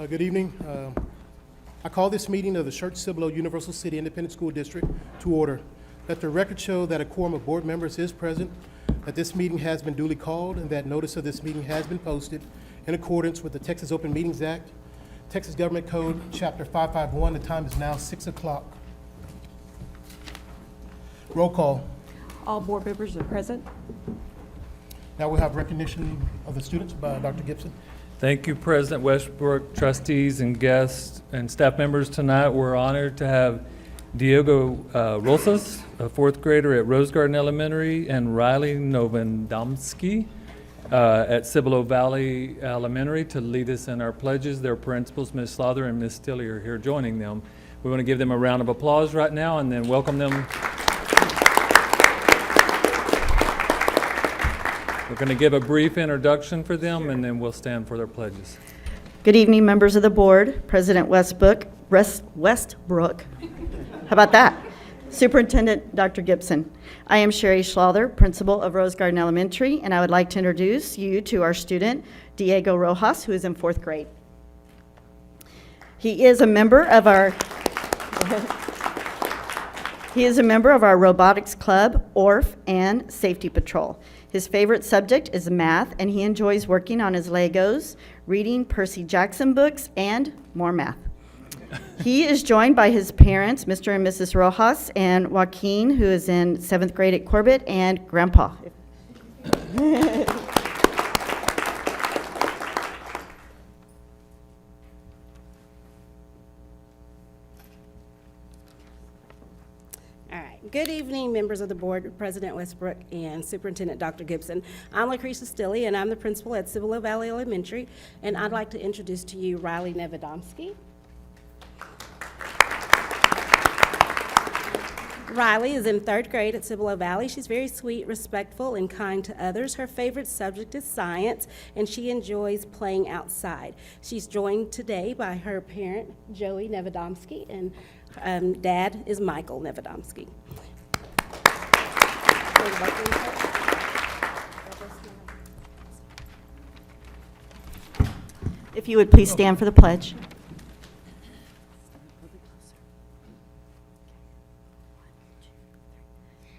Good evening. I call this meeting of the Schertz-Cibolo-Universal City Independent School District to order. Let the record show that a quorum of board members is present, that this meeting has been duly called, and that notice of this meeting has been posted in accordance with the Texas Open Meetings Act, Texas Government Code, Chapter 551. The time is now 6 o'clock. Roll call. All board members are present. Now we'll have recognition of the students by Dr. Gibson. Thank you, President Westbrook, trustees and guests and staff members. Tonight, we're honored to have Diego Rosas, a fourth grader at Rose Garden Elementary, and Riley Novendomsky at Cibolo Valley Elementary to lead us in our pledges. Their principals, Ms. Slaughter and Ms. Stilley, are here joining them. We want to give them a round of applause right now and then welcome them. We're going to give a brief introduction for them, and then we'll stand for their pledges. Good evening, members of the board, President Westbrook. How about that? Superintendent Dr. Gibson. I am Sherry Schlother, principal of Rose Garden Elementary, and I would like to introduce you to our student, Diego Rojas, who is in fourth grade. He is a member of our robotics club, ORF, and safety patrol. His favorite subject is math, and he enjoys working on his Legos, reading Percy Jackson books, and more math. He is joined by his parents, Mr. and Mrs. Rojas, and Joaquin, who is in 7th grade at Corbett, and Grandpa. Good evening, members of the board, President Westbrook and Superintendent Dr. Gibson. I'm Lucretia Stilley, and I'm the principal at Cibolo Valley Elementary, and I'd like to introduce to you Riley Novendomsky. Riley is in 3rd grade at Cibolo Valley. She's very sweet, respectful, and kind to others. Her favorite subject is science, and she enjoys playing outside. She's joined today by her parent, Joey Novendomsky, and Dad is Michael Novendomsky. If you would please stand for the pledge.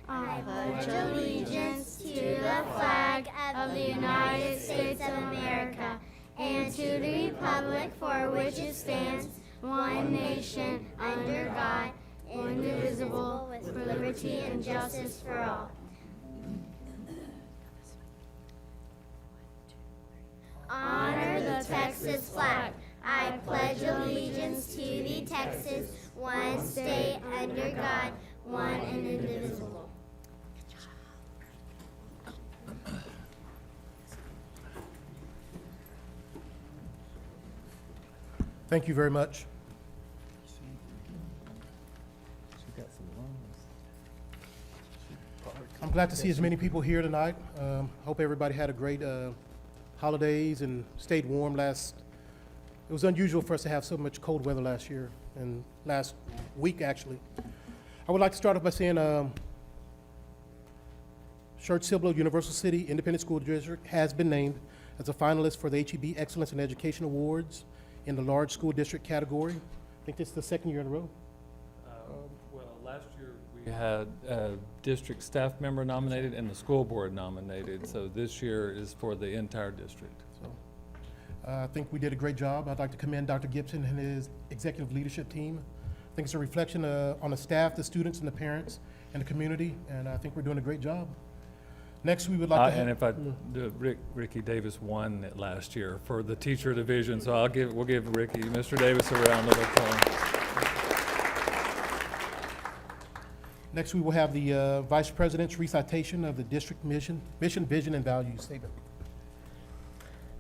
I pledge allegiance to the flag of the United States of America and to the republic for which it stands, one nation, under God, indivisible, with liberty and justice for all. Honor the Texas flag. I pledge allegiance to the Texas, one state, under God, one and indivisible. Thank you very much. I'm glad to see as many people here tonight. Hope everybody had a great holidays and stayed warm It was unusual for us to have so much cold weather last year and last week, actually. I would like to start off by saying Schertz-Cibolo-Universal City Independent School District has been named as a finalist for the HEB Excellence in Education Awards in the large school district category. I think this is the second year in a row. Well, last year we had a district staff member nominated and the school board nominated. So this year is for the entire district. So I think we did a great job. I'd like to commend Dr. Gibson and his executive leadership team. I think it's a reflection on the staff, the students, and the parents, and the community, and I think we're doing a great job. Next, we would like to have... And Ricky Davis won it last year for the teacher division, so we'll give Mr. Davis a round of applause. Next, we will have the Vice President's recitation of the district mission, vision, and values statement.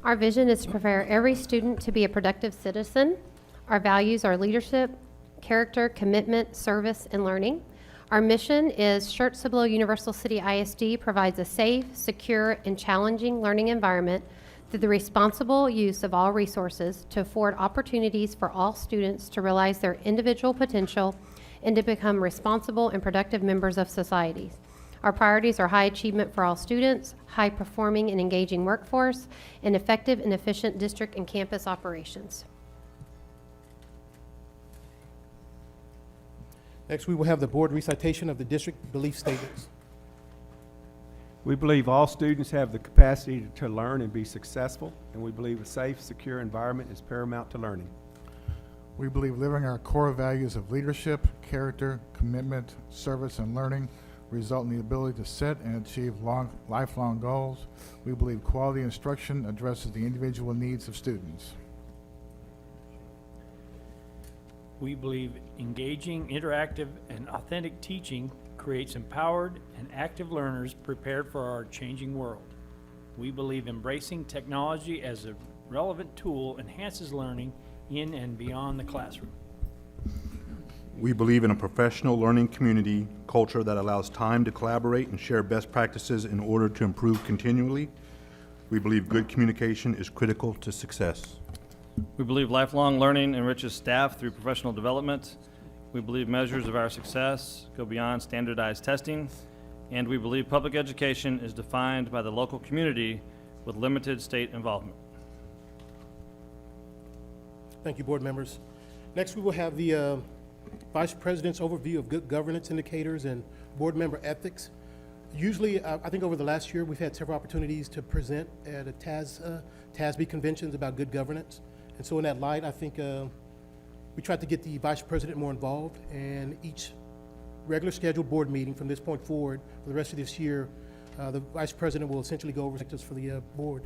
Our vision is to prepare every student to be a productive citizen. Our values are leadership, character, commitment, service, and learning. Our mission is Schertz-Cibolo-Universal City ISD provides a safe, secure, and challenging learning environment through the responsible use of all resources to afford opportunities for all students to realize their individual potential and to become responsible and productive members of society. Our priorities are high achievement for all students, high performing and engaging workforce, and effective and efficient district and campus operations. Next, we will have the board recitation of the district belief statements. We believe all students have the capacity to learn and be successful, and we believe a safe, secure environment is paramount to learning. We believe living our core values of leadership, character, commitment, service, and learning result in the ability to set and achieve lifelong goals. We believe quality instruction addresses the individual needs of students. We believe engaging, interactive, and authentic teaching creates empowered and active learners prepared for our changing world. We believe embracing technology as a relevant tool enhances learning in and beyond the classroom. We believe in a professional learning community culture that allows time to collaborate and share best practices in order to improve continually. We believe good communication is critical to success. We believe lifelong learning enriches staff through professional development. We believe measures of our success go beyond standardized testing, and we believe public education is defined by the local community with limited state involvement. Thank you, board members. Next, we will have the Vice President's overview of good governance indicators and board member ethics. Usually, I think over the last year, we've had several opportunities to present at a TASB conventions about good governance. And so in that light, I think we tried to get the Vice President more involved, and each regular scheduled board meeting from this point forward for the rest of this year, the Vice President will essentially go over sectors for the board.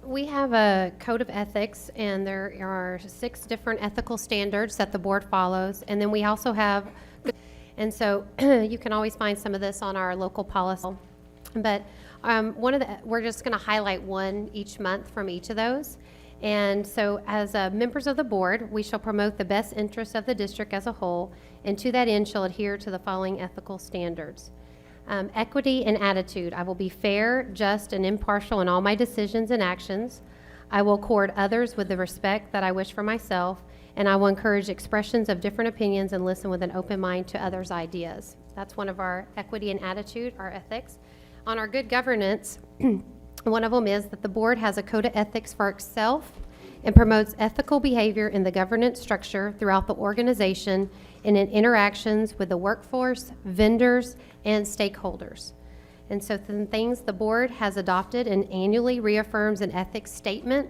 We have a code of ethics, and there are 6 different ethical standards that the board follows. And then we also have, and so you can always find some of this on our local policy. But we're just going to highlight one each month from each of those. And so as members of the board, we shall promote the best interests of the district as a whole, and to that end shall adhere to the following ethical standards. Equity and attitude. I will be fair, just, and impartial in all my decisions and actions. I will accord others with the respect that I wish for myself, and I will encourage expressions of different opinions and listen with an open mind to others' ideas. That's one of our equity and attitude, our ethics. On our good governance, one of them is that the board has a code of ethics for itself and promotes ethical behavior in the governance structure throughout the organization and in interactions with the workforce, vendors, and stakeholders. And so the things the board has adopted and annually reaffirms an ethics statement,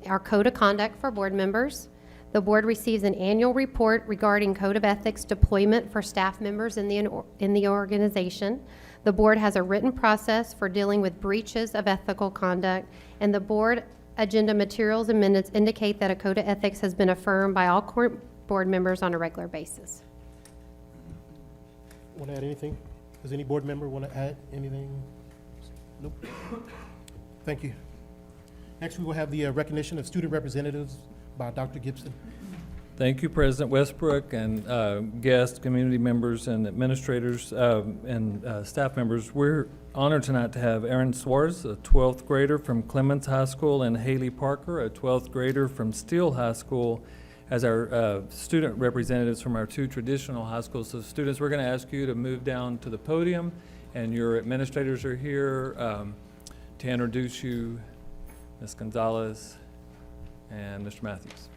our code of conduct for board members. The board receives an annual report regarding code of ethics deployment for staff members in the organization. The board has a written process for dealing with breaches of ethical conduct, and the board agenda materials and minutes indicate that a code of ethics has been affirmed by all board members on a regular basis. Want to add anything? Does any board member want to add anything? Nope. Thank you. Next, we will have the recognition of student representatives by Dr. Gibson. Thank you, President Westbrook, and guests, community members, and administrators, and staff members. We're honored tonight to have Erin Suarez, a 12th grader from Clements High School, and Haley Parker, a 12th grader from Steele High School, as our student representatives from our 2 traditional high schools. So students, we're going to ask you to move down to the podium, and your administrators are here to introduce you, Ms. Gonzalez and Mr. Matthews.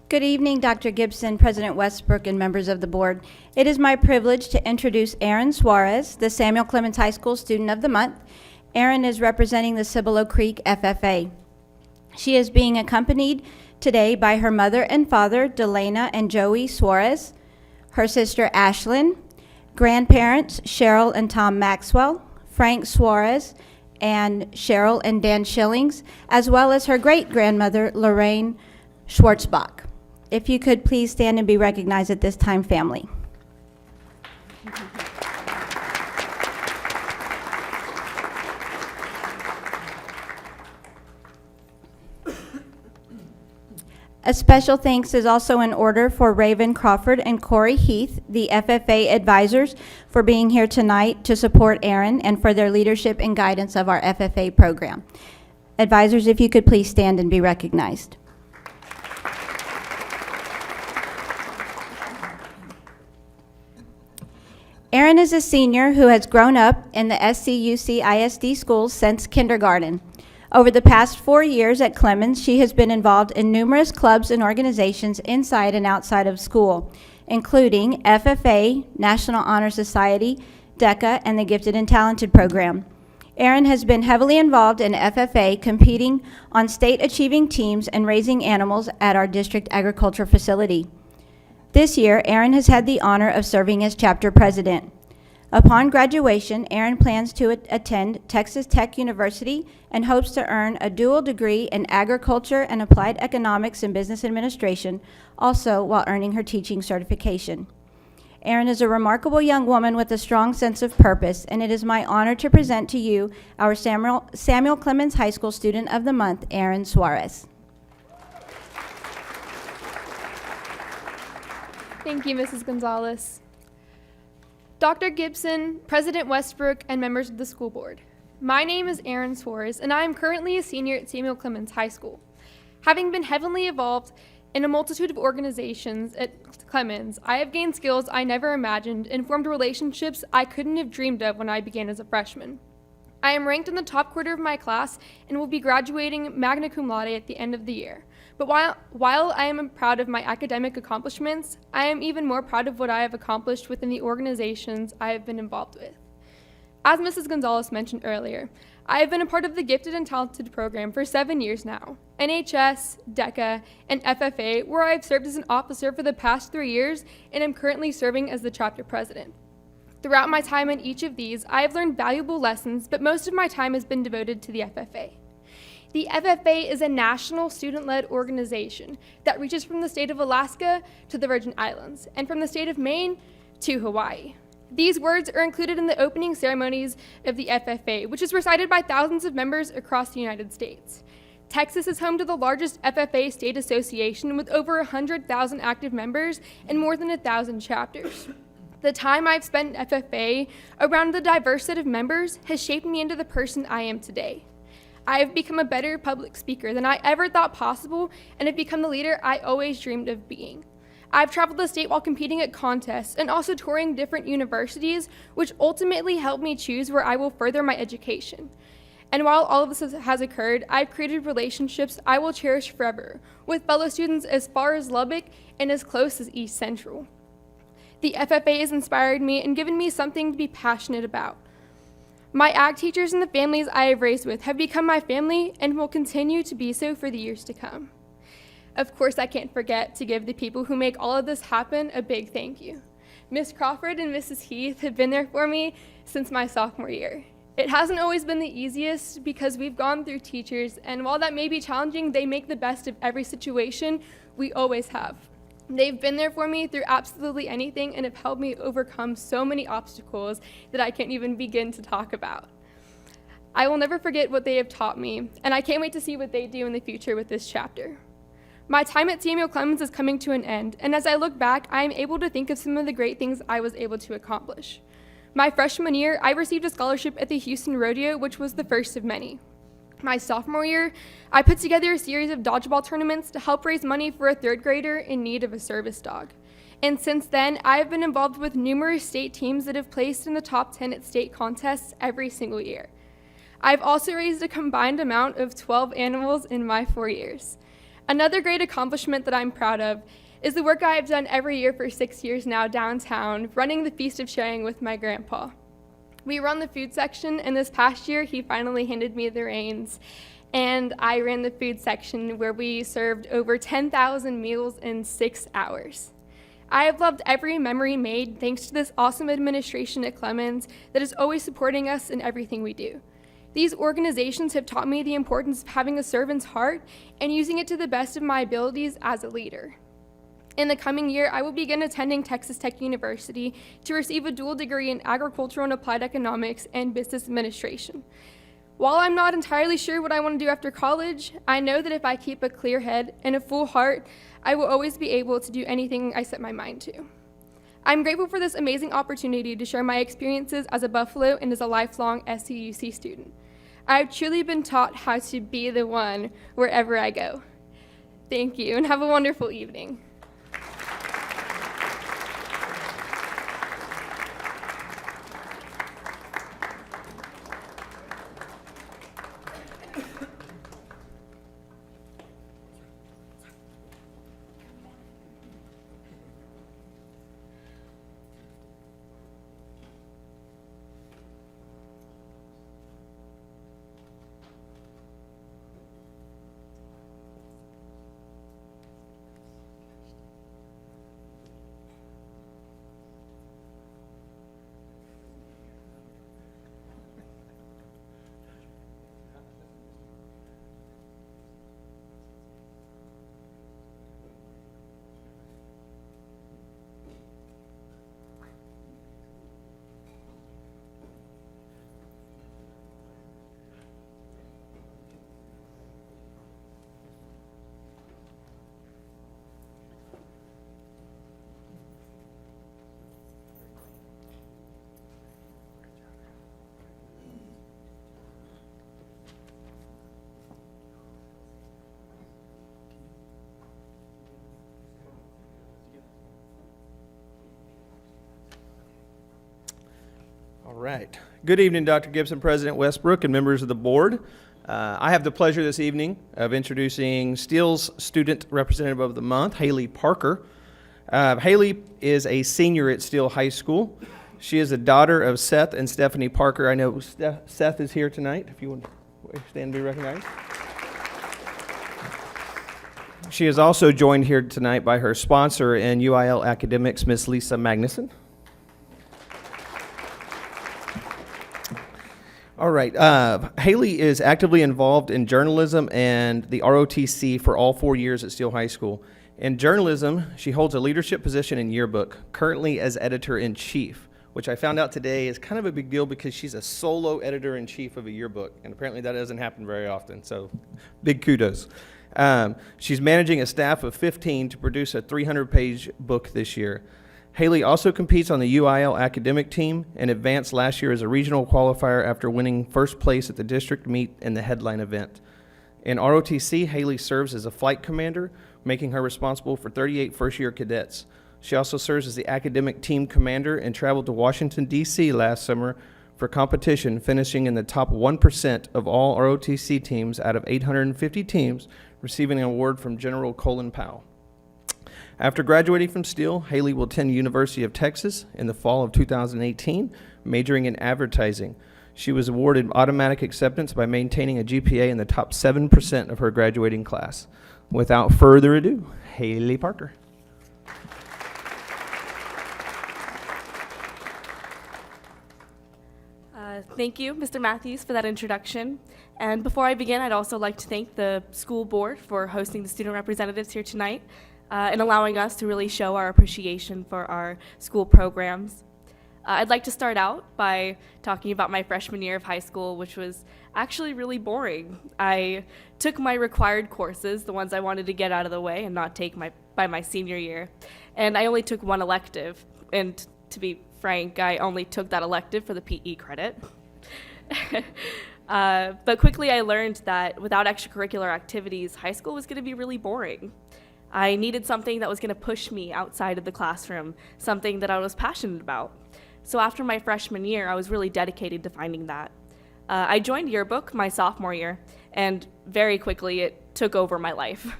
Good evening, Dr. Gibson, President Westbrook, and members of the board. It is my privilege to introduce Erin Suarez, the Samuel Clements High School Student of the Month. Erin is representing the Cibolo Creek FFA. She is being accompanied today by her mother and father, Delana and Joey Suarez, her sister, Ashlyn, grandparents, Cheryl and Tom Maxwell, Frank Suarez, and Cheryl and Dan Schillings, as well as her great-grandmother, Lorraine Schwartzbach. If you could please stand and be recognized at this time, family. A special thanks is also in order for Raven Crawford and Corey Heath, the FFA advisors, for being here tonight to support Erin and for their leadership and guidance of our FFA program. Advisors, if you could please stand and be recognized. Erin is a senior who has grown up in the SCUCISD schools since kindergarten. Over the past 4 years at Clements, she has been involved in numerous clubs and organizations inside and outside of school, including FFA, National Honor Society, DECA, and the Gifted and Talented program. Erin has been heavily involved in FFA, competing on state achieving teams and raising animals at our district agriculture facility. This year, Erin has had the honor of serving as chapter president. Upon graduation, Erin plans to attend Texas Tech University and hopes to earn a dual degree in agriculture and applied economics and business administration, also while earning her teaching certification. Erin is a remarkable young woman with a strong sense of purpose, and it is my honor to present to you our Samuel Clements High School Student of the Month, Erin Suarez. Thank you, Mrs. Gonzalez. Dr. Gibson, President Westbrook, and members of the school board. My name is Erin Suarez, and I am currently a senior at Samuel Clements High School. Having been heavily involved in a multitude of organizations at Clements, I have gained skills I never imagined and formed relationships I couldn't have dreamed of when I began as a freshman. I am ranked in the top quarter of my class and will be graduating magna cum laude at the end of the year. But while I am proud of my academic accomplishments, I am even more proud of what I have accomplished within the organizations I have been involved with. As Mrs. Gonzalez mentioned earlier, I have been a part of the Gifted and Talented program for 7 years now, NHS, DECA, and FFA, where I have served as an officer for the past 3 years and am currently serving as the chapter president. Throughout my time in each of these, I have learned valuable lessons, but most of my time has been devoted to the FFA. The FFA is a national student-led organization that reaches from the state of Alaska to the Virgin Islands and from the state of Maine to Hawaii. These words are included in the opening ceremonies of the FFA, which is recited by thousands of members across the United States. Texas is home to the largest FFA state association with over 100,000 active members and more than 1,000 chapters. The time I've spent in FFA around the diverse set of members has shaped me into the person I am today. I have become a better public speaker than I ever thought possible and have become the leader I always dreamed of being. I've traveled the state while competing at contests and also touring different universities, which ultimately helped me choose where I will further my education. And while all of this has occurred, I've created relationships I will cherish forever with fellow students as far as Lubbock and as close as East Central. The FFA has inspired me and given me something to be passionate about. My ag teachers and the families I have raised with have become my family and will continue to be so for the years to come. Of course, I can't forget to give the people who make all of this happen a big thank you. Miss Crawford and Mrs. Heath have been there for me since my sophomore year. It hasn't always been the easiest because we've gone through teachers, and while that may be challenging, they make the best of every situation. We always have. They've been there for me through absolutely anything and have helped me overcome so many obstacles that I can't even begin to talk about. I will never forget what they have taught me, and I can't wait to see what they do in the future with this chapter. My time at Samuel Clements is coming to an end, and as I look back, I am able to think of some of the great things I was able to accomplish. My freshman year, I received a scholarship at the Houston Rodeo, which was the first of many. My sophomore year, I put together a series of dodgeball tournaments to help raise money for a third grader in need of a service dog. And since then, I have been involved with numerous state teams that have placed in the top 10 at state contests every single year. I've also raised a combined amount of 12 animals in my 4 years. Another great accomplishment that I'm proud of is the work I have done every year for 6 years now downtown, running the Feast of Sharing with my grandpa. We run the food section, and this past year, he finally handed me the reins, and I ran the food section where we served over 10,000 meals in 6 hours. I have loved every memory made thanks to this awesome administration at Clements that is always supporting us in everything we do. These organizations have taught me the importance of having a servant's heart and using it to the best of my abilities as a leader. In the coming year, I will begin attending Texas Tech University to receive a dual degree in agricultural and applied economics and business administration. While I'm not entirely sure what I want to do after college, I know that if I keep a clear head and a full heart, I will always be able to do anything I set my mind to. I'm grateful for this amazing opportunity to share my experiences as a Buffalo and as a lifelong SCUC student. I've truly been taught how to be the one wherever I go. Thank you, and have a wonderful evening. right. Good evening, Dr. Gibson, President Westbrook, and members of the board. I have the pleasure this evening of introducing Steele's Student Representative of the Month, Haley Parker. Haley is a senior at Steele High School. She is the daughter of Seth and Stephanie Parker. I know Seth is here tonight, if you want to stand and be recognized. She is also joined here tonight by her sponsor in UIL Academics, Miss Lisa Magnuson. All right. Haley is actively involved in journalism and the ROTC for all 4 years at Steele High School. In journalism, she holds a leadership position in Yearbook, currently as editor-in-chief, which I found out today is kind of a big deal because she's a solo editor-in-chief of a yearbook, and apparently that doesn't happen very often, so big kudos. She's managing a staff of 15 to produce a 300-page book this year. Haley also competes on the UIL academic team and advanced last year as a regional qualifier after winning first place at the district meet in the headline event. In ROTC, Haley serves as a flight commander, making her responsible for 38 first-year cadets. She also serves as the academic team commander and traveled to Washington, D.C. last summer for competition, finishing in the top 1% of all ROTC teams out of 850 teams, receiving an award from General Colin Powell. After graduating from Steele, Haley will attend University of Texas in the fall of 2018, majoring in advertising. She was awarded automatic acceptance by maintaining a GPA in the top 7% of her graduating class. Without further ado, Haley Parker. Thank you, Mr. Matthews, for that introduction. And before I begin, I'd also like to thank the school board for hosting the student representatives here tonight and allowing us to really show our appreciation for our school programs. I'd like to start out by talking about my freshman year of high school, which was actually really boring. I took my required courses, the ones I wanted to get out of the way and not take by my senior year, and I only took one elective. And to be frank, I only took that elective for the PE credit. But quickly I learned that without extracurricular activities, high school was going to be really boring. I needed something that was going to push me outside of the classroom, something that I was passionate about. So after my freshman year, I was really dedicated to finding that. I joined Yearbook my sophomore year, and very quickly it took over my life.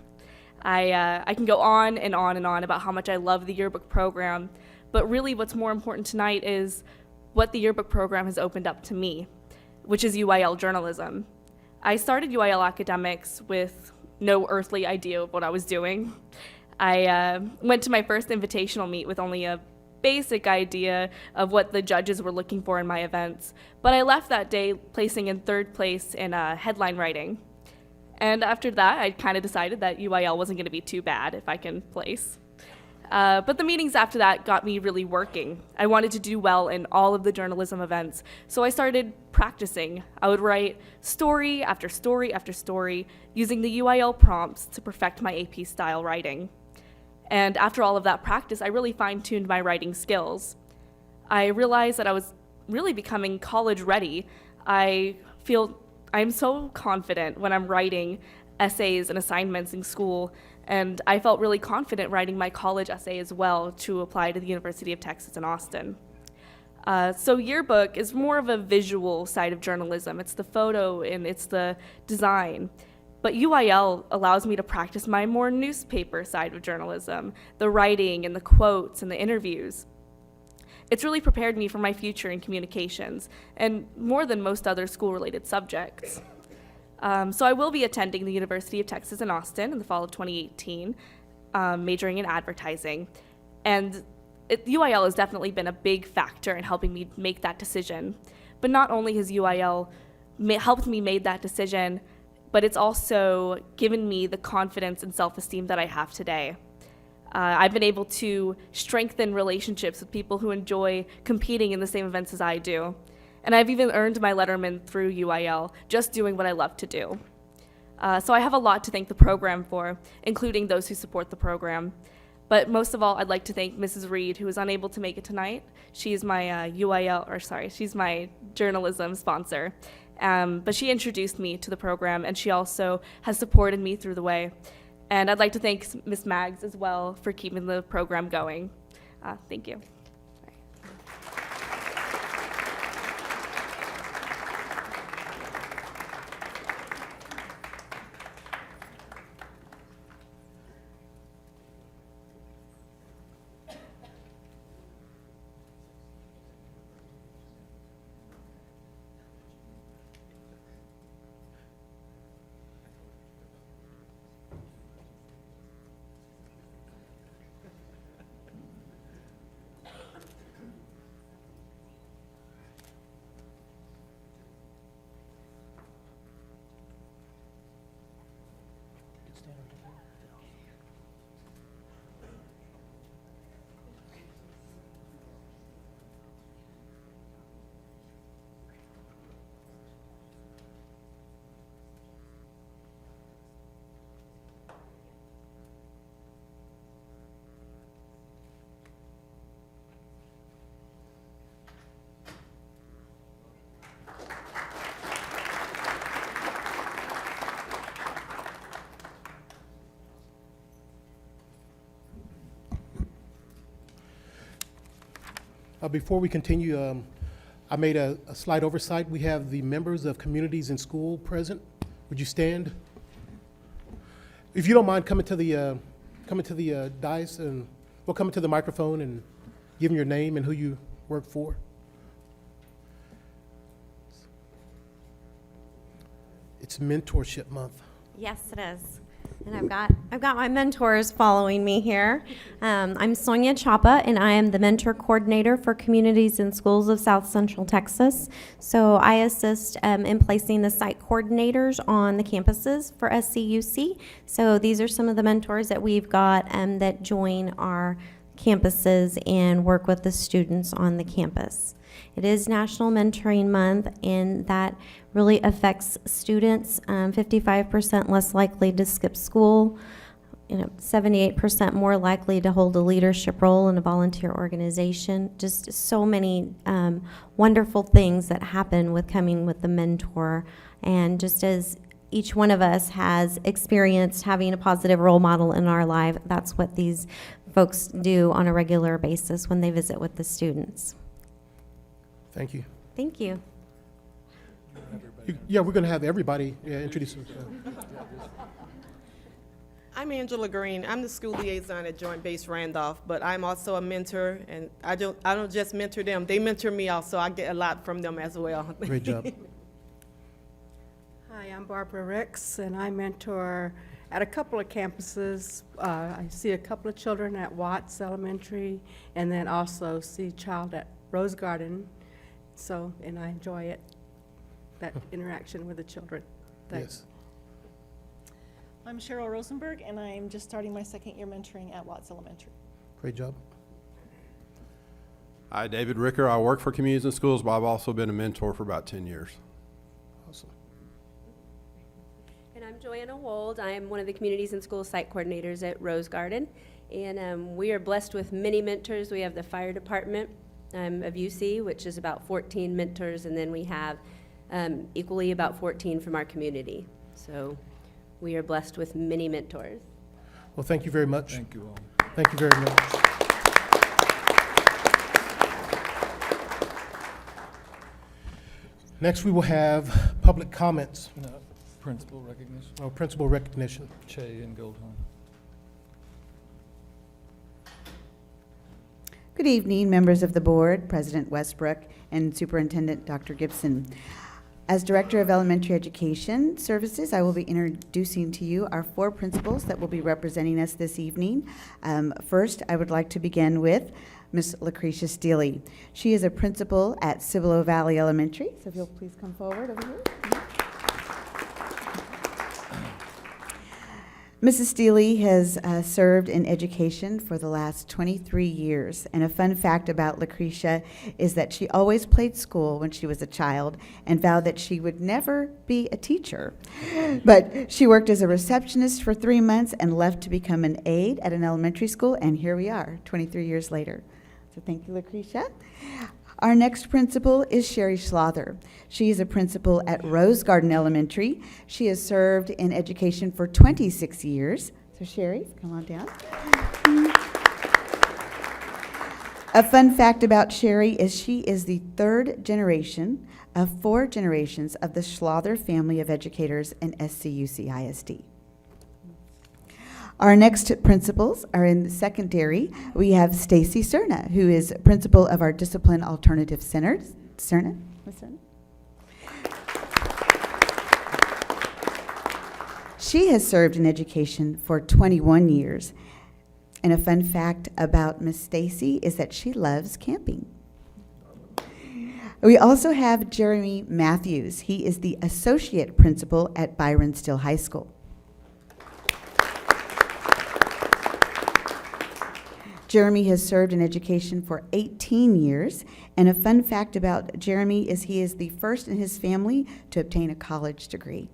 I can go on and on and on about how much I love the Yearbook program, but really what's more important tonight is what the Yearbook program has opened up to me, which is UIL journalism. I started UIL academics with no earthly idea of what I was doing. I went to my first invitational meet with only a basic idea of what the judges were looking for in my events, but I left that day placing in third place in headline writing. And after that, I kind of decided that UIL wasn't going to be too bad if I can place. But the meetings after that got me really working. I wanted to do well in all of the journalism events, so I started practicing. I would write story after story after story using the UIL prompts to perfect my AP style writing. And after all of that practice, I really fine-tuned my writing skills. I realized that I was really becoming college ready. I'm so confident when I'm writing essays and assignments in school, and I felt really confident writing my college essay as well to apply to the University of Texas in Austin. So Yearbook is more of a visual side of journalism. It's the photo and it's the design. But UIL allows me to practice my more newspaper side of journalism, the writing and the quotes and the interviews. It's really prepared me for my future in communications, and more than most other school-related subjects. So I will be attending the University of Texas in Austin in the fall of 2018, majoring in advertising. And UIL has definitely been a big factor in helping me make that decision. But not only has UIL helped me make that decision, but it's also given me the confidence and self-esteem that I have today. I've been able to strengthen relationships with people who enjoy competing in the same events as I do. And I've even earned my letterman through UIL, just doing what I love to do. So I have a lot to thank the program for, including those who support the program. But most of all, I'd like to thank Mrs. Reed, who is unable to make it tonight. She's my she's my journalism sponsor. But she introduced me to the program, and she also has supported me through the way. And I'd like to thank Ms. Maggs as well for keeping the program going. Thank you. Before we continue, I made a slight oversight. We have the members of communities in school present. Would you stand? If you don't mind coming to the dais and, well, coming to the microphone and giving your name and who you work for. It's Mentorship Month. Yes, it is. And I've got my mentors following me here. I'm Sonia Chapa, and I am the mentor coordinator for communities and schools of South Central Texas. So I assist in placing the site coordinators on the campuses for SCUC. So these are some of the mentors that we've got that join our campuses and work with the students on the campus. It is National Mentoring Month, and that really affects students. 55% less likely to skip school, 78% more likely to hold a leadership role in a volunteer organization. Just so many wonderful things that happen with coming with the mentor. And just as each one of us has experienced having a positive role model in our life, that's what these folks do on a regular basis when they visit with the students. Thank you. Thank you. Yeah, we're going to have everybody introduce themselves. I'm Angela Green. I'm the school liaison at Joint Base Randolph, but I'm also a mentor, and I don't just mentor them. They mentor me also. I get a lot from them as well. Great job. Hi, I'm Barbara Ricks, and I mentor at a couple of campuses. I see a couple of children at Watts Elementary, and then also see a child at Rose Garden. So, and I enjoy it, that interaction with the children. Thanks. Yes. I'm Cheryl Rosenberg, and I'm just starting my second year mentoring at Watts Elementary. Great job. Hi, David Ricker. I work for Communities and Schools, but I've also been a mentor for about 10 years. Awesome. And I'm Joanna Wold. I am one of the Communities and Schools site coordinators at Rose Garden. And we are blessed with many mentors. We have the fire department of UC, which is about 14 mentors, and then we have equally about 14 from our community. So we are blessed with many mentors. Well, thank you very much. Thank you all. Thank you very much. Next, we will have public comments. No, principal recognition. Oh, principal recognition. Che and Goldhorn. Good evening, members of the board, President Westbrook, and Superintendent Dr. Gibson. As Director of Elementary Education Services, I will be introducing to you our 4 principals that will be representing us this evening. First, I would like to begin with Ms. Lucretia Steele. She is a principal at Cibolo Valley Elementary, so if you'll please come forward over here. Mrs. Steele has served in education for the last 23 years, and a fun fact about Lucretia is that she always played school when she was a child and vowed that she would never be a teacher. But she worked as a receptionist for 3 months and left to become an aide at an elementary school, and here we are, 23 years later. So thank you, Lucretia. Our next principal is Sherry Schlother. She is a principal at Rose Garden Elementary. She has served in education for 26 years. So Sherry, come on down. A fun fact about Sherry is she is the 3rd generation of 4 generations of the Schlother family of educators in SCUCISD. Our next principals are in secondary. We have Stacy Cerna, who is principal of our Discipline Alternative Center. Cerna? Ms. Cerna? She has served in education for 21 years. And a fun fact about Miss Stacy is that she loves camping. We also have Jeremy Matthews. He is the associate principal at Byron Still High School. Jeremy has served in education for 18 years, and a fun fact about Jeremy is he is the first in his family to obtain a college degree.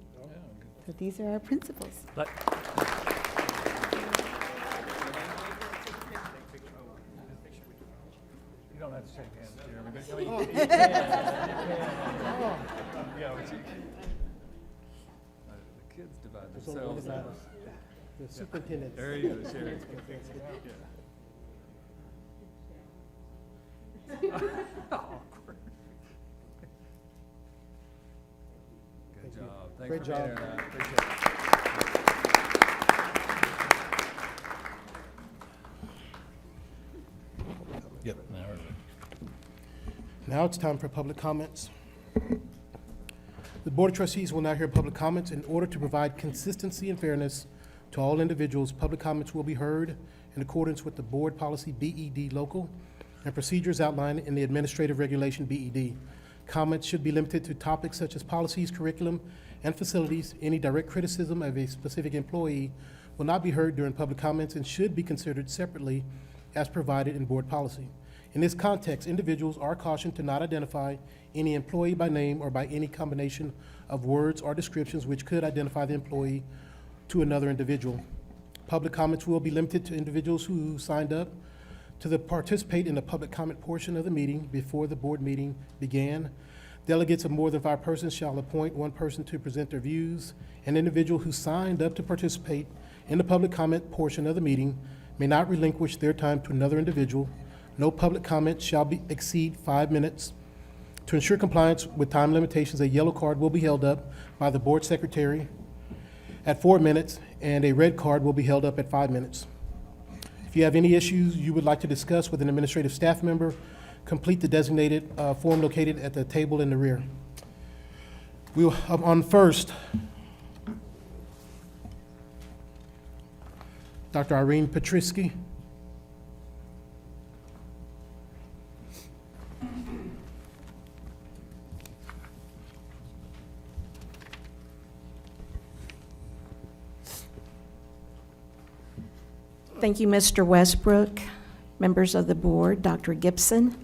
So these are our principals. You don't have to shake hands, Jeremy. But you can. Yeah, but you can. The kids divide themselves up. The superintendent. There you go, Sherry. Good job. Thanks Great for job. being here tonight. Appreciate it. Yep. Now we're good. Now it's time for public comments. The Board of Trustees will now hear public comments. In order to provide consistency and fairness to all individuals, public comments will be heard in accordance with the Board Policy BED Local and procedures outlined in the Administrative Regulation BED. Comments should be limited to topics such as policies, curriculum, and facilities. Any direct criticism of a specific employee will not be heard during public comments and should be considered separately as provided in board policy. In this context, individuals are cautioned to not identify any employee by name or by any combination of words or descriptions which could identify the employee to another individual. Public comments will be limited to individuals who signed up to participate in the public comment portion of the meeting before the board meeting began. Delegates of more than 5 persons shall appoint 1 person to present their views. An individual who signed up to participate in the public comment portion of the meeting may not relinquish their time to another individual. No public comment shall exceed 5 minutes. To ensure compliance with time limitations, a yellow card will be held up by the board secretary at 4 minutes, and a red card will be held up at 5 minutes. If you have any issues you would like to discuss with an administrative staff member, complete the designated form located at the table in the rear. We'll, on first, Dr. Irene Patrisky. Thank you, Mr. Westbrook, members of the board, Dr. Gibson.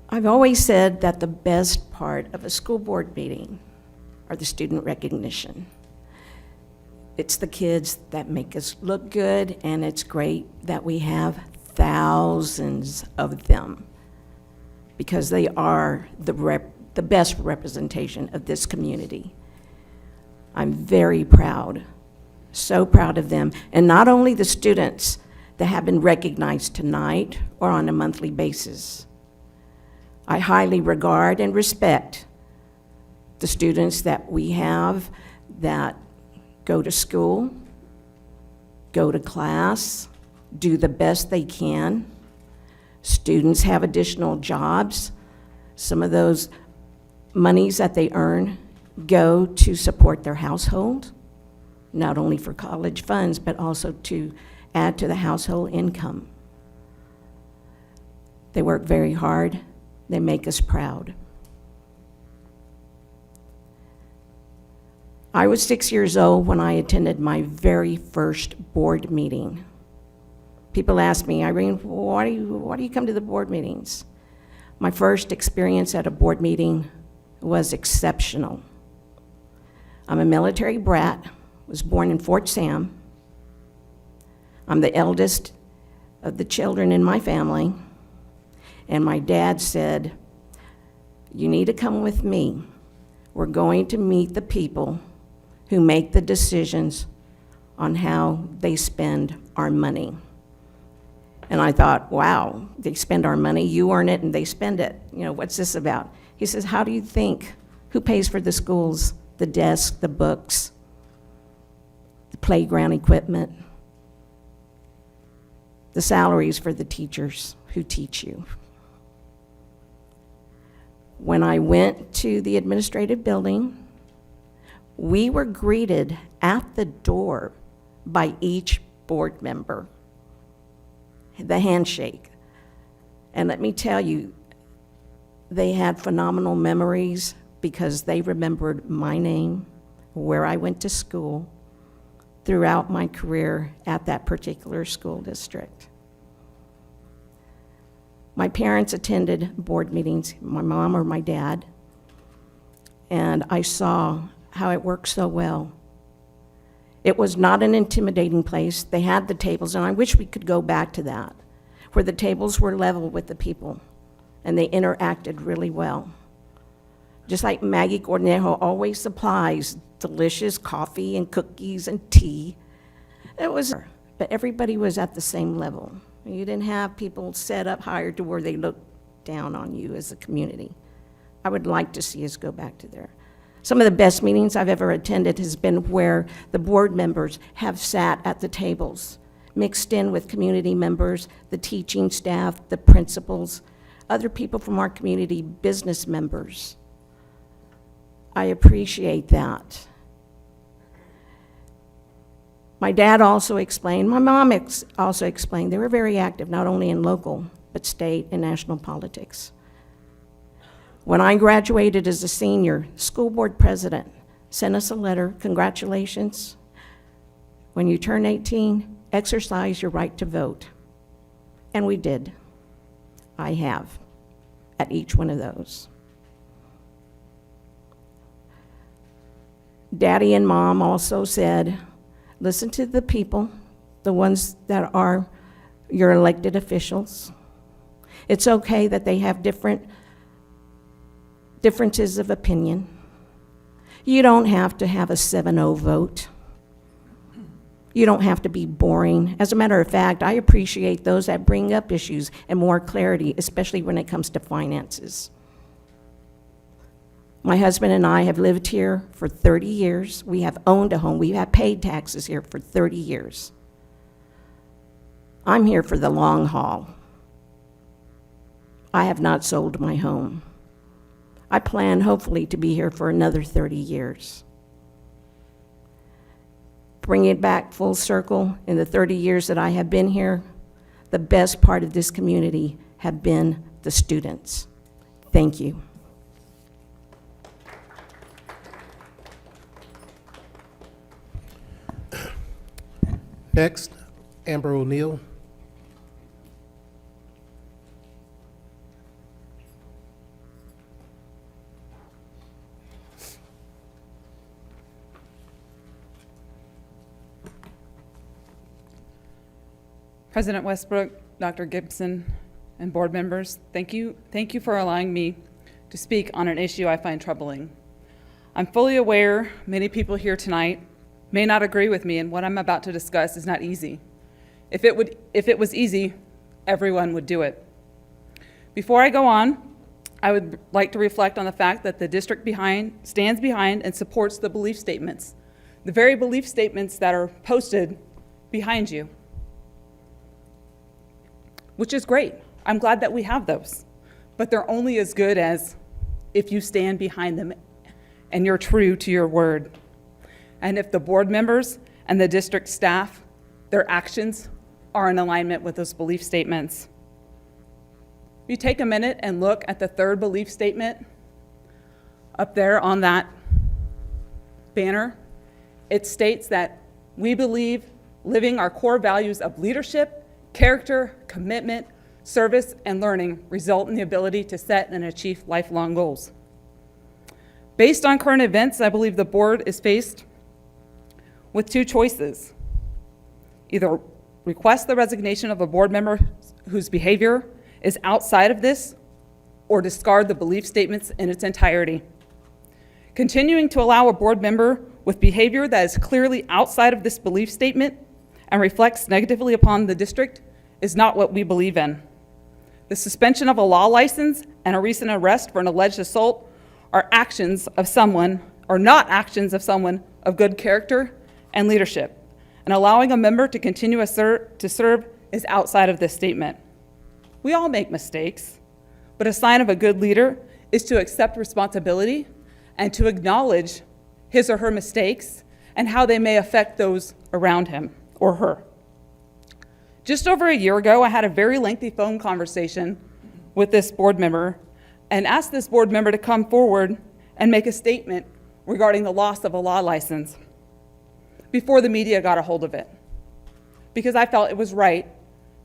I've always said that the best part of a school board meeting are the student recognition. It's the kids that make us look good, and it's great that we have thousands of them because they are the best representation of this community. I'm very proud. So proud of them, and not only the students that have been recognized tonight or on a monthly basis. I highly regard and respect the students that we have that go to school, go to class, do the best they can. Students have additional jobs. Some of those monies that they earn go to support their household, not only for college funds, but also to add to the household income. They work very hard. They make us proud. I was 6 years old when I attended my very first board meeting. People ask me, Irene, why do you come to the board meetings? My first experience at a board meeting was exceptional. I'm a military brat. Was born in Fort Sam. I'm the eldest of the children in my family, and my dad said, you need to come with me. We're going to meet the people who make the decisions on how they spend our money. And I thought, wow, they spend our money, you earn it, and they spend it. You know, what's this about? He says, how do you think, who pays for the schools, the desks, the books, playground equipment, the salaries for the teachers who teach you? When I went to the administrative building, we were greeted at the door by each board member, the handshake. And let me tell you, they had phenomenal memories because they remembered my name, where I went to school, throughout my career at that particular school district. My parents attended board meetings, my mom or my dad, and I saw how it worked so well. It was not an intimidating place. They had the tables, and I wish we could go back to that, where the tables were level with the people, and they interacted really well. Just like Maggie Cornejo always supplies delicious coffee and cookies and tea. But everybody was at the same level. You didn't have people set up higher to where they look down on you as a community. I would like to see us go back to there. Some of the best meetings I've ever attended has been where the board members have sat at the tables, mixed in with community members, the teaching staff, the principals, other people from our community, business members. I appreciate that. My dad also explained, my mom also explained, they were very active, not only in local, but state and national politics. When I graduated as a senior, the school board president sent us a letter, congratulations. When you turn 18, exercise your right to vote. And we did. I have at each one of those. Daddy and Mom also said, listen to the people, the ones that are your elected officials. It's okay that they have differences of opinion. You don't have to have a 7-0 vote. You don't have to be boring. As a matter of fact, I appreciate those that bring up issues and more clarity, especially when it comes to finances. My husband and I have lived here for 30 years. We have owned a home. We have paid taxes here for 30 years. I'm here for the long haul. I have not sold my home. I plan hopefully to be here for another 30 years. Bring it back full circle, in the 30 years that I have been here, the best part of this community have been the students. Thank you. Next, Amber O'Neill. President Westbrook, Dr. Gibson, and board members, thank you for allowing me to speak on an issue I find troubling. I'm fully aware many people here tonight may not agree with me, and what I'm about to discuss is not easy. If it was easy, everyone would do it. Before I go on, I would like to reflect on the fact that the district stands behind and supports the belief statements, the very belief statements that are posted behind you, which is great. I'm glad that we have those, but they're only as good as if you stand behind them and you're true to your word. And if the board members and the district staff, their actions are in alignment with those belief statements. You take a minute and look at the third belief statement up there on that banner. It states that we believe living our core values of leadership, character, commitment, service, and learning result in the ability to set and achieve lifelong goals. Based on current events, I believe the board is faced with two choices. Either request the resignation of a board member whose behavior is outside of this, or discard the belief statements in its entirety. Continuing to allow a board member with behavior that is clearly outside of this belief statement and reflects negatively upon the district is not what we believe in. The suspension of a law license and a recent arrest for an alleged assault are actions of someone, or not actions of someone, of good character and leadership. And allowing a member to continue to serve is outside of this statement. We all make mistakes, but a sign of a good leader is to accept responsibility and to acknowledge his or her mistakes and how they may affect those around him or her. Just over a year ago, I had a very lengthy phone conversation with this board member and asked this board member to come forward and make a statement regarding the loss of a law license before the media got a hold of it, because I felt it was right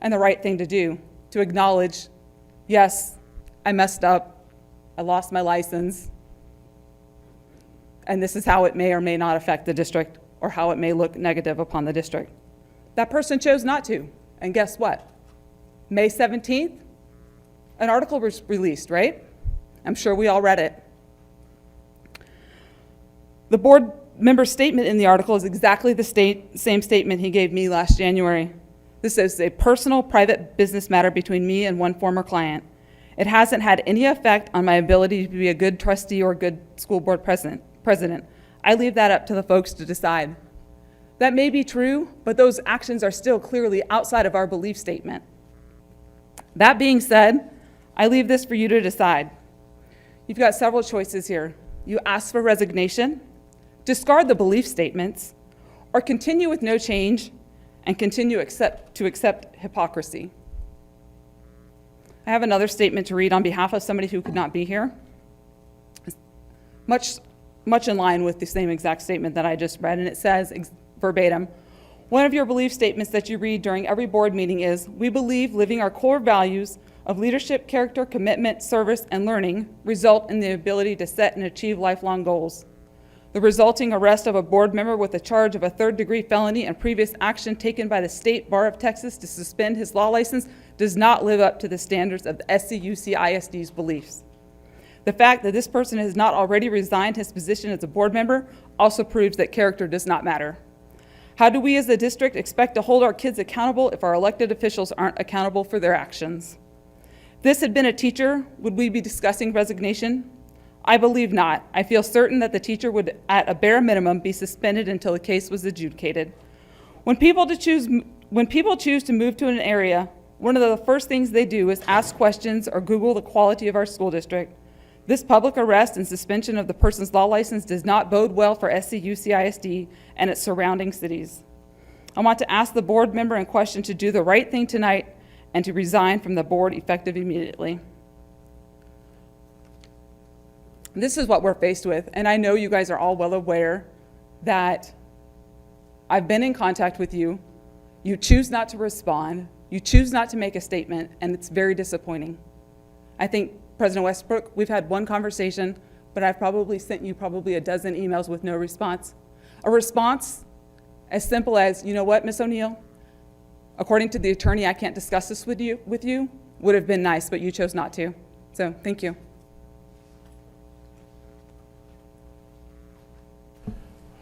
and the right thing to do, to acknowledge, yes, I messed up, I lost my license, and this is how it may or may not affect the district, or how it may look negative upon the district. That person chose not to, and guess what? May 17th, an article was released, right? I'm sure we all read it. The board member's statement in the article is exactly the same statement he gave me last January. This is a personal, private business matter between me and one former client. It hasn't had any effect on my ability to be a good trustee or a good school board president. I leave that up to the folks to decide. That may be true, but those actions are still clearly outside of our belief statement. That being said, I leave this for you to decide. You've got several choices here. You ask for resignation, discard the belief statements, or continue with no change and continue to accept hypocrisy. I have another statement to read on behalf of somebody who could not be here. Much in line with the same exact statement that I just read, and it says verbatim, one of your belief statements that you read during every board meeting is, we believe living our core values of leadership, character, commitment, service, and learning result in the ability to set and achieve lifelong goals. The resulting arrest of a board member with a charge of a third-degree felony and previous action taken by the State Bar of Texas to suspend his law license does not live up to the standards of the SCUCISD's beliefs. The fact that this person has not already resigned his position as a board member also proves that character does not matter. How do we as a district expect to hold our kids accountable if our elected officials aren't accountable for their actions? If this had been a teacher, would we be discussing resignation? I believe not. I feel certain that the teacher would, at a bare minimum, be suspended until the case was adjudicated. When people choose to move to an area, one of the first things they do is ask questions or Google the quality of our school district. This public arrest and suspension of the person's law license does not bode well for SCUCISD and its surrounding cities. I want to ask the board member in question to do the right thing tonight and to resign from the board effective immediately. This is what we're faced with, and I know you guys are all well aware that I've been in contact with you. You choose not to respond. You choose not to make a statement, and it's very disappointing. I think President Westbrook, we've had one conversation, but I've probably sent you a dozen emails with no response. A response as simple as, you know what, Ms. O'Neill, according to the attorney, I can't discuss this with you, would have been nice, but you chose not to. So, thank you.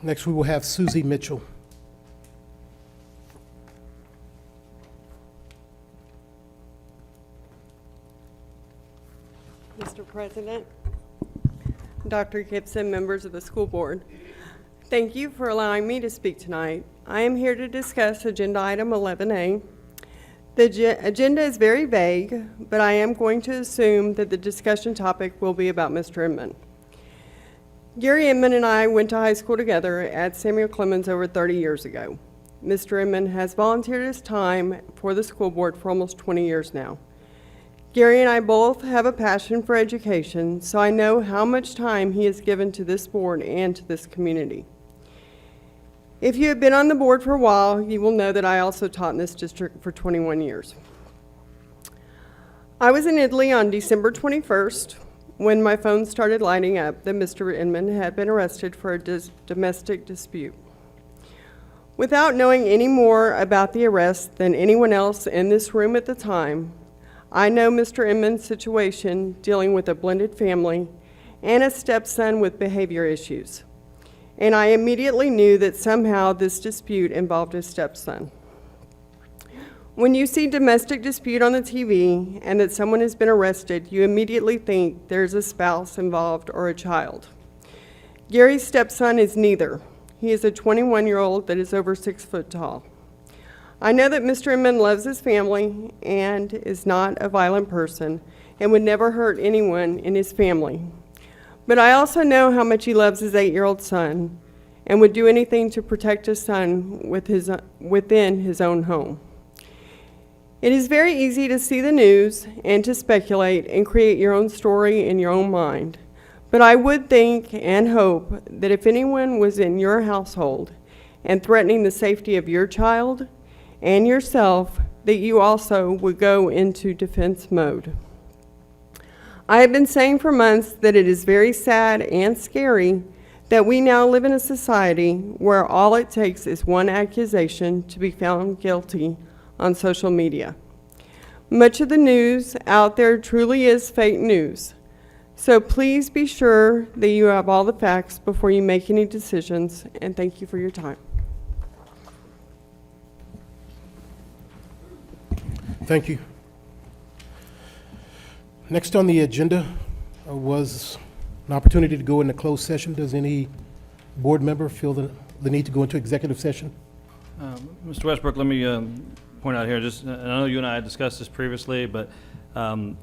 Next, we will have Susie Mitchell. Mr. President, Dr. Gibson, members of the school board, thank you for allowing me to speak tonight. I am here to discuss agenda item 11A. The agenda is very vague, but I am going to assume that the discussion topic will be about Mr. Inman. Gary Inman and I went to high school together at Samuel Clements over 30 years ago. Mr. Inman has volunteered his time for the school board for almost 20 years now. Gary and I both have a passion for education, so I know how much time he has given to this board and to this community. If you have been on the board for a while, you will know that I also taught in this district for 21 years. I was in Italy on December 21st when my phone started lighting up that Mr. Inman had been arrested for a domestic dispute. Without knowing any more about the arrest than anyone else in this room at the time, I know Mr. Inman's situation dealing with a blended family and a stepson with behavior issues. And I immediately knew that somehow this dispute involved his stepson. When you see domestic dispute on the TV and that someone has been arrested, you immediately think there's a spouse involved or a child. Gary's stepson is neither. He is a 21-year-old that is over 6 foot tall. I know that Mr. Inman loves his family and is not a violent person and would never hurt anyone in his family. But I also know how much he loves his 8-year-old son and would do anything to protect his son within his own home. It is very easy to see the news and to speculate and create your own story in your own mind. But I would think and hope that if anyone was in your household and threatening the safety of your child and yourself, that you also would go into defense mode. I have been saying for months that it is very sad and scary that we now live in a society where all it takes is one accusation to be found guilty on social media. Much of the news out there truly is fake news. So please be sure that you have all the facts before you make any decisions, and thank you for your time. Thank you. Next on the agenda was an opportunity to go into closed session. Does any board member feel the need to go into executive session? Mr. Westbrook, let me point out here, just, I know you and I had discussed this previously, but the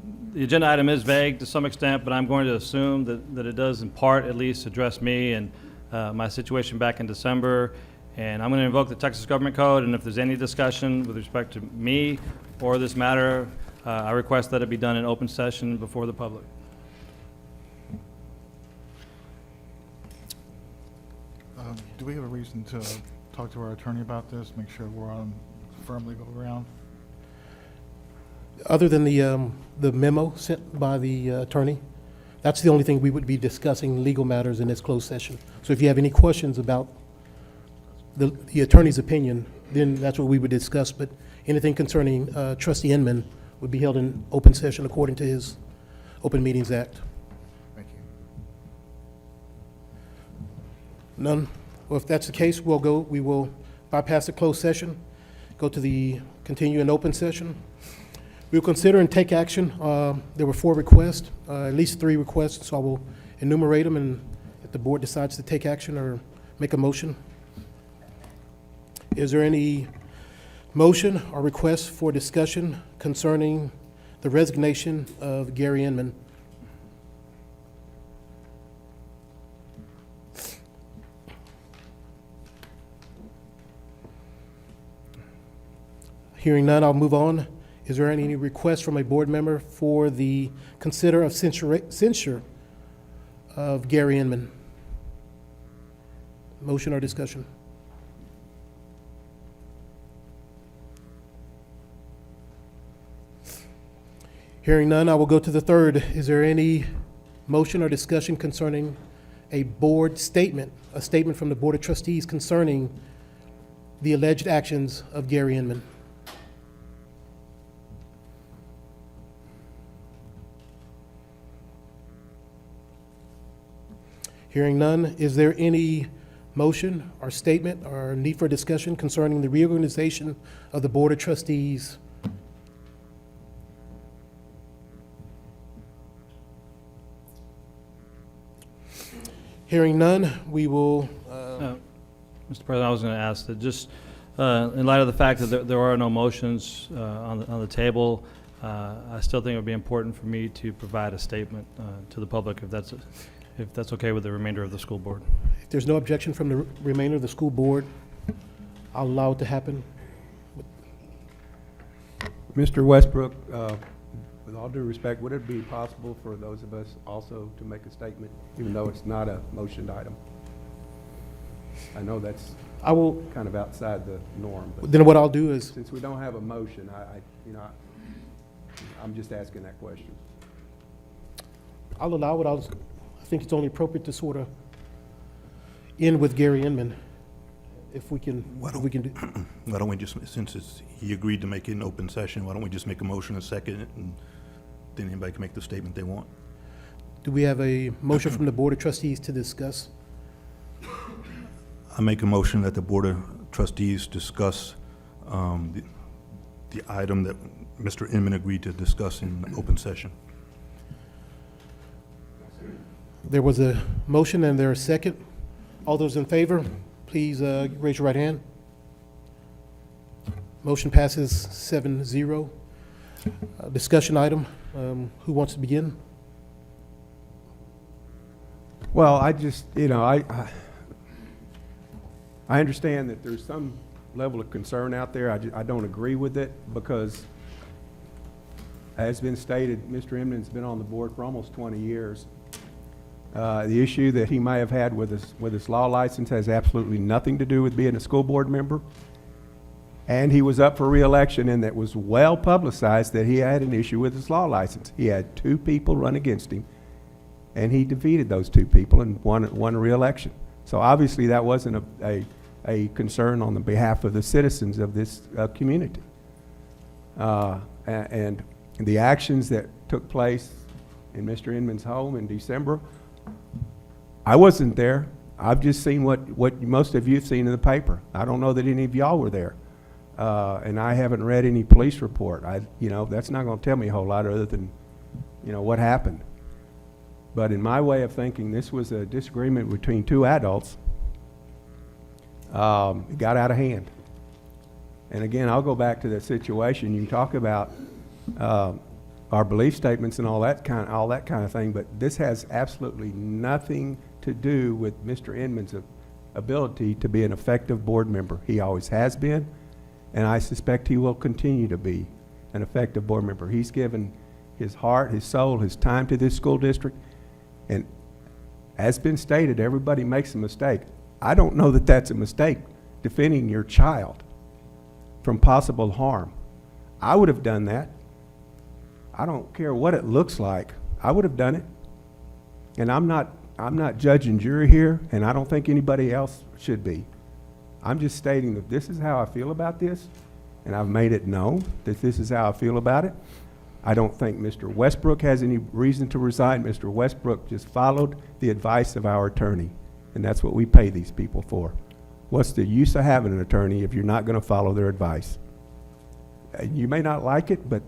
agenda item is vague to some extent, but I'm going to assume that it does in part at least address me and my situation back in December. And I'm going to invoke the Texas Government Code, and if there's any discussion with respect to me or this matter, I request that it be done in open session before the public. Do we have a reason to talk to our attorney about this, make sure we're on firm legal ground? Other than the memo sent by the attorney, that's the only thing we would be discussing legal matters in this closed session. So if you have any questions about the attorney's opinion, then that's what we would discuss. But anything concerning Trustee Inman would be held in open session according to his Open Meetings Act. Thank you. None? Well, if that's the case, we will bypass the closed session, go to the continue in open session. We will consider and take action. There were 4 requests, at least 3 requests, so I will enumerate them, and if the board decides to take action or make a motion. Is there any motion or request for discussion concerning the resignation of Gary Inman? Hearing none, I'll move on. Is there any request from a board member for the consider of censure of Gary Inman? Motion or discussion? Hearing none, I will go to the third. Is there any motion or discussion concerning a board statement, a statement from the Board of Trustees concerning the alleged actions of Gary Inman? Hearing none, is there any motion or statement or need for discussion concerning the reorganization of the Board of Trustees? Hearing none, we will... Mr. President, I was going to ask that just in light of the fact that there are no motions on the table, I still think it would be important for me to provide a statement to the public if that's okay with the remainder of the school board. If there's no objection from the remainder of the school board, I'll allow it to happen. Mr. Westbrook, with all due respect, would it be possible for those of us also to make a statement, even though it's not a motioned item? I know that's kind of outside the norm. But then what I'll do is... Since we don't have a motion, I'm just asking that question. I'll allow it. I think it's only appropriate to sort of end with Gary Inman, if we can do. Why don't we just, since he agreed to make it an open session, why don't we just make a motion and second it, and then anybody can make the statement they want? Do we have a motion from the Board of Trustees to discuss? I make a motion that the Board of Trustees discuss the item that Mr. Inman agreed to discuss in open session. There was a motion and there a second. All those in favor, please raise your right hand. Motion passes 7-0. Discussion item. Who wants to begin? Well, I just, I understand that there's some level of concern out there. I don't agree with it because, as been stated, Mr. Inman's been on the board for almost 20 years. The issue that he may have had with his law license has absolutely nothing to do with being a school board member. And he was up for re-election, and that was well publicized that he had an issue with his law license. He had 2 people run against him, and he defeated those 2 people and won a re-election. So obviously that wasn't a concern on the behalf of the citizens of this community. And the actions that took place in Mr. Inman's home in December, I wasn't there. I've just seen what most of you have seen in the paper. I don't know that any of y'all were there. and I haven't read any police report. That's not going to tell me a whole lot other than, what happened. But in my way of thinking, this was a disagreement between two adults. It got out of hand. And again, I'll go back to the situation. You can talk about our belief statements and all that kind of thing, but this has absolutely nothing to do with Mr. Inman's ability to be an effective board member. He always has been, and I suspect he will continue to be an effective board member. He's given his heart, his soul, his time to this school district, and as been stated, everybody makes a mistake. I don't know that that's a mistake, defending your child from possible harm. I would have done that. I don't care what it looks like. I would have done it. And I'm not judge and jury here, and I don't think anybody else should be. I'm just stating that this is how I feel about this, and I've made it known that this is how I feel about it. I don't think Mr. Westbrook has any reason to resign. Mr. Westbrook just followed the advice of our attorney, and that's what we pay these people for. What's the use of having an attorney if you're not going to follow their advice? You may not like it, but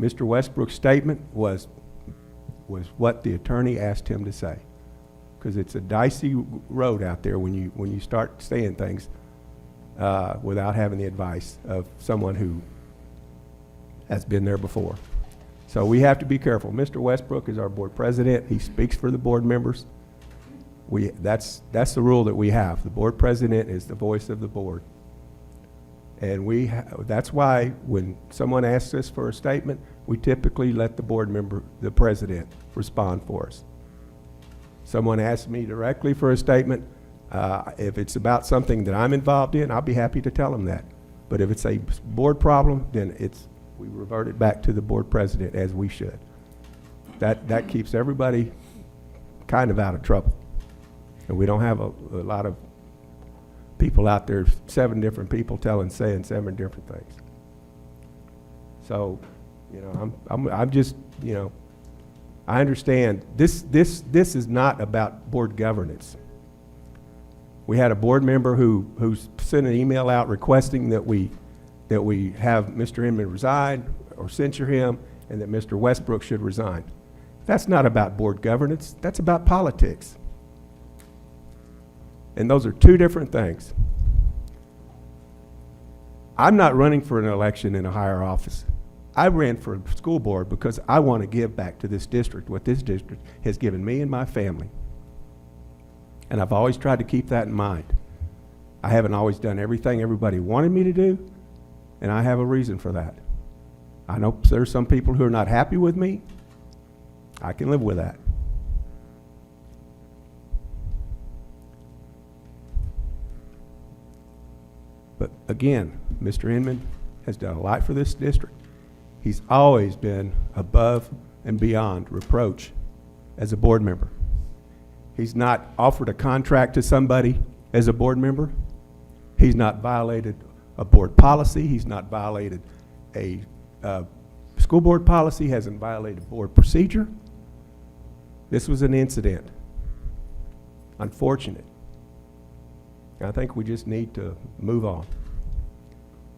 Mr. Westbrook's statement was what the attorney asked him to say, because it's a dicey road out there when you start saying things without having the advice of someone who has been there before. So we have to be careful. Mr. Westbrook is our board president. He speaks for the board members. That's the rule that we have. The board president is the voice of the board. And that's why when someone asks us for a statement, we typically let the board member, the president, respond for us. Someone asks me directly for a statement, if it's about something that I'm involved in, I'll be happy to tell them that. But if it's a board problem, then we revert it back to the board president, as we should. That keeps everybody kind of out of trouble. And we don't have a lot of people out there, 7 different people saying 7 different things. So, I'm just, I understand this is not about board governance. We had a board member who sent an email out requesting that we have Mr. Inman resign or censure him, and that Mr. Westbrook should resign. That's not about board governance. That's about politics. And those are 2 different things. I'm not running for an election in a higher office. I ran for a school board because I want to give back to this district what this district has given me and my family. And I've always tried to keep that in mind. I haven't always done everything everybody wanted me to do, and I have a reason for that. I know there's some people who are not happy with me. I can live with that. But again, Mr. Inman has done a lot for this district. He's always been above and beyond reproach as a board member. He's not offered a contract to somebody as a board member. He's not violated a board policy. He's not violated a school board policy, hasn't violated board procedure. This was an incident. Unfortunate. I think we just need to move on.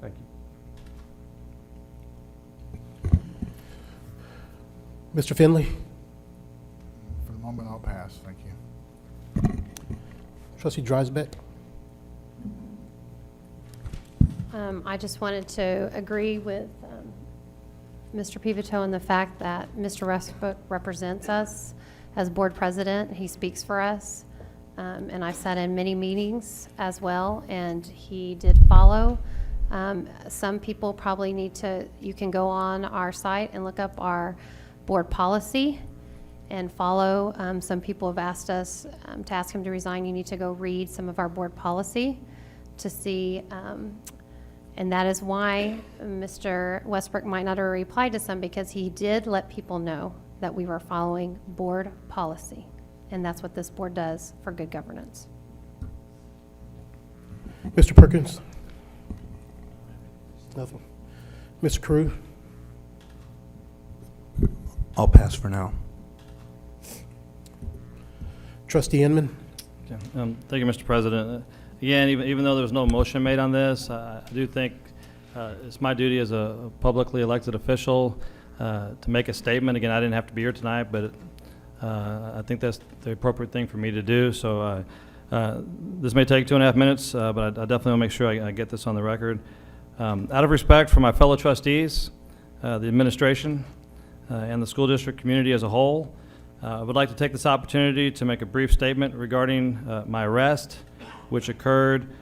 Thank you. Mr. Finley? For the moment, I'll pass. Thank you. Trustee Dreisbeck? I just wanted to agree with Mr. Pivito in the fact that Mr. Westbrook represents us as board president. He speaks for us. And I've sat in many meetings as well, and he did follow. Some people probably you can go on our site and look up our board policy and follow. Some people have asked us to ask him to resign. You need to go read some of our board policy to see, and that is why Mr. Westbrook might not have replied to some, because he did let people know that we were following board policy. And that's what this board does for good governance. Mr. Perkins? Nothing. Mr. Carew? I'll pass for now. Trustee Inman? Thank you, Mr. President. Again, even though there's no motion made on this, I do think It's my duty as a publicly elected official to make a statement. Again, I didn't have to be here tonight, but I think that's the appropriate thing for me to do. So this may take 2.5 minutes, but I definitely want to make sure I get this on the record. Out of respect for my fellow trustees, the administration, and the school district community as a whole, I would like to take this opportunity to make a brief statement regarding my arrest, which occurred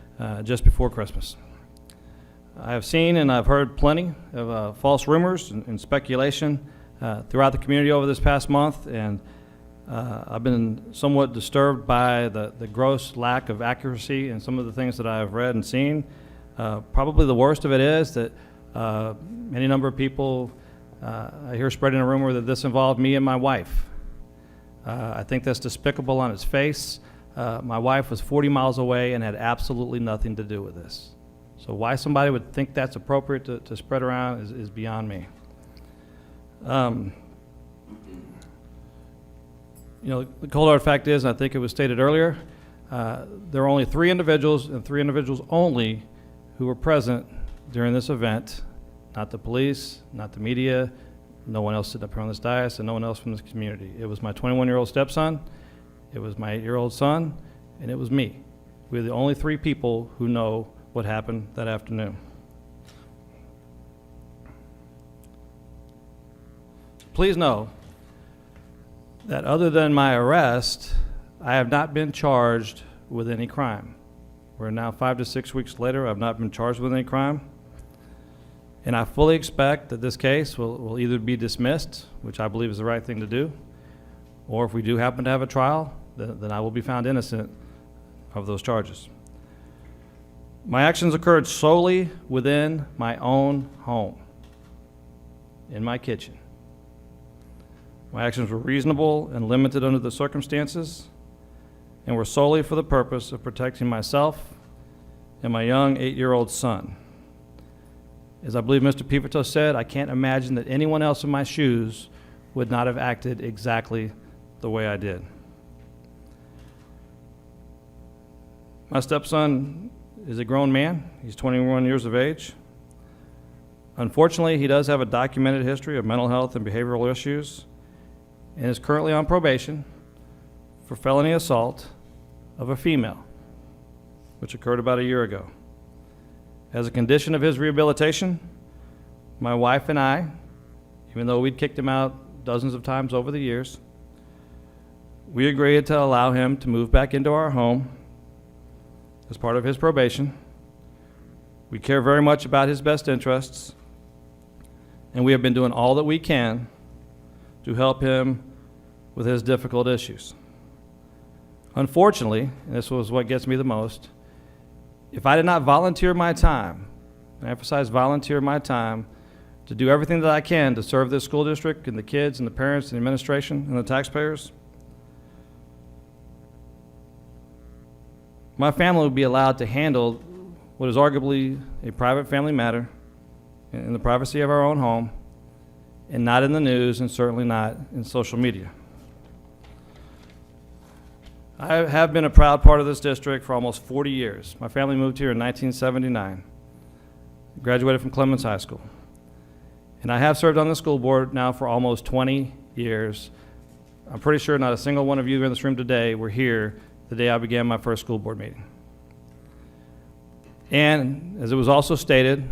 just before Christmas. I have seen and I've heard plenty of false rumors and speculation throughout the community over this past month, and I've been somewhat disturbed by the gross lack of accuracy in some of the things that I have read and seen. Probably the worst of it is that any number of people I hear spreading a rumor that this involved me and my wife. I think that's despicable on its face. My wife was 40 miles away and had absolutely nothing to do with this. So why somebody would think that's appropriate to spread around is beyond me. You know, the cold hard fact is, and I think it was stated earlier, there are only 3 individuals and 3 individuals only who were present during this event. Not the police, not the media, no one else sitting up here on this dais, and no one else from this community. It was my 21-year-old stepson, it was my 8-year-old son, and it was me. We're the only 3 people who know what happened that afternoon. Please know that other than my arrest, I have not been charged with any crime. We're now 5 to 6 weeks later. I've not been charged with any crime. And I fully expect that this case will either be dismissed, which I believe is the right thing to do, or if we do happen to have a trial, then I will be found innocent of those charges. My actions occurred solely within my own home, in my kitchen. My actions were reasonable and limited under the circumstances, and were solely for the purpose of protecting myself and my young 8-year-old son. As I believe Mr. Pivito said, I can't imagine that anyone else in my shoes would not have acted exactly the way I did. My stepson is a grown man. He's 21 years of age. Unfortunately, he does have a documented history of mental health and behavioral issues, and is currently on probation for felony assault of a female, which occurred about a year ago. As a condition of his rehabilitation, my wife and I, even though we'd kicked him out dozens of times over the years, we agreed to allow him to move back into our home as part of his probation. We care very much about his best interests, and we have been doing all that we can to help him with his difficult issues. Unfortunately, and this was what gets me the most, if I did not volunteer my time, I emphasize volunteer my time, to do everything that I can to serve this school district and the kids and the parents and the administration and the taxpayers, my family would be allowed to handle what is arguably a private family matter in the privacy of our own home, and not in the news, and certainly not in social media. I have been a proud part of this district for almost 40 years. My family moved here in 1979, graduated from Clements High School, and I have served on the school board now for almost 20 years. I'm pretty sure not a single one of you in this room today were here the day I began my first school board meeting. And as it was also stated,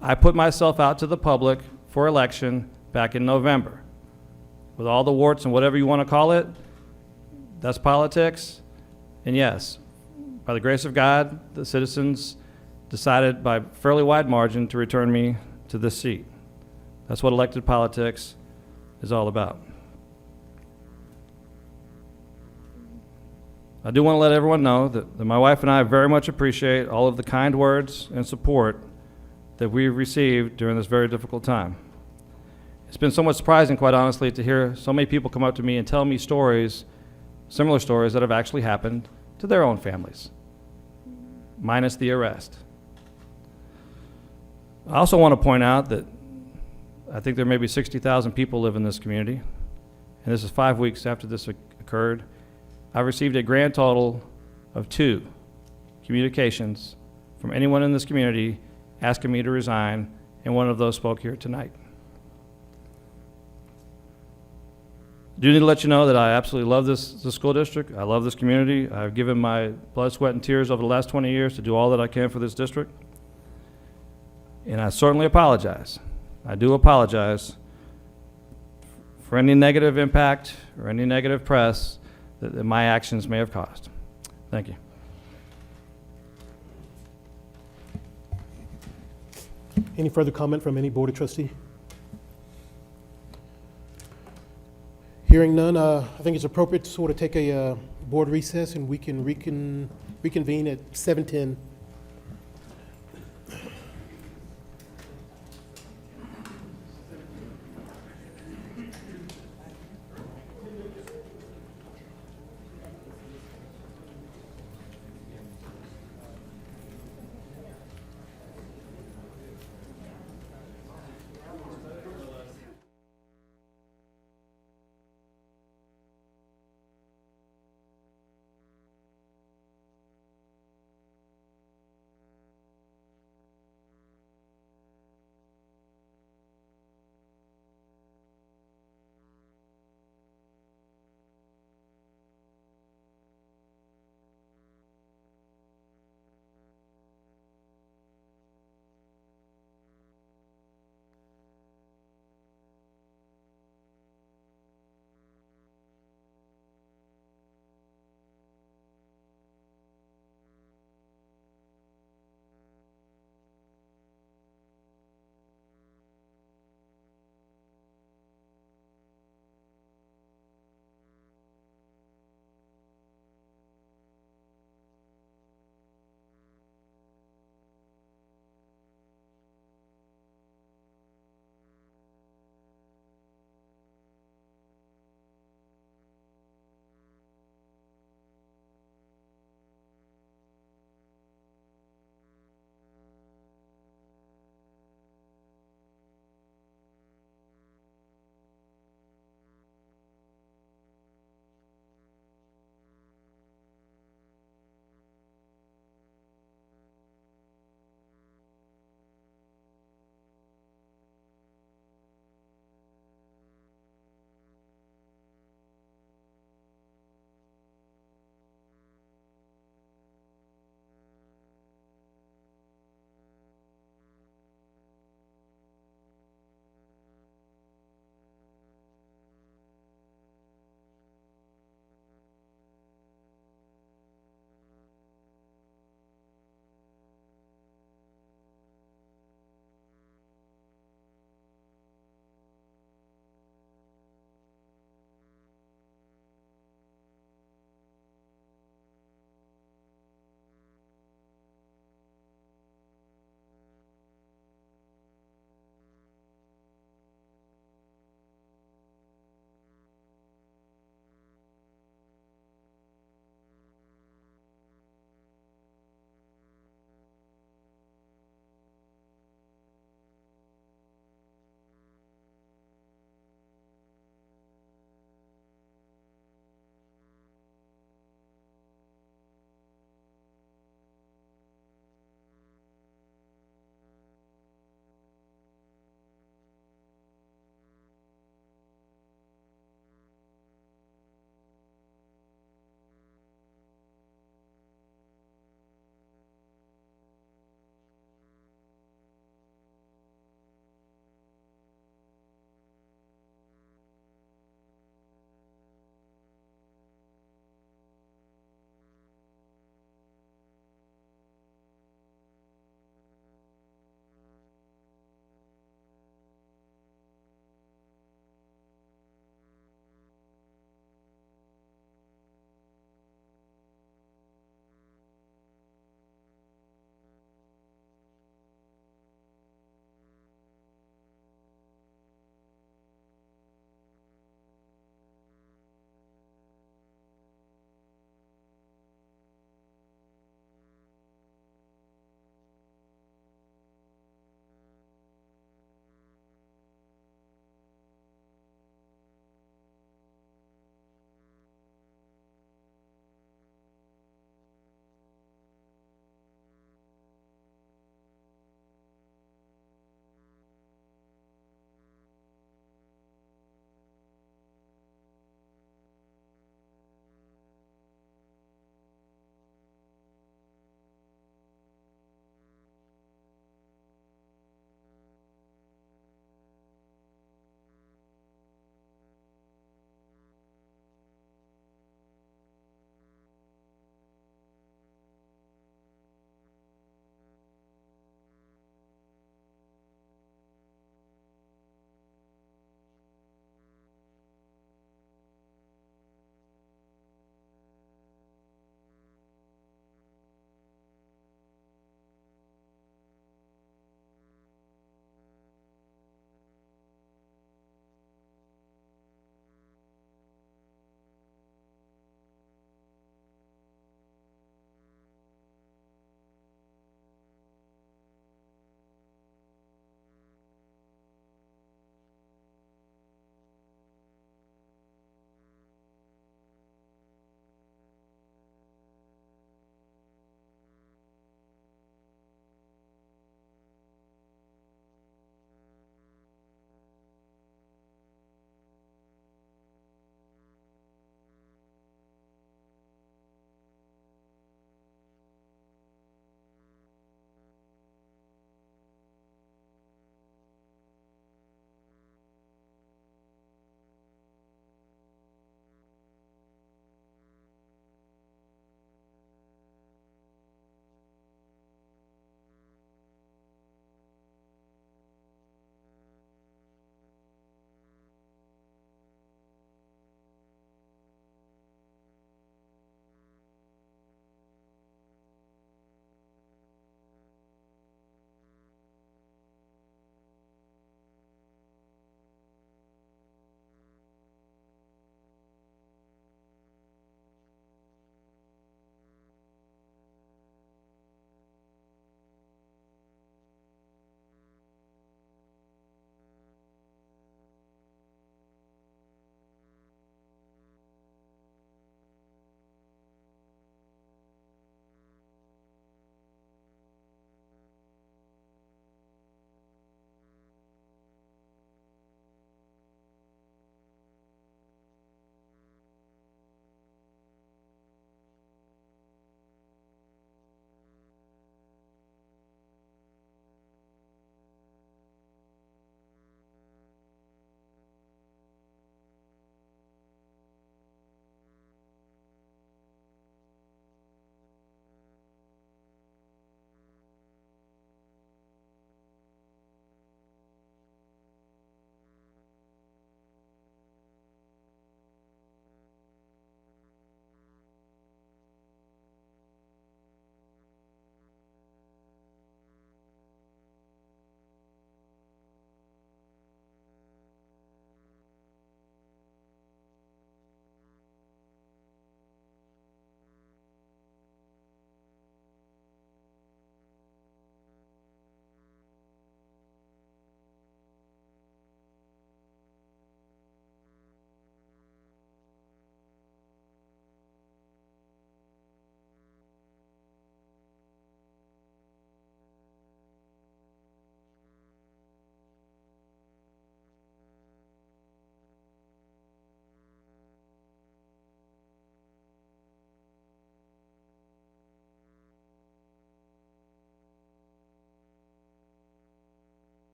I put myself out to the public for election back in November. With all the warts and whatever you want to call it, that's politics. And yes, by the grace of God, the citizens decided by fairly wide margin to return me to this seat. That's what elected politics is all about. I do want to let everyone know that my wife and I very much appreciate all of the kind words and support that we've received during this very difficult time. It's been somewhat surprising, quite honestly, to hear so many people come up to me and tell me stories, similar stories that have actually happened to their own families, minus the arrest. I also want to point out that I think there may be 60,000 people live in this community, and this is 5 weeks after this occurred. I've received a grand total of 2 communications from anyone in this community asking me to resign, and one of those spoke here tonight. I do need to let you know that I absolutely love this school district. I love this community. I've given my blood, sweat, and tears over the last 20 years to do all that I can for this district. And I certainly apologize. I do apologize for any negative impact or any negative press that my actions may have caused. Thank you. Any further comment from any Board of Trustee? Hearing none, I think it's appropriate to sort of take a board recess, and we can reconvene at 7:10.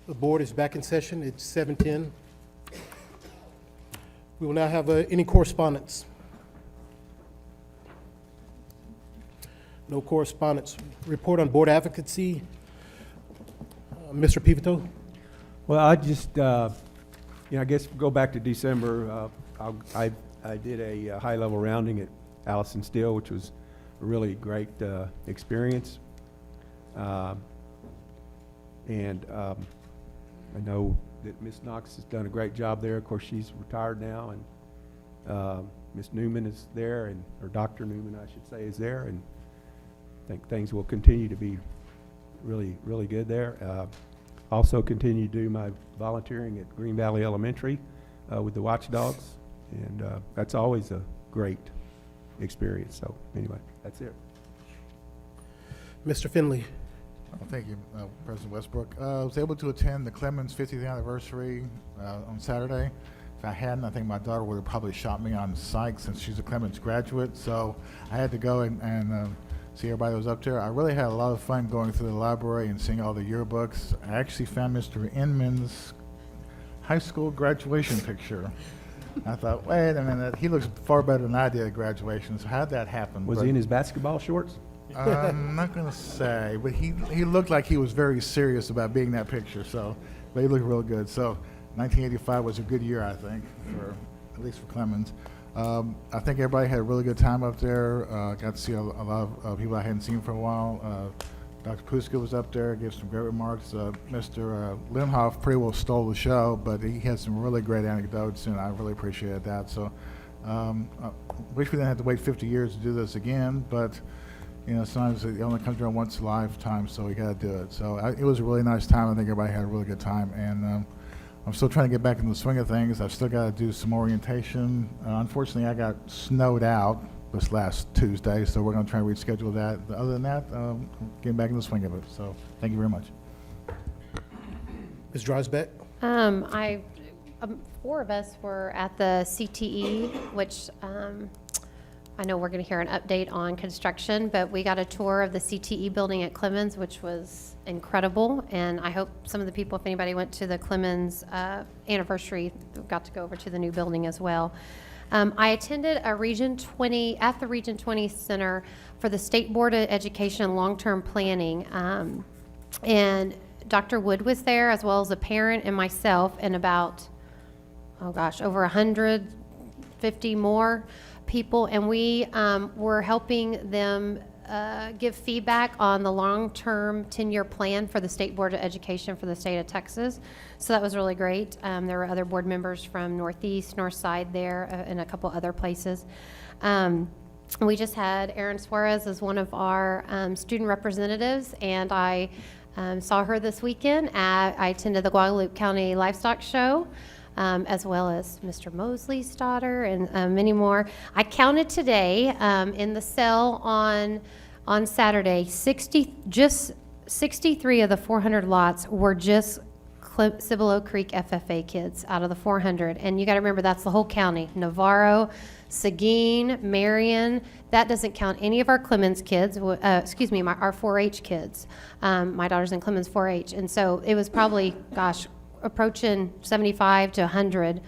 The board is back in session. It's 7:10. We will now have any correspondence. No correspondence. Report on board advocacy. Mr. Pivito? Well, I just, I guess go back to December. I did a high-level rounding at Allison Steele, which was a really great experience. And I know that Ms. Knox has done a great job there. Of course, she's retired now, and Ms. Newman is there, or Dr. Newman, I should say, is there, and I think things will continue to be really, really good there. Also continue to do my volunteering at Green Valley Elementary with the Watchdogs, and that's always a great experience. So anyway, that's it. Mr. Finley? Thank you, President Westbrook. I was able to attend the Clements 50th anniversary on Saturday. If I hadn't, I think my daughter would have probably shot me on sight since she's a Clements graduate. So I had to go and see everybody that was up there. I really had a lot of fun going through the library and seeing all the yearbooks. I actually found Mr. Inman's high school graduation picture. I thought, wait a minute, he looks far better than I did at graduation. So how'd that happen? Was he in his basketball shorts? I'm not going to say, but he looked like he was very serious about being that picture. So, but he looked real good. So 1985 was a good year, I think, at least for Clemens. I think everybody had a really good time up there. Got to see a lot of people I hadn't seen for a while. Dr. Puska was up there, gave some great remarks. Mr. Limhoff pretty well stole the show, but he had some really great anecdotes, and I really appreciated that. So I wish we didn't have to wait 50 years to do this again, but sometimes it only comes around once in a lifetime, so we got to do it. So it was a really nice time. I think everybody had a really good time, and I'm still trying to get back in the swing of things. I've still got to do some orientation. Unfortunately, I got snowed out this last Tuesday, so we're going to try and reschedule that. But other than that, getting back in the swing of it. So thank you very much. Ms. Drysbeck? Four of us were at the CTE, which I know we're going to hear an update on construction, but we got a tour of the CTE building at Clemens, which was incredible. And I hope some of the people, if anybody went to the Clemens anniversary, got to go over to the new building as well. I attended a Region 20, at the Region 20 Center for the State Board of Education and Long-Term Planning. And Dr. Wood was there, as well as a parent and myself, and about, over 150 more people, and we were helping them give feedback on the long-term 10-year plan for the State Board of Education for the state of Texas. So that was really great. There were other board members from Northeast, Northside there, and a couple other places. We just had Erin Suarez as one of our student representatives, and I saw her this weekend. I attended the Guadalupe County Livestock Show, as well as Mr. Mosley's daughter and many more. I counted today in the cell on Saturday, 63 of the 400 lots were just Cibolo Creek FFA kids out of the 400. And you got to remember, that's the whole county. Navarro, Seguin, Marion. That doesn't count any of our Clemens kids, our 4-H kids. My daughter's in Clemens 4-H. And so it was probably, approaching 75 to 100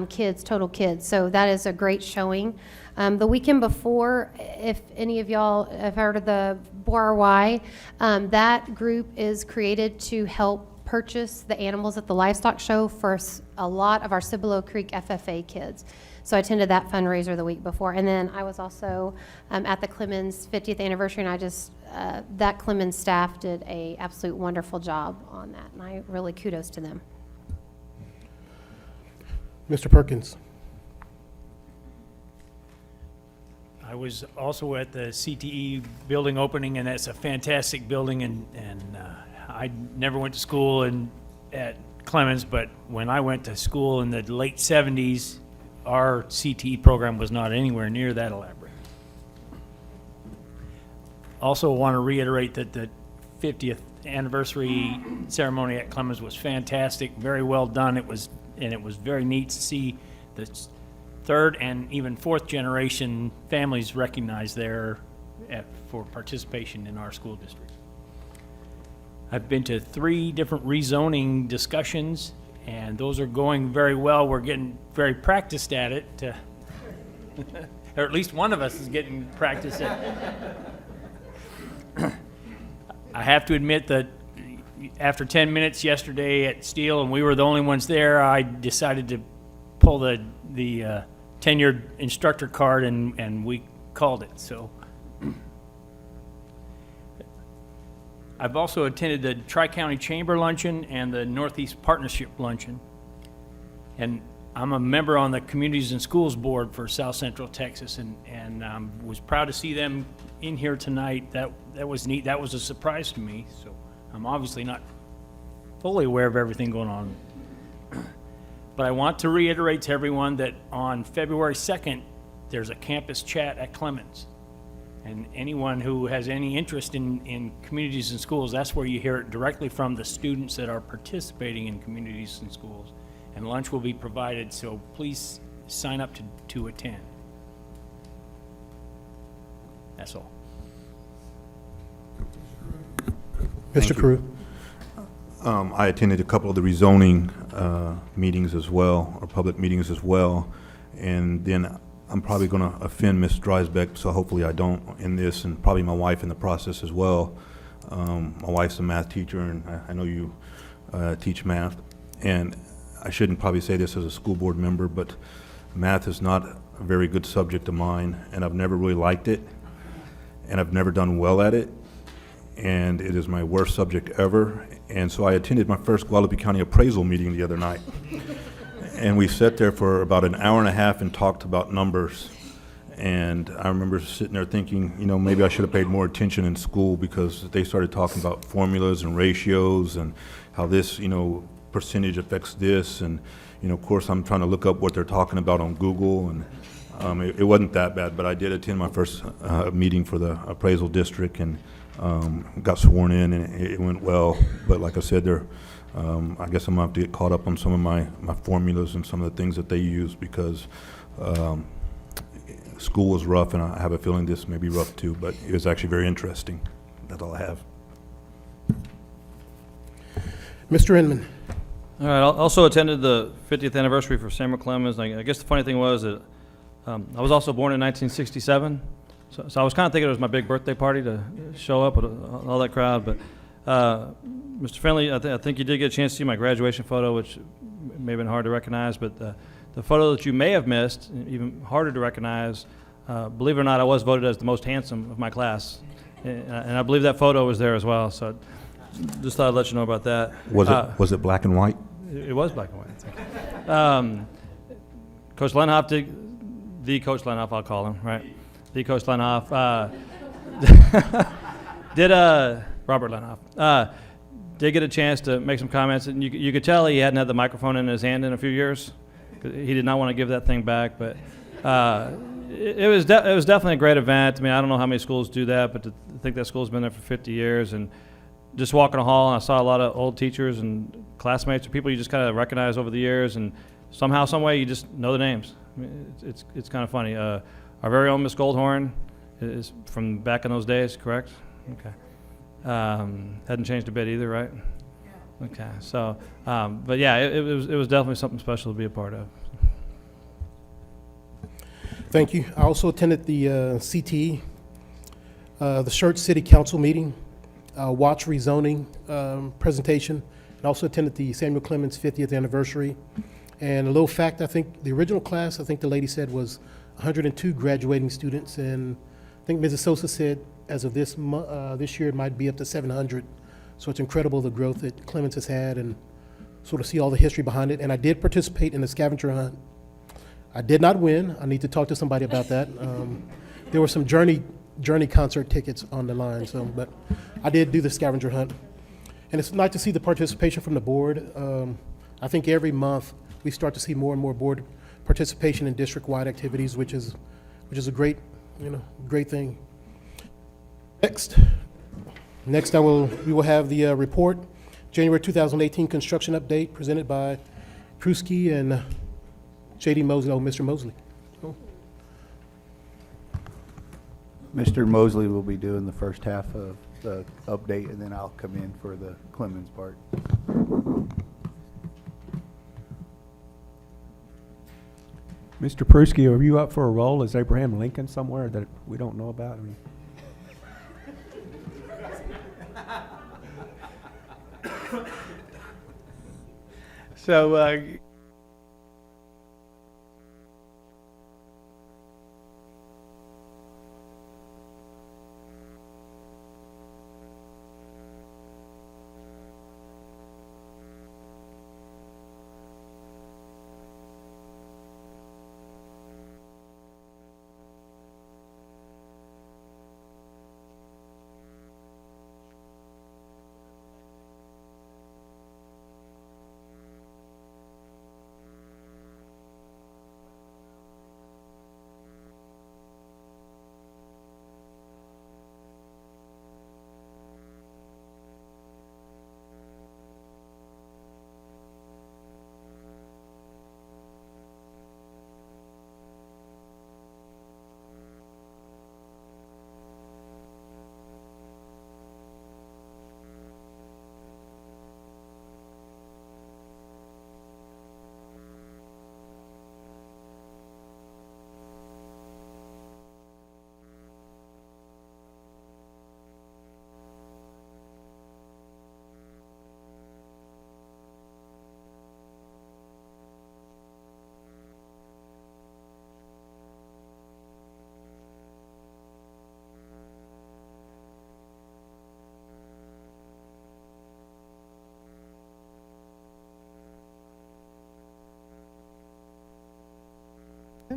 kids, total kids. So that is a great showing. The weekend before, if any of y'all have heard of the BORY, that group is created to help purchase the animals at the livestock show for a lot of our Cibolo Creek FFA kids. So I attended that fundraiser the week before. And then I was also at the Clemens 50th anniversary, and that Clemens staff did a absolute wonderful job on that, and I really kudos to them. Mr. Perkins? I was also at the CTE building opening, and it's a fantastic building, and I never went to school at Clemens, but when I went to school in the late 70s, our CTE program was not anywhere near that elaborate. Also want to reiterate that the 50th anniversary ceremony at Clemens was fantastic, very well done. It was very neat to see the third and even fourth generation families recognized there for participation in our school district. I've been to 3 different rezoning discussions, and those are going very well. We're getting very practiced at it, or at least one of us is getting practice at it. I have to admit that after 10 minutes yesterday at Steel, and we were the only ones there, I decided to pull the tenured instructor card, and we called it. So I've also attended the Tri-County Chamber Luncheon and the Northeast Partnership Luncheon. And I'm a member on the Communities and Schools Board for South Central Texas, and was proud to see them in here tonight. That was neat. That was a surprise to me. So I'm obviously not fully aware of everything going on. But I want to reiterate to everyone that on February 2nd, there's a campus chat at Clements. And anyone who has any interest in communities and schools, that's where you hear it directly from the students that are participating in communities and schools. And lunch will be provided, so please sign up to attend. That's all. Mr. Carew. I attended a couple of the rezoning meetings as well, or public meetings as well, and then I'm probably going to offend Ms. Dreisbeck, so hopefully I don't in this, and probably my wife in the process as well. My wife's a math teacher, and I know you teach math, and I shouldn't probably say this as a school board member, but math is not a very good subject of mine, and I've never really liked it, and I've never done well at it, and it is my worst subject ever. And so I attended my first Guadalupe County appraisal meeting the other night. And we sat there for about an hour and a half and talked about numbers. And I remember sitting there thinking, you know, maybe I should have paid more attention in school, because they started talking about formulas and ratios and how this, you know, percentage affects this. And, you know, of course, I'm trying to look up what they're talking about on Google. And it wasn't that bad, but I did attend my first meeting for the appraisal district, and got sworn in, and it went well. But like I said, I guess I'm going to have to get caught up on some of my formulas and some of the things that they use, because school was rough, and I have a feeling this may be rough too, but it was actually very interesting. That's all I have. Mr. Inman. All right, I also attended the 50th anniversary for Samuel Clemens. I guess the funny thing was that I was also born in 1967. So I was kind of thinking it was my big birthday party to show up with all that crowd. But Mr. Finley, I think you did get a chance to see my graduation photo, which may have been hard to recognize. But the photo that you may have missed, even harder to recognize, believe it or not, I was voted as the most handsome of my class. And I believe that photo was there as well. So just thought I'd let you know about that. Was it black and white? It was black and white. Coach Lenhoff the Coach Lenhoff, I'll call him, right? The Coach Lenhoff Robert Lenhoff did get a chance to make some comments, and you could tell he hadn't had the microphone in his hand in a few years. He did not want to give that thing back, but it was definitely a great event. I mean, I don't know how many schools do that, but to think that school's been there for 50 years, and just walking the hall, and I saw a lot of old teachers and classmates or people you just kind of recognize over the years, and somehow, some way, you just know the names. I mean, it's kind of funny. Our very own Miss Goldhorn is from back in those days, correct? Okay. Hadn't changed a bit either, right? Yeah. Okay. So, but yeah, it was definitely something special to be a part of. Thank you. I also attended the CTE, the Schertz City Council meeting, watch rezoning presentation, and also attended the Samuel Clemens 50th anniversary. And a little fact, I think the original class, I think the lady said, was 102 graduating students, and I think Mrs. Sosa said as of this year it might be up to 700. So it's incredible the growth that Clements has had, and sort of see all the history behind it. And I did participate in the scavenger hunt. I did not win. I need to talk to somebody about that. There were some Journey concert tickets on the line, so but I did do the scavenger hunt. And it's nice to see the participation from the board. I think every month we start to see more and more board participation in district-wide activities, which is a great, great thing. Next, we will have the report, January 2018 construction update presented by Krusky and J.D. Mosley. Oh, Mr. Mosley. Oh. Mr. Mosley will be doing the first half of the update, and then I'll come in for the Clements part. Mr. Pruski, are you up for a role as Abraham Lincoln somewhere that we don't know about? I mean,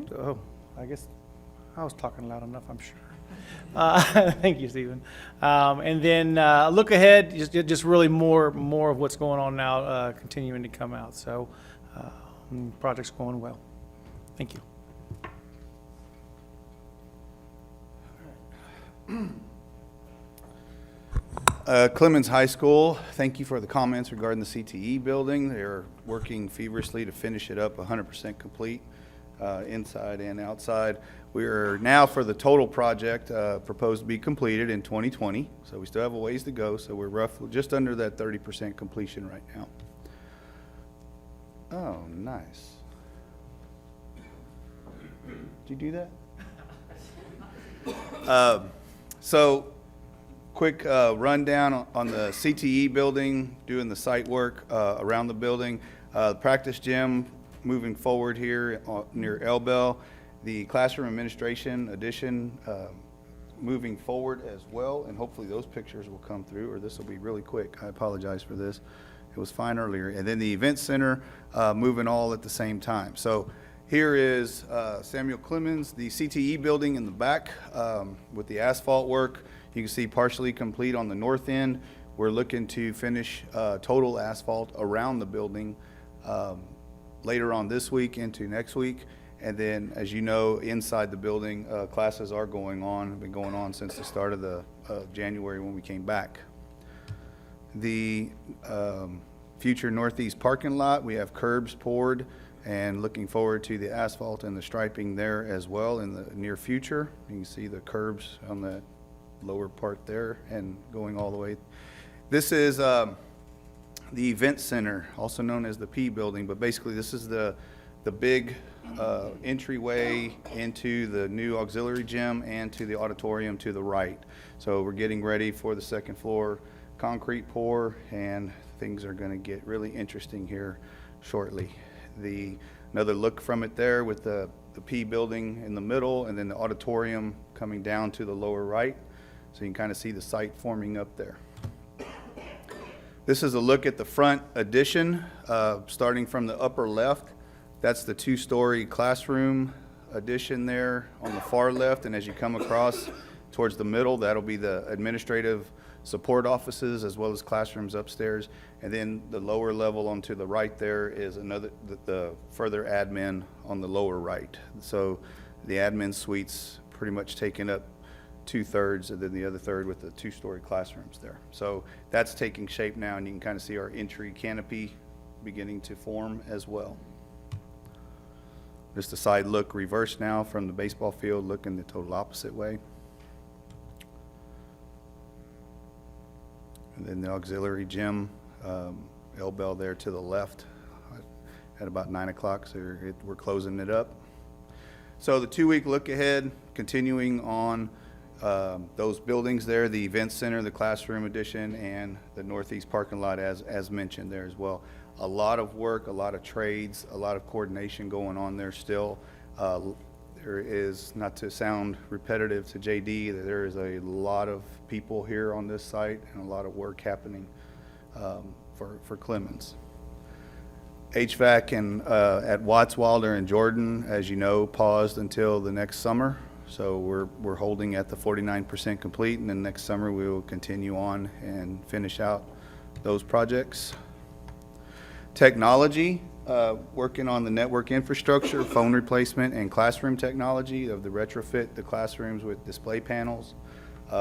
So, oh, I guess I was talking loud enough, I'm sure. Thank you, Stephen. And then look ahead, just really more of what's going on now, continuing to come out. So project's going well. Thank you. Clements High School, thank you for the comments regarding the CTE building. They're working feverishly to finish it up 100% complete, inside and outside. We are now, for the total project, proposed to be completed in 2020, so we still have a ways to go, so we're roughly just under that 30% completion right now. Oh, nice. Did you do that? So, quick rundown on the CTE building, doing the site work around the building. The practice gym moving forward here near Elbel. The classroom administration addition moving forward as well, and hopefully those pictures will come through, or this will be really quick. I apologize for this. It was fine earlier. And then the event center moving all at the same time. So here is Samuel Clemens, the CTE building in the back with the asphalt work. You can see partially complete on the north end. We're looking to finish total asphalt around the building later on this week into next week. And then, as you know, inside the building, classes are going on, have been going on since the start of the January when we came back. The future northeast parking lot, we have curbs poured, and looking forward to the asphalt and the striping there as well in the near future. You can see the curbs on the lower part there and going all the way. This is the event center, also known as the P building, but basically this is the big entryway into the new auxiliary gym and to the auditorium to the right. So we're getting ready for the second floor concrete pour, and things are going to get really interesting here shortly. Another look from it there with the P building in the middle, and then the auditorium coming down to the lower right. So you can kind of see the site forming up there. This is a look at the front addition, starting from the upper left. That's the two-story classroom addition there on the far left, and as you come across towards the middle, that'll be the administrative support offices as well as classrooms upstairs. And then the lower level onto the right there is the further admin on the lower right. So the admin suite's pretty much taken up 2/3, and then the other third with the two-story classrooms there. So that's taking shape now, and you can kind of see our entry canopy beginning to form as well. Just a side look reverse now from the baseball field, looking the total opposite way. then the auxiliary gym, L-Bell there to the left at about 9 o'clock, so we're closing it up. So the 2-week look ahead, continuing on those buildings there, the event center, the classroom addition, and the northeast parking lot as mentioned there as well. A lot of work, a lot of trades, a lot of coordination going on there still. There is, not to sound repetitive to JD, there is a lot of people here on this site and a lot of work happening for Clements. HVAC and at Watts, Wilder, and Jordan, as you know, paused until the next summer. So we're holding at the 49% complete, and then next summer we will continue on and finish out those projects. Technology, working on the network infrastructure, phone replacement, and classroom technology of the retrofit the classrooms with display panels.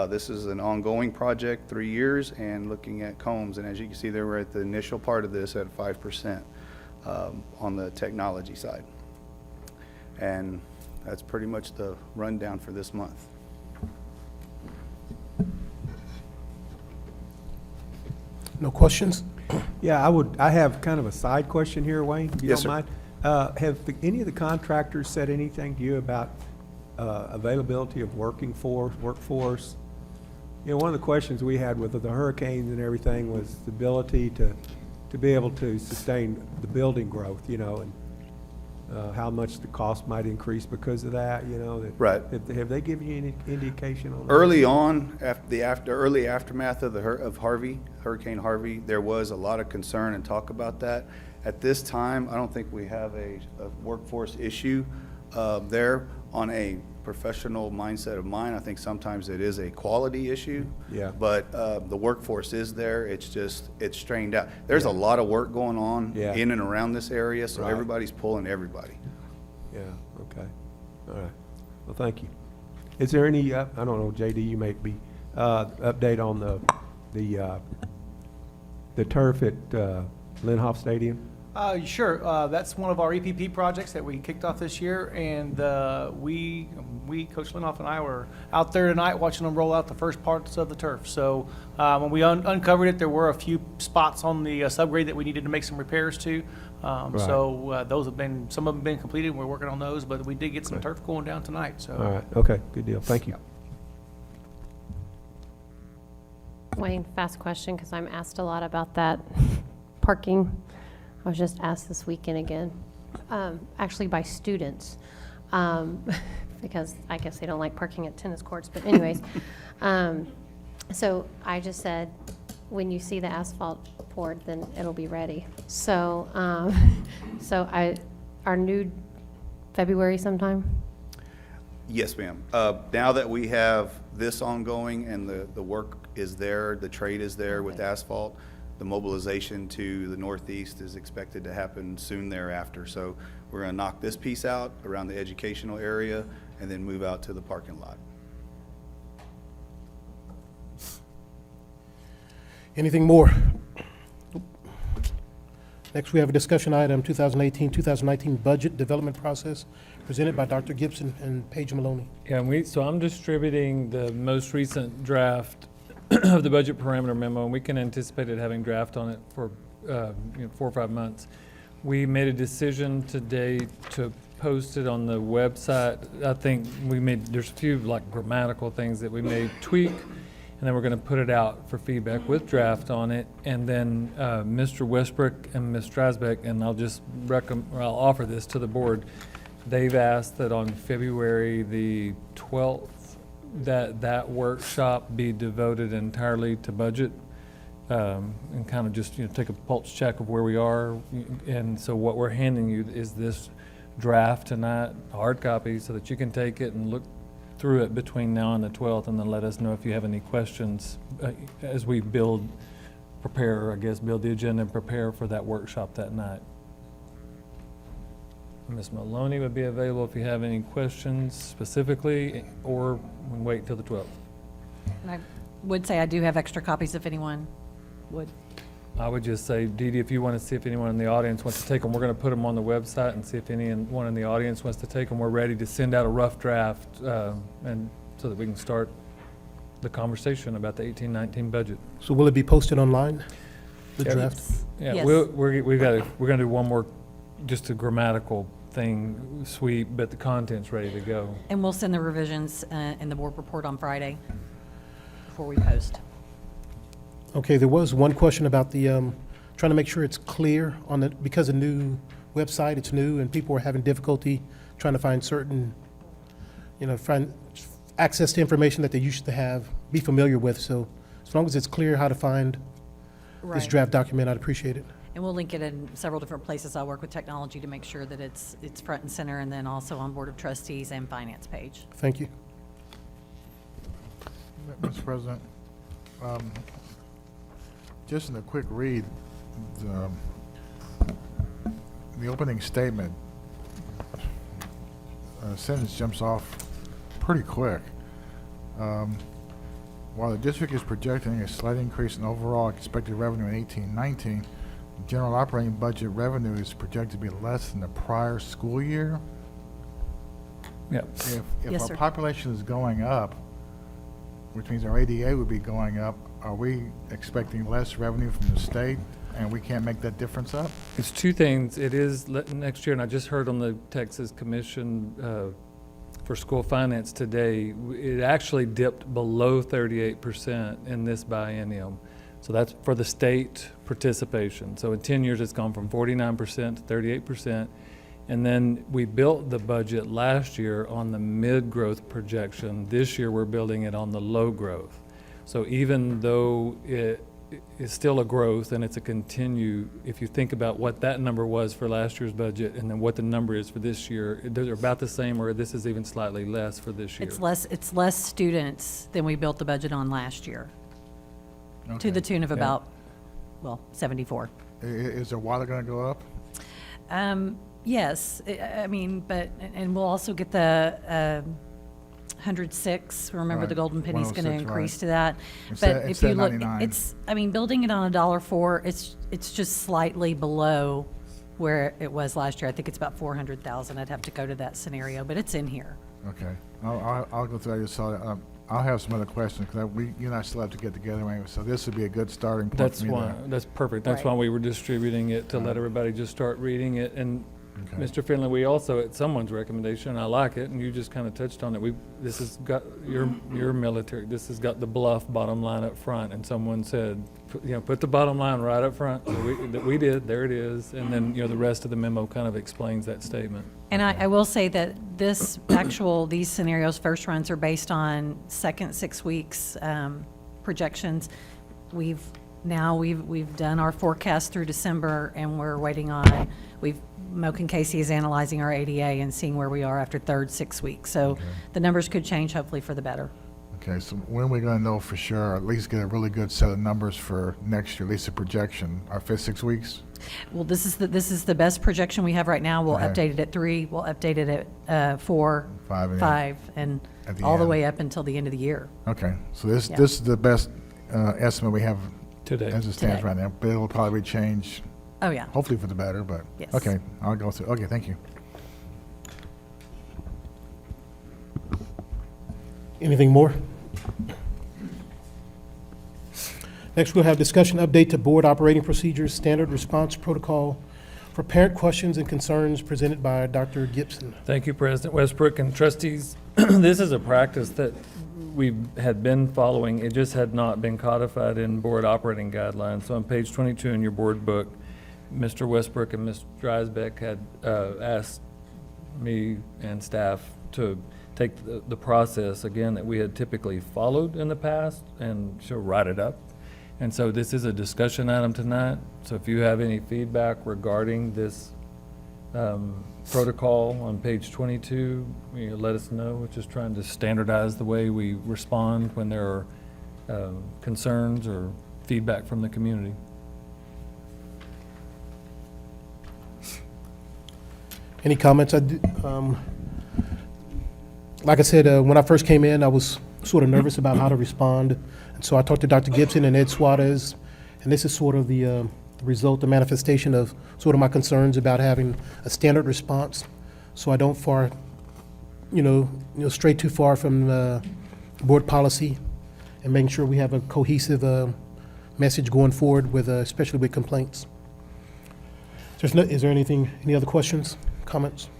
This is an ongoing project, 3 years, and looking at combs. And as you can see there, we're at the initial part of this at 5% on the technology side. And that's pretty much the rundown for this month. No questions? Yeah, I have kind of a side question here, Wayne, if you Yes, don't mind. Have any of the contractors said anything to you about availability of workforce? You know, one of the questions we had with the hurricanes and everything was the ability to be able to sustain the building growth, you know, and how much the cost might increase because of that, you know. Right. Have they given you any indication on that? Early on, after early aftermath of Hurricane Harvey, there was a lot of concern and talk about that. At this time, I don't think we have a workforce issue there. On a professional mindset of mine, I think sometimes it is a quality issue. Yeah. But the workforce is there. It's just, it's strained out. There's a lot of work going on in and around this area, so everybody's pulling everybody. Yeah, okay. All right. Well, thank you. Is there any, I don't know, JD, you may be, update on the turf at Linhoff Stadium? Sure. That's one of our EPP projects that we kicked off this year, and we, Coach Linoff and I, were out there tonight watching them roll out the first parts of the turf. So when we uncovered it, there were a few spots on the subgrade that we needed to make some repairs to. So those have been, some of them have been completed, and we're working on those, but we did get some turf going down tonight. So. All right. Okay. Good deal. Thank you. Wayne, fast question, because I'm asked a lot about that parking. I was just asked this weekend again, actually by students, because I guess they don't like parking at tennis courts, but anyways. So I just said, when you see the asphalt poured, then it'll be ready. So, our new February sometime? Yes, ma'am. Now that we have this ongoing and the work is there, the trade is there with asphalt, the mobilization to the northeast is expected to happen soon thereafter. So we're going to knock this piece out around the educational area and then move out to the parking lot. Anything more? Next, we have a discussion item, 2018-2019 budget development process, presented by Dr. Gibson and Paige Maloney. Yeah, so I'm distributing the most recent draft of the budget parameter memo, and we can anticipate it having draft on it for 4 or 5 months. We made a decision today to post it on the website. I think there's a few like grammatical things that we may tweak, and then we're going to put it out for feedback with draft on it. And then Mr. Westbrook and Ms. Strasbeck, and I'll offer this to the board. They've asked that on February the 12th, that workshop be devoted entirely to budget, and kind of just take a pulse check of where we are. And so what we're handing you is this draft tonight, hard copy, so that you can take it and look through it between now and the 12th, and then let us know if you have any questions as we build the agenda and prepare for that workshop that night. Ms. Maloney would be available if you have any questions specifically, or we can wait till the 12th. And I would say I do have extra copies if anyone would. I would just say, Dee Dee, if you want to see if anyone in the audience wants to take them, we're going to put them on the website and see if anyone in the audience wants to take them. We're ready to send out a rough draft, and so that we can start the conversation about the 18-19 budget. So will it be posted online, the Yeah. draft? Yeah, Yes. we're gonna do one more, just a grammatical thing, sweep, but the content's ready to go. And we'll send the revisions in the board report on Friday before we post. Okay, there was one question about the, trying to make sure it's clear on the, because a new website, it's new, and people are having difficulty trying to find certain, find access to information that they used to have, be familiar with. So as long as it's clear how to find this Right. draft document, I'd appreciate it. And we'll link it in several different places. I work with technology to make sure that it's front and center, and then also on Board of Trustees and Finance page. Thank you. Mr. President, just in a quick read, the opening statement, sentence jumps off pretty quick. While the district is projecting a slight increase in overall expected revenue in 18-19, general operating budget revenue is projected to be less than the prior school year. Yeah. If Yes, our sir. population is going up, which means our ADA would be going up, are we expecting less revenue from the state, and we can't make that difference up? It's two things. It is next year, and I just heard on the Texas Commission for School Finance today, it actually dipped below 38% in this biennium. So that's for the state participation. So in 10 years, it's gone from 49% to 38%. And then we built the budget last year on the mid-growth projection. This year, we're building it on the low growth. So even though it is still a growth and it's a continue, if you think about what that number was for last year's budget and then what the number is for this year, they're about the same, or this is even slightly less for this year. It's less students than we built the budget on last year, to the tune of Yeah. about, 74. Is the water gonna go up? Yes, I mean, but, and we'll also get the 106, remember the Right, golden penny's going to 106, increase right. to that. Instead- But if instead you of look, 99. building it on $1.04, it's just slightly below where it was last year. I think it's about 400,000. I'd have to go to that scenario, but it's in here. Okay, I'll go through that. So I'll have some other questions, because you and I still have to get together anyway, so this would be a good starting point That's for me why, to. that's perfect. That's Right. why we were distributing it, to let everybody just start reading it. And Mr. Finley, we also, at someone's recommendation, I like it, and you just kind of touched on it, this has got, your military, this has got the bluff bottom line up front, and someone said, put the bottom line right up front. So we did, there it is, and then, the rest of the memo kind of explains that statement. And I will say that these scenarios, first runs, are based on second 6 weeks projections. We've done our forecast through December, and we're waiting on, Moak and Casey is analyzing our ADA and seeing where we are after third 6 weeks. So the numbers could change, hopefully for the better. Okay, so when are we gonna know for sure, or at least get a really good set of numbers for next year, at least a projection, our fifth 6 weeks? Well, this is the best projection we have right now. We'll Okay. update it at 3, we'll update it at 4, 5, and 5, and at the all the end. way up until the end of the year. Okay, so this Yeah. is the best estimate we have Today. as it stands Today. right now, but it'll probably change, Oh, yeah. hopefully for the better, but. Yes. Okay, I'll go through, okay, thank you. Anything more? Next, we'll have discussion update to board operating procedures, standard response protocol for parent questions and concerns presented by Dr. Gibson. Thank you, President Westbrook and trustees. This is a practice that we had been following. It just had not been codified in board operating guidelines. So on page 22 in your board book, Mr. Westbrook and Ms. Dreisbeck had asked me and staff to take the process, again, that we had typically followed in the past and so write it up. And so this is a discussion item tonight. So if you have any feedback regarding this protocol on page 22, let us know. We're just trying to standardize the way we respond when there are concerns or feedback from the community. Any comments? Like I said, when I first came in, I was sort of nervous about how to respond. And so I talked to Dr. Gibson and Ed Suarez, and this is sort of the result, the manifestation of sort of my concerns about having a standard response, so I don't stray too far from board policy. and making sure we have a cohesive message going forward with, especially with complaints. Is there anything, any other questions, comments?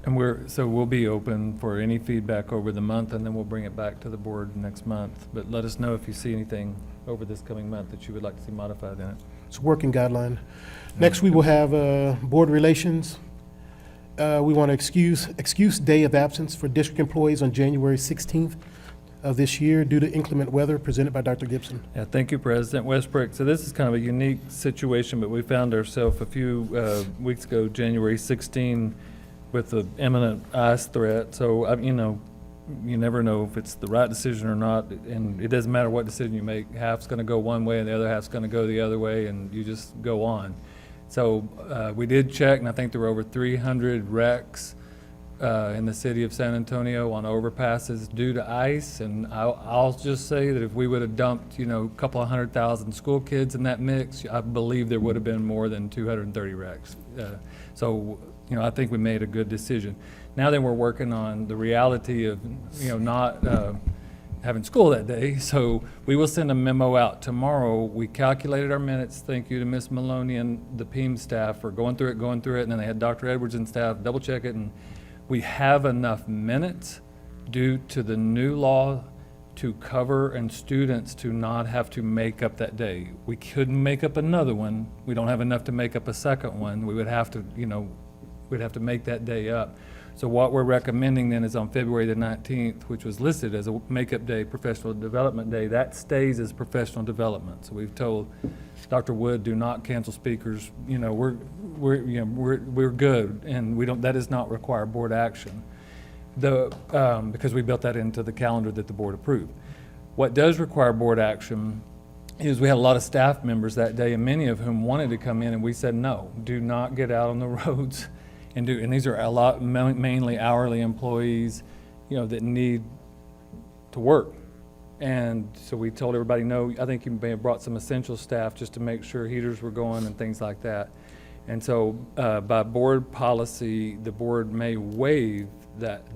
And we'll be open for any feedback over the month, and then we'll bring it back to the board next month. But let us know if you see anything over this coming month that you would like to see modified in it. It's a working guideline. Next, we will have board relations. We want to excuse day of absence for district employees on January 16th of this year due to inclement weather, presented by Dr. Gibson. Yeah, thank you, President Westbrook. So this is kind of a unique situation, but we found ourselves a few weeks ago, January 16, with the imminent ice threat. So, you know, you never know if it's the right decision or not, and it doesn't matter what decision you make. Half's going to go one way and the other half's going to go the other way, and you just go on. So we did check, and I think there were over 300 wrecks in the city of San Antonio on overpasses due to ice. And I'll just say that if we would have dumped, you know, a couple of 100,000 school kids in that mix, I believe there would have been more than 230 wrecks. So, you know, I think we made a good decision. Now then, we're working on the reality of, you know, not having school that day. So we will send a memo out tomorrow. We calculated our minutes. Thank you to Ms. Maloney and the PEAM staff for going through it. And then they had Dr. Edwards and staff double check it. And we have enough minutes due to the new law to cover and students to not have to make up that day. We couldn't make up another one. We don't have enough to make up a second one. We would have to, you know, we'd have to make that day up. So what we're recommending then is on February the 19th, which was listed as a makeup day, professional development day, that stays as professional development. So we've told Dr. Wood, do not cancel speakers. You know, we're good, and we don't. That does not require board action, because we built that into the calendar that the board approved. What does require board action is we had a lot of staff members that day, and many of whom wanted to come in, and we said no, do not get out on the roads. And these are a lot, mainly hourly employees, you know, that need to work. And so we told everybody no. I think you may have brought some essential staff just to make sure heaters were going and things like that. And so by board policy, the board may waive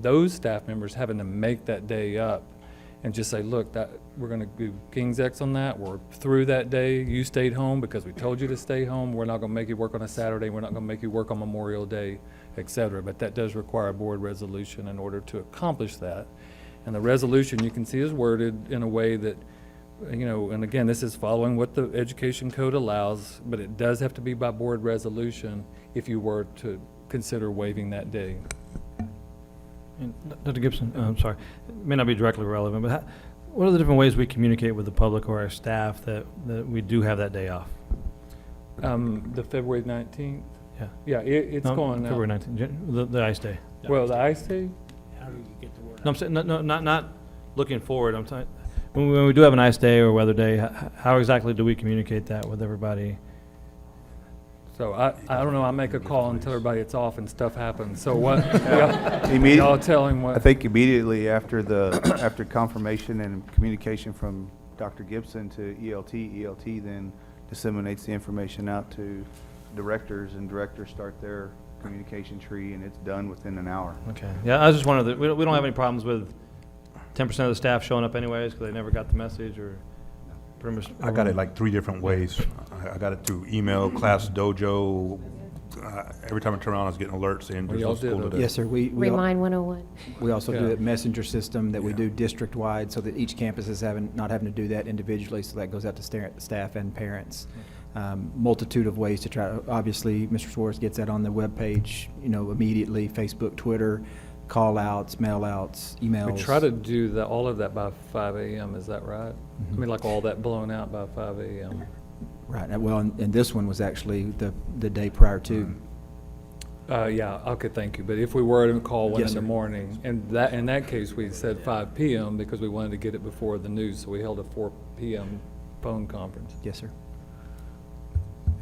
those staff members having to make that day up and just say, look, we're going to do King's X on that. We're through that day. You stayed home because we told you to stay home. We're not going to make you work on a Saturday. We're not going to make you work on Memorial Day, et cetera. But that does require a board resolution in order to accomplish that. And the resolution, you can see, is worded in a way that, you know, and again, this is following what the education code allows, but it does have to be by board resolution if you were to consider waiving that day. And Dr. Gibson, I'm sorry, it may not be directly relevant, but what are the different ways we communicate with the public or our staff that we do have that day off? The February 19th? Yeah. Yeah, it's going out. February 19th, the ice day. Well, the ice day? How do you get the word out? No, I'm saying, no, not looking forward. I'm talking, when we do have an ice day or weather day, how exactly do we communicate that with everybody? So I don't know, I make a call and tell everybody it's off and stuff happens. So what, Y'all tell him what. I think immediately after after confirmation and communication from Dr. Gibson to ELT then disseminates the information out to directors, and directors start their communication tree, and it's done within an hour. Okay. Yeah, I was just wondering, we don't have any problems with 10% of the staff showing up anyways because they never got the message, or pretty much. I got it like 3 different ways. I got it through email, class dojo. Every time I turn around, I was getting alerts saying there's no school today. Yes, sir. Remind 101. We also do Yeah. a messenger system that we do district-wide so that each campus is not having to do that individually, so that goes out to staff and parents. Multitude of ways to try. Obviously, Mr. Suarez gets that on the webpage, you know, immediately, Facebook, Twitter, call-outs, mail-outs, emails. We try to do all of that by 5 a.m., is that right? I mean, like all that blown out by 5 a.m. Right. Well, and this one was actually the day prior to. Yeah, okay, thank you. But if we were to call one Yes, in the sir. morning, and in that case, we said 5 p.m. because we wanted to get it before the news, so we held a 4 p.m. phone conference. Yes, sir.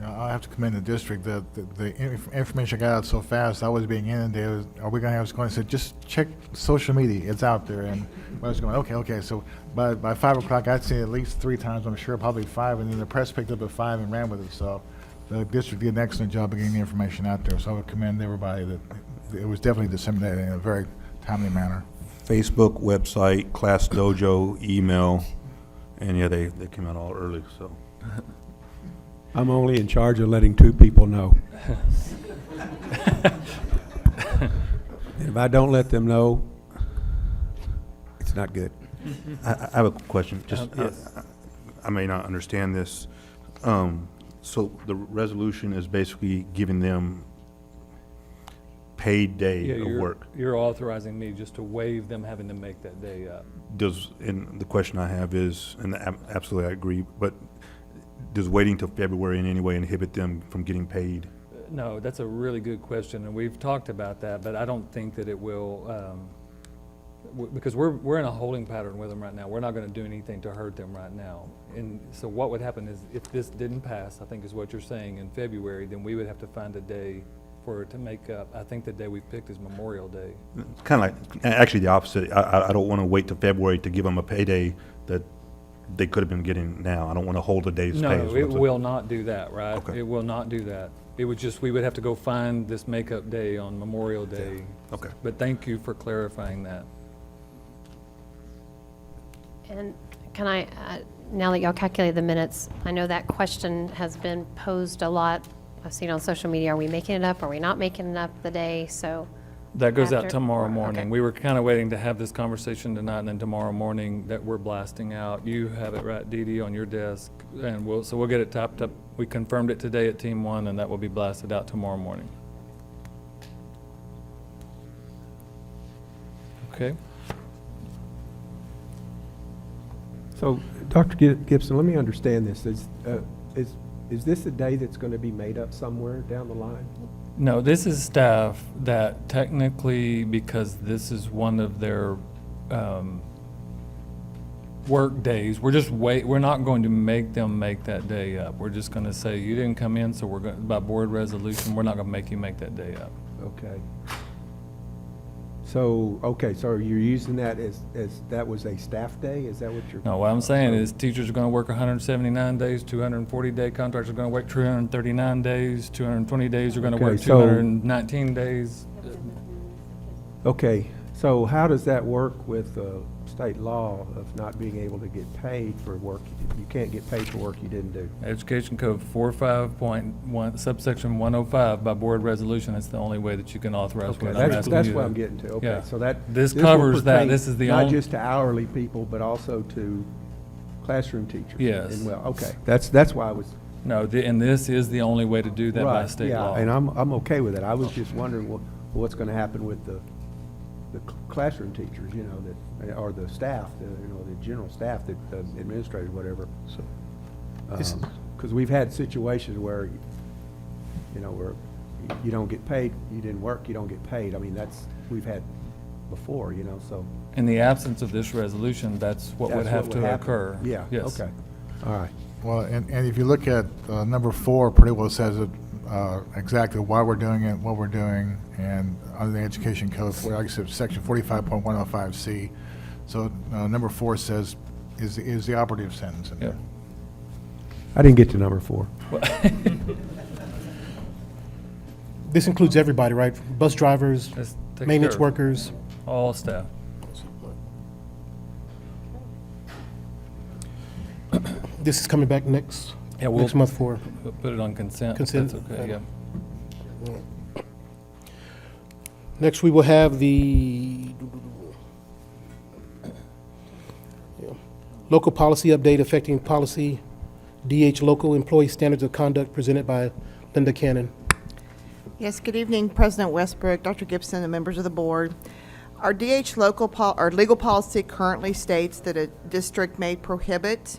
I have to commend the district that the information got out so fast. I was being inundated. Are we going to have going to say, just check social media? It's out there. And I was going, okay. So by 5 o'clock, I'd say at least 3 times, I'm sure, probably 5. And then the press picked up at 5 and ran with it. So the district did an excellent job of getting the information out there. So I would commend everybody that it was definitely disseminated in a very timely manner. Facebook, website, class dojo, email, And yeah, they came out all early, so. I'm only in charge of letting 2 people know. If I don't let them know, it's not good. I have a question. Just, Yes. I may not understand this. So the resolution is basically giving them paid day of work. You're authorizing me just to waive them having to make that day up. And the question I have is, and absolutely I agree, but does waiting till February in any way inhibit them from getting paid? No, that's a really good question, and we've talked about that, but I don't think that it will, because we're in a holding pattern with them right now. We're not going to do anything to hurt them right now. And so what would happen is if this didn't pass, I think is what you're saying, in February, then we would have to find a day for it to make up. I think the day we picked is Memorial Day. Kind of like, actually the opposite. I don't want to wait till February to give them a payday that they could have been getting now. I don't want to hold a day's pay. No, is what it I'm saying. will not do that, right? Okay. It will not do that. It would just, we would have to go find this makeup day on Memorial Day. Okay. But thank you for clarifying that. And can I, now that y'all calculated the minutes, I know that question has been posed a lot. I've seen on social media, are we making it up? Are we not making it up the day? So That goes out after- tomorrow okay. morning. We were kind of waiting to have this conversation tonight, and then tomorrow morning that we're blasting out. You have it right, Dee Dee, on your desk, and we'll get it typed up. We confirmed it today at Team 1, and that will be blasted out tomorrow morning. Okay? So, Dr. Gibson, let me understand this. Is this a day that's going to be made up somewhere down the line? No, this is staff that technically, because this is one of their work days, we're not going to make them make that day up. We're just going to say, you didn't come in, so we're going, by board resolution, we're not going to make you make that day up. Okay. So, so you're using that as that was a staff day? Is that what you're? No, what I'm saying is teachers are going to work 179 days, 240-day contractors are going to work 239 days, 220 days are going to work Okay, so- 219 days. Okay, so how does that work with state law of not being able to get paid for work? You can't get paid for work you didn't do. Education Code 45.1, subsection 105, by board resolution, that's the only way that you can authorize Okay, what I'm asking you that's to what do. I'm getting to. Okay, Yeah. so that. This will covers that. pertain This is the not only. just to hourly people, but also to classroom teachers. Yes. And well, okay, that's why I was. No, and this is the only way to do that by Right, state yeah, law. and I'm okay with it. I was just wondering what's going to happen with the classroom teachers, you know, that, or the staff, the general staff, the administrators, whatever. So, because we've had situations where, where you don't get paid, you didn't work, you don't get paid. I mean, we've had before, so. In the absence of this resolution, that's what would That's have what to would happen. occur. Yeah, Yes. okay, all right. Well, and if you look at number 4, pretty well says it, exactly why we're doing it, what we're doing, and under the education code, like I said, section 45.105C. So number 4 says, is the operative sentence in Yeah. there. I didn't get to number 4. This includes everybody, right? Bus drivers, Let's take maintenance care of workers. all staff. This is coming back next Yeah, we'll month for We'll put it on consent. Consent. That's okay, yeah. Next, we will have the local policy update affecting policy DH local employee standards of conduct presented by Linda Cannon. Yes, good evening, President Westbrook, Dr. Gibson, and members of the board. Our DH our legal policy currently states that a district may prohibit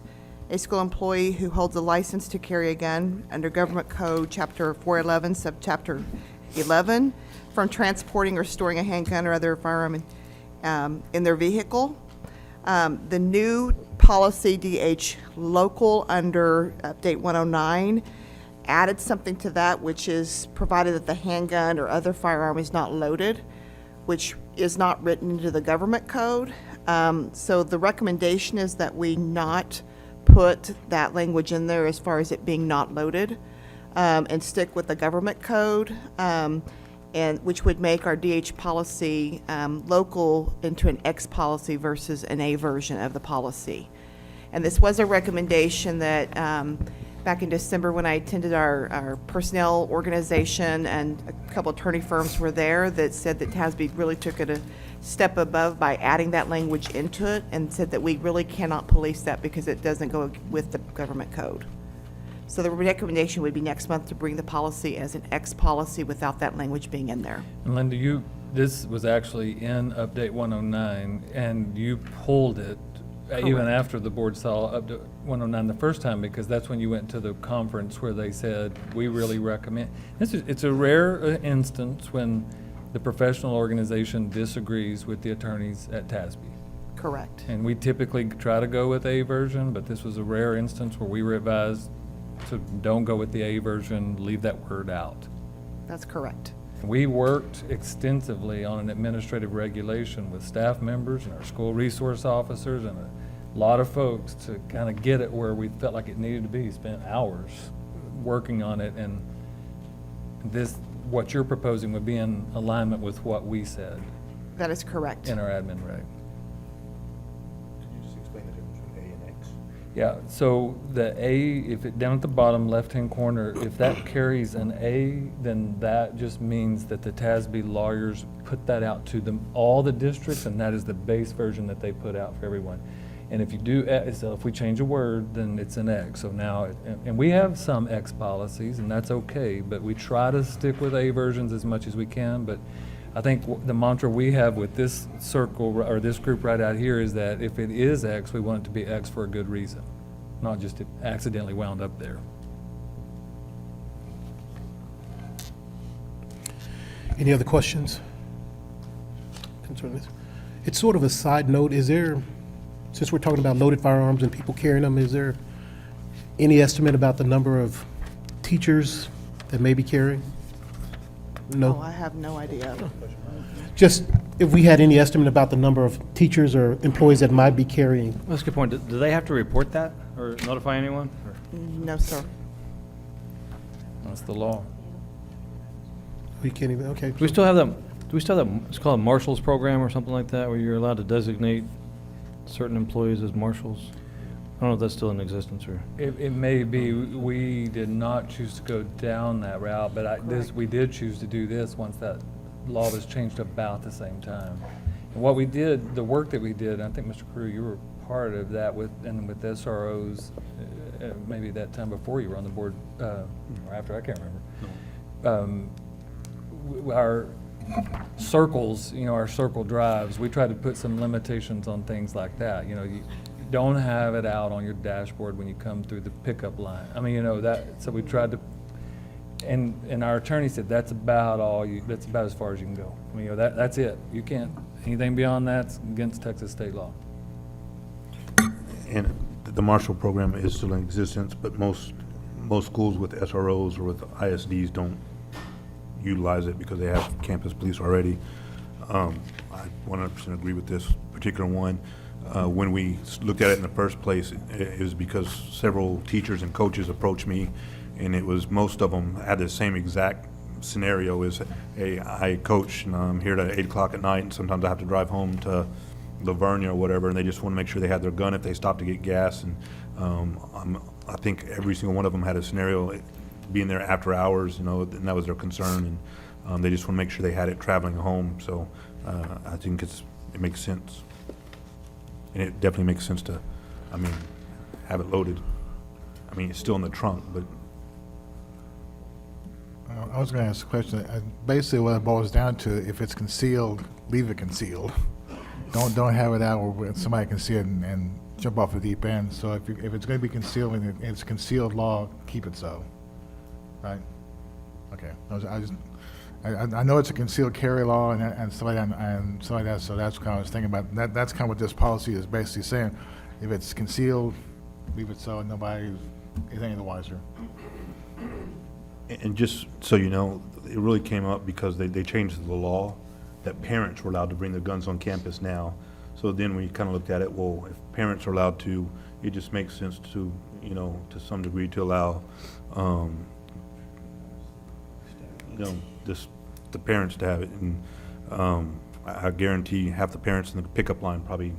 a school employee who holds a license to carry a gun under Government Code Chapter 411, Subchapter 11, from transporting or storing a handgun or other firearm in their vehicle. The new policy DH local under Update 109 added something to that, which is provided that the handgun or other firearm is not loaded, which is not written into the government code. So the recommendation is that we not put that language in there as far as it being not loaded, and stick with the government code, and which would make our DH policy local into an X policy versus an A version of the policy. And this was a recommendation that, back in December when I attended our personnel organization and a couple attorney firms were there, that said that TASB really took it a step above by adding that language into it and said that we really cannot police that because it doesn't go with the government code. So the recommendation would be next month to bring the policy as an X policy without that language being in there. And Linda, this was actually in Update 109, and you pulled it even Correct. after the board saw Update 109 the first time, because that's when you went to the conference where they said, we really recommend. It's a rare instance when the professional organization disagrees with the attorneys at TASB. Correct. And we typically try to go with A version, but this was a rare instance where we were advised to don't go with the A version, leave that word out. That's correct. We worked extensively on an administrative regulation with staff members and our school resource officers and a lot of folks to kind of get it where we felt like it needed to be. Spent hours working on it, and what you're proposing would be in alignment with what we said That is correct. in our admin reg. Could you just explain the difference between A and X? Yeah, so the A, down at the bottom left-hand corner, if that carries an A, then that just means that the TASB lawyers put that out to all the districts, and that is the base version that they put out for everyone. And if you do, so if we change a word, then it's an X. So now, and we have some X policies, and that's okay, but we try to stick with A versions as much as we can. But I think the mantra we have with this circle, or this group right out here, is that if it is X, we want it to be X for a good reason, not just it accidentally wound up there. Any other questions? Concerning this? It's sort of a side note. Is there, since we're talking about loaded firearms and people carrying them, is there any estimate about the number of teachers that may be carrying? No? Oh, I have no idea. Just if we had any estimate about the number of teachers or employees that might be carrying. That's a good point. Do they have to report that or notify anyone? Or- No, sir. That's the law. We can't even, okay. Do we still have that, it's called a marshals program or something like that, where you're allowed to designate certain employees as marshals? I don't know if that's still in existence or. It may be. We did not choose to go down that route, but we did choose to do this once that law was changed about the same time. And what we did, the work that we did, I think, Mr. Crew, you were part of that with SROs, maybe that time before you were on the board, or after, I can't remember. Our circles, our circle drives, we tried to put some limitations on things like that. You don't have it out on your dashboard when you come through the pickup line. I mean, so we tried to, and our attorney said that's about that's about as far as you can go. I mean, that's it. You can't, anything beyond that's against Texas state law. And the Marshall program is still in existence, but most schools with SROs or with ISDs don't utilize it because they have campus police already. I 100% agree with this particular one. When we looked at it in the first place, it was because several teachers and coaches approached me, and it was most of them had the same exact scenario as, hey, I coach and I'm here at 8 o'clock at night, and sometimes I have to drive home to Lavernia or whatever, and they just want to make sure they had their gun if they stop to get gas. And I think every single one of them had a scenario being there after hours, and that was their concern, and they just want to make sure they had it traveling home. So I think it makes sense. And it definitely makes sense to, have it loaded. It's still in the trunk, but. I was going to ask a question. Basically, what it boils down to, if it's concealed, leave it concealed. Don't have it out where somebody can see it and jump off the deep end. So if it's going to be concealed and it's concealed law, keep it so. Right? Okay. I know it's a concealed carry law and stuff like that, so that's kind of what I was thinking about. That's kind of what this policy is basically saying. If it's concealed, leave it so, and nobody is any the wiser. And just so you know, it really came up because they changed the law that parents were allowed to bring their guns on campus now. So then we kind of looked at it, well, if parents are allowed to, it just makes sense to, to some degree to allow, just the parents to have it. And I guarantee half the parents in the pickup line probably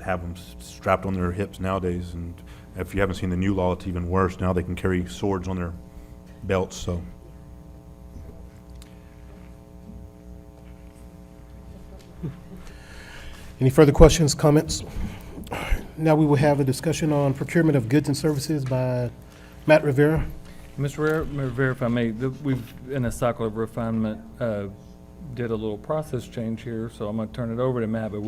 have them strapped on their hips nowadays. And if you haven't seen the new law, it's even worse. Now they can carry swords on their belts, so. Any further questions, comments? Now we will have a discussion on procurement of goods and services by Matt Rivera. Mr. Rivera, if I may, we've, in a cycle of refinement, did a little process change here, so I'm going to turn it over to Matt, but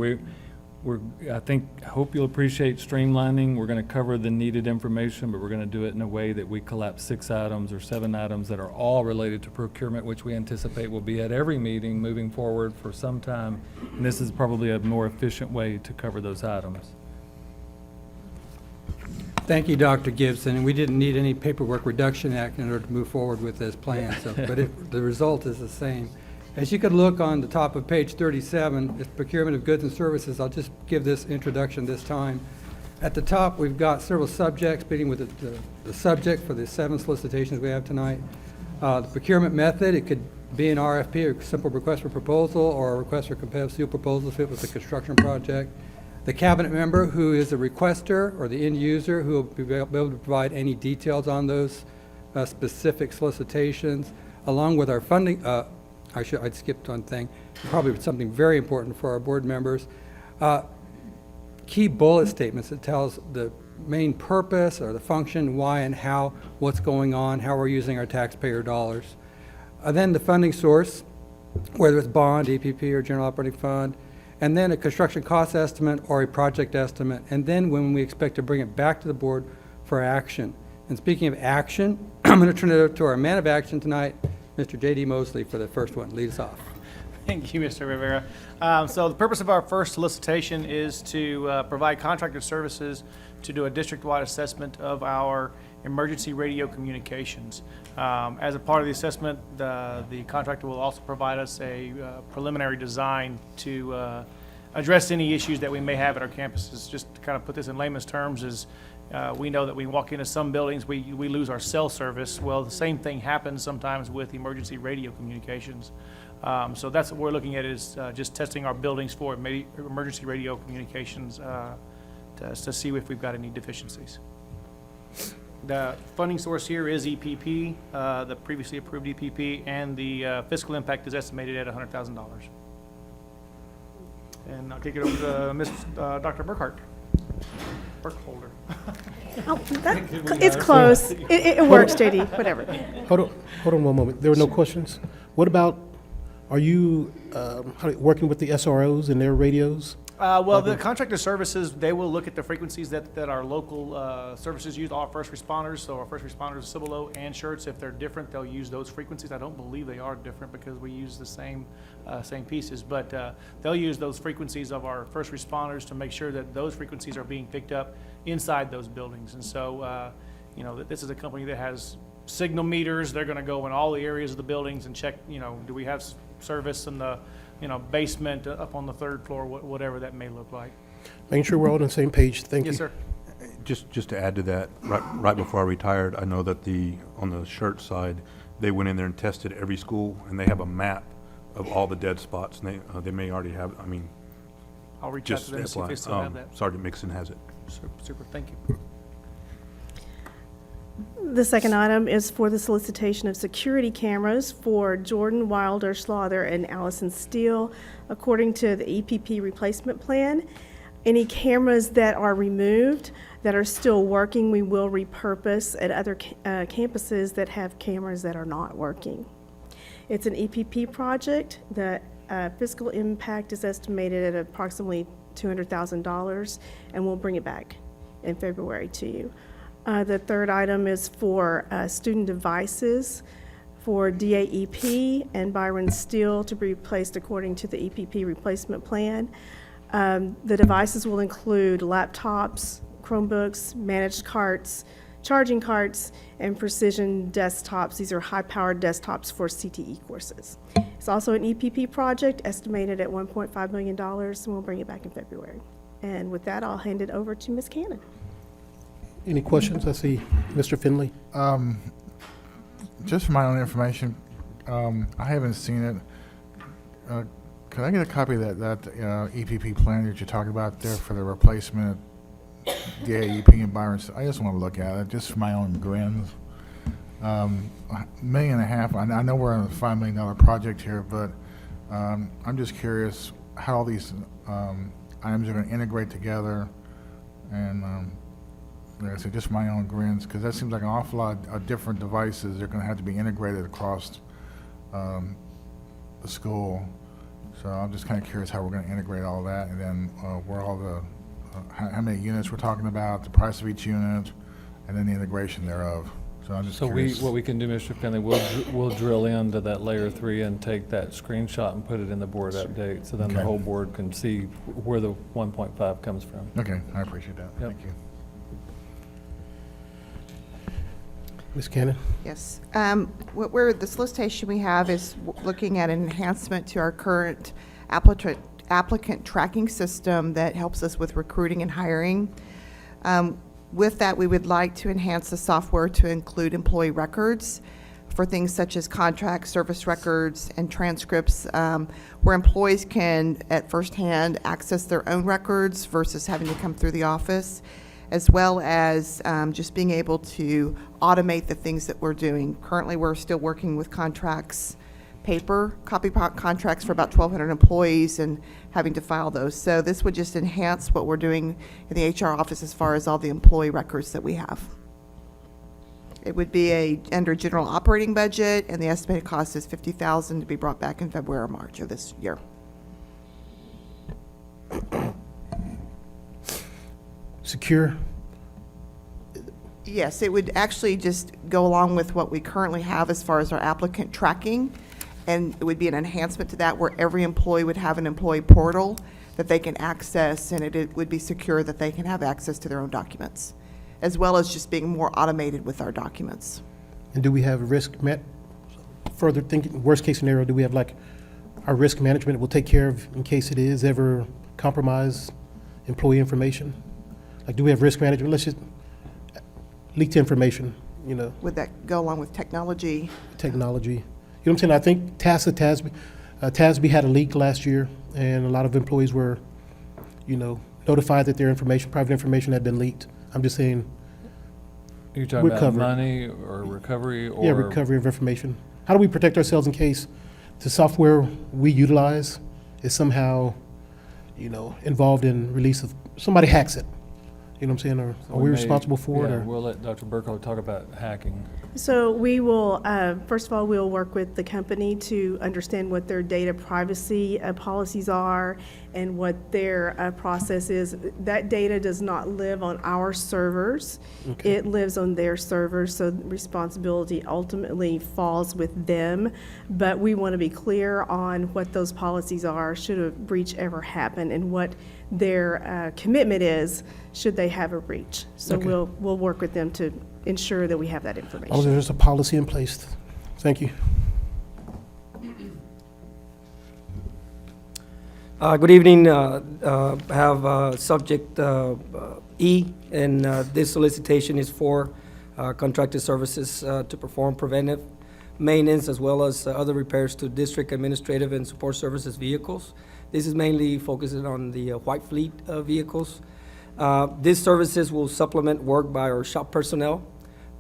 I hope you'll appreciate streamlining. We're going to cover the needed information, but we're going to do it in a way that we collapse 6 items or 7 items that are all related to procurement, which we anticipate will be at every meeting moving forward for some time. And this is probably a more efficient way to cover those items. Thank you, Dr. Gibson. We didn't need any paperwork reduction act in order to move forward with this plan, but the result is the same. As you could look on the top of page 37, it's procurement of goods and services. I'll just give this introduction this time. At the top, we've got several subjects, beginning with the subject for the 7 solicitations we have tonight. The procurement method, it could be an RFP, or simple request for proposal, or a request for competitive seal proposal if it was a construction project. The cabinet member, who is the requester or the end user, who will be able to provide any details on those specific solicitations, along with our funding. I skipped one thing, probably something very important for our board members. Key bullet statements that tells the main purpose or the function, why and how, what's going on, how we're using our taxpayer dollars. Then the funding source, whether it's bond, EPP, or general operating fund, and then a construction cost estimate or a project estimate, and then when we expect to bring it back to the board for action. And speaking of action, I'm going to turn it over to our man of action tonight, Mr. J.D. Mosley, for the first one. Lead us off. Thank you, Mr. Rivera. So the purpose of our first solicitation is to provide contractor services to do a district-wide assessment of our emergency radio communications. As a part of the assessment, the contractor will also provide us a preliminary design to address any issues that we may have at our campuses. Just to kind of put this in layman's terms is we know that we walk into some buildings, we lose our cell service. Well, the same thing happens sometimes with emergency radio communications. So that's what we're looking at, is just testing our buildings for emergency radio communications to see if we've got any deficiencies. The funding source here is EPP, the previously approved EPP, and the fiscal impact is estimated at $100,000. And I'll kick it over to Dr. Burkhart. Burkholder. Oh, it's close. It works, JD, whatever. Hold on one moment. There were no questions. What about, are you working with the SROs and their radios? Well, the contractor services, they will look at the frequencies that our local services use, all first responders. So our first responders, Cibolo and Schertz, if they're different, they'll use those frequencies. I don't believe they are different because we use the same pieces, but they'll use those frequencies of our first responders to make sure that those frequencies are being picked up inside those buildings. And so, this is a company that has signal meters. They're going to go in all the areas of the buildings and check, do we have service in the basement, up on the 3rd floor, whatever that may look like. Making sure we're all on the same page. Thank you. Yes, sir. Just to add to that, right before I retired, I know that on the Schertz side, they went in there and tested every school, and they have a map of all the dead spots, and they may already have, I'll reach out to them and see if they still have that. Sergeant Mixon has it. Super, thank you. The second item is for the solicitation of security cameras for Jordan Wilder Slaughter and Allison Steele, according to the EPP replacement plan. Any cameras that are removed that are still working, we will repurpose at other campuses that have cameras that are not working. It's an EPP project. The fiscal impact is estimated at approximately $200,000, and we'll bring it back in February to you. The third item is for student devices for DAEP and Byron Steele to be replaced according to the EPP replacement plan. The devices will include laptops, Chromebooks, managed carts, charging carts, and precision desktops. These are high-powered desktops for CTE courses. It's also an EPP project estimated at $1.5 million, and we'll bring it back in February. And with that, I'll hand it over to Ms. Cannon. Any questions? I see Mr. Finley. Just for my own information, I haven't seen it. Could I get a copy of that EPP plan that you're talking about there for the replacement DAEP environments? I just want to look at it, just for my own grins. $1.5 million, I know we're on a $5 million project here, but I'm just curious how these items are going to integrate together, and like I said, just my own grins, because that seems like an awful lot of different devices. They're going to have to be integrated across the school. So I'm just kind of curious how we're going to integrate all that, and then where all the how many units we're talking about, the price of each unit, and then the integration thereof. So I'm just curious. what we can do, Mr. Finley, we'll drill into that layer 3 and take that screenshot and put it in the board update, so then the whole board can see where the 1.5 comes from. Okay, I appreciate that. Yep. Thank you. Ms. Cannon? Yes. The solicitation we have is looking at an enhancement to our current applicant tracking system that helps us with recruiting and hiring. With that, we would like to enhance the software to include employee records for things such as contracts, service records, and transcripts, where employees can, at first hand, access their own records versus having to come through the office, as well as just being able to automate the things that we're doing. Currently, we're still working with contracts, copy contracts for about 1,200 employees and having to file those. So this would just enhance what we're doing in the HR office as far as all the employee records that we have. It would be under general operating budget, and the estimated cost is $50,000 to be brought back in February or March of this year. Secure? Yes, it would actually just go along with what we currently have as far as our applicant tracking, and it would be an enhancement to that where every employee would have an employee portal that they can access, and it would be secure that they can have access to their own documents, as well as just being more automated with our documents. And do we have a risk further thinking, worst case scenario, do we have like our risk management will take care of in case it is ever compromised employee information? Like, do we have risk management? Let's just leaked information, you know. Would that go along with technology? Technology. You know what I'm saying? I think TASB had a leak last year, and a lot of employees were, you know, notified that their information, private information had been leaked. I'm just saying. You're talking about money or recovery or? Yeah, recovery of information. How do we protect ourselves in case the software we utilize is somehow, you know, involved in release of, somebody hacks it? You know what I'm saying? Or are we responsible for it? Yeah, Or? we'll let Dr. Burkholz talk about hacking. So we will, first of all, we'll work with the company to understand what their data privacy policies are and what their process is. That data does not live on our servers. Okay. It lives on their servers, so responsibility ultimately falls with them. But we want to be clear on what those policies are should a breach ever happen, and what their commitment is should they have a breach. So Okay. we'll work with them to ensure that we have that information. Oh, there's a policy in place. Thank you. Good evening. Have subject E, and this solicitation is for contracted services to perform preventive maintenance as well as other repairs to district administrative and support services vehicles. This is mainly focusing on the white fleet vehicles. These services will supplement work by our shop personnel,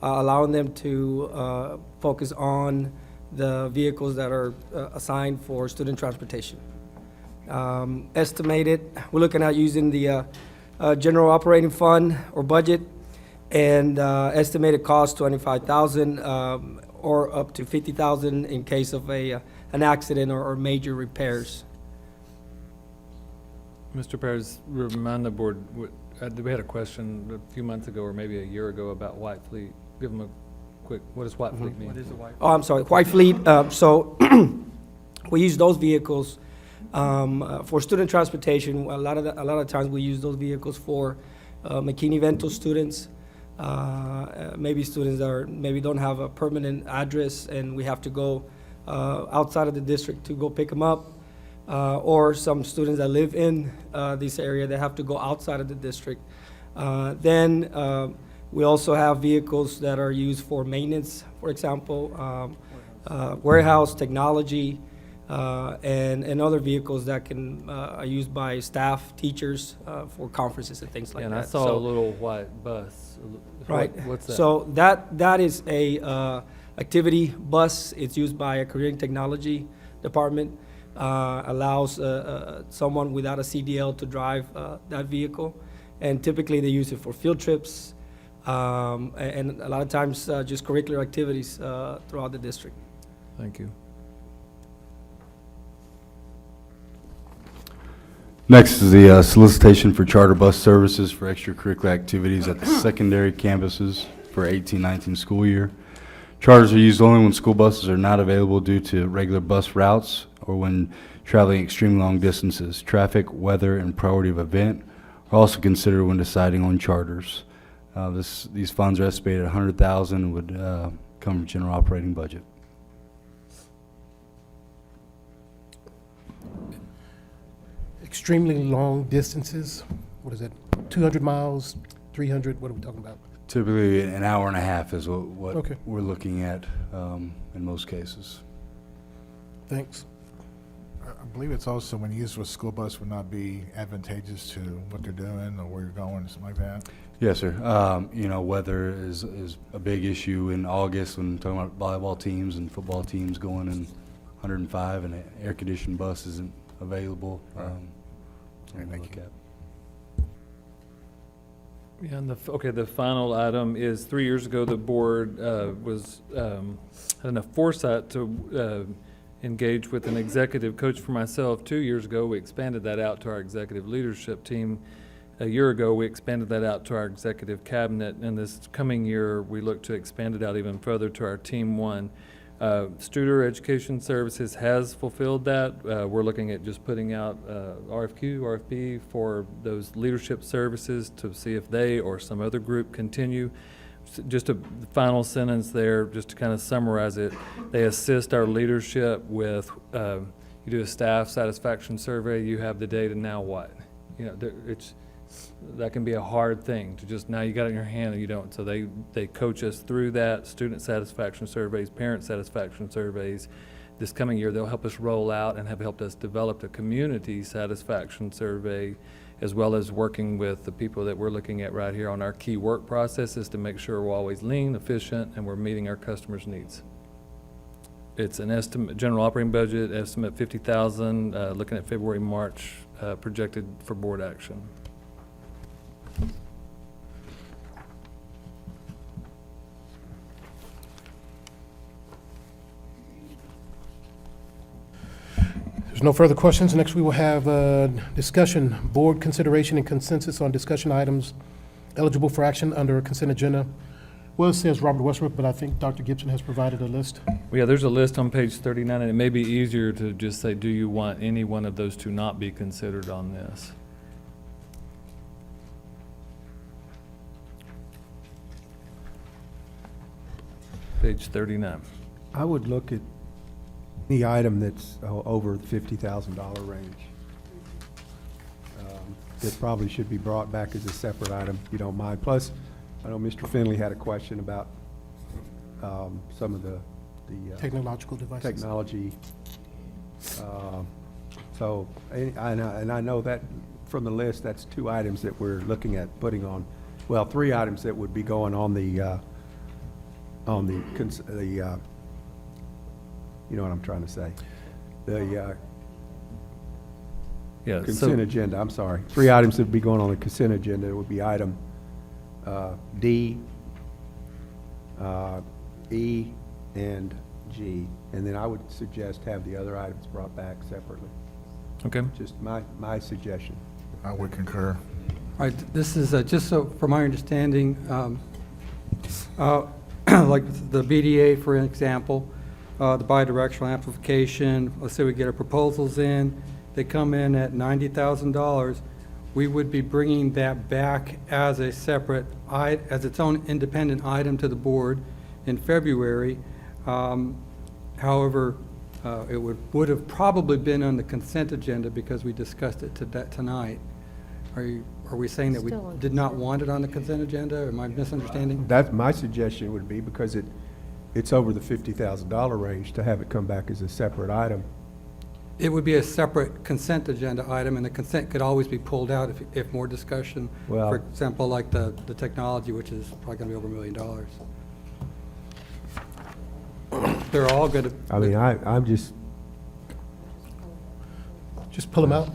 allowing them to focus on the vehicles that are assigned for student transportation. Estimated, we're looking at using the general operating fund or budget, and estimated cost $25,000 or up to $50,000 in case of an accident or major repairs. Mr. Perez, remind the board, we had a question a few months ago or maybe a year ago about white fleet. Give them a quick, what does white fleet mean? What is a white? Oh, I'm sorry, white fleet. So we use those vehicles for student transportation. A lot of times we use those vehicles for McKinney-Vento students, maybe students that maybe don't have a permanent address and we have to go outside of the district to go pick them up. Or some students that live in this area that have to go outside of the district. Then we also have vehicles that are used for maintenance, for example, warehouse, technology, and other vehicles that can, are used by staff, teachers, for conferences and things like that. And I saw a little white bus. Right. What's that? So that is a activity bus. It's used by a career and technology department. Allows someone without a CDL to drive that vehicle. And typically they use it for field trips and a lot of times just curricular activities throughout the district. Thank you. Next is the solicitation for charter bus services for extracurricular activities at the secondary campuses for 18-19 school year. Charters are used only when school buses are not available due to regular bus routes or when traveling extremely long distances. Traffic, weather, and priority of event are also considered when deciding on charters. These funds are estimated at $100,000 and would come from general operating budget. Extremely long distances, what is it, 200 miles, 300, what are we talking about? Typically, an hour and a half is what Okay. we're looking at in most cases. Thanks. I believe it's also when used with school bus would not be advantageous to what they're doing or where you're going, something like that. Yes, sir. You know, weather is a big issue in August when talking about volleyball teams and football teams going in 105 and an air-conditioned bus isn't available. Okay, thank you. Yeah, and the final item is 3 years ago, the board was, had enough foresight to engage with an executive coach for myself. 2 years ago, we expanded that out to our executive leadership team. A year ago, we expanded that out to our executive cabinet, and this coming year, we look to expand it out even further to our Team 1. Studer Education Services has fulfilled that. We're looking at just putting out RFP for those leadership services to see if they or some other group continue. Just a final sentence there, just to kind of summarize it. They assist our leadership with, you do a staff satisfaction survey, you have the data, now what? You know, that can be a hard thing to just, now you got it in your hand and you don't. So they coach us through that, student satisfaction surveys, parent satisfaction surveys. This coming year, they'll help us roll out and have helped us develop a community satisfaction survey, as well as working with the people that we're looking at right here on our key work processes to make sure we're always lean, efficient, and we're meeting our customers' needs. It's an estimate, general operating budget, estimate 50,000, looking at February, March, projected for board action. There's no further questions. Next, we will have discussion, board consideration and consensus on discussion items eligible for action under a consent agenda. Well, it says Robert Westbrook, but I think Dr. Gibson has provided a list. Well, yeah, there's a list on page 39, and it may be easier to just say, do you want any one of those to not be considered on this? Page 39. I would look at the item that's over the $50,000 range. That probably should be brought back as a separate item, if you don't mind. Plus, I know Mr. Finley had a question about some of the Technological devices. technology. So, and I know that from the list, that's 2 items that we're looking at putting on, well, 3 items that would be going on the you know what I'm trying to say, the Yeah, consent agenda, I'm sorry. 3 items that would be going on the consent agenda. It would be item D, E, and G. And then I would suggest have the other items brought back separately. Okay. Just my suggestion. I would concur. All right, this is, just so, from my understanding, like the BDA, for example, the bidirectional amplification, let's say we get our proposals in, they come in at $90,000, we would be bringing that back as a separate, as its own independent item to the board in February. However, it would have probably been on the consent agenda because we discussed it tonight. Are we saying that we did not want it on the consent agenda, or am I misunderstanding? That's my suggestion would be, because it's over the $50,000 range, to have it come back as a separate item It would be a separate consent agenda item, and the consent could always be pulled out if more discussion, Well- for example, like the technology, which is probably going to be over $1 million. They're all good. I mean, I'm just, Just pull them out.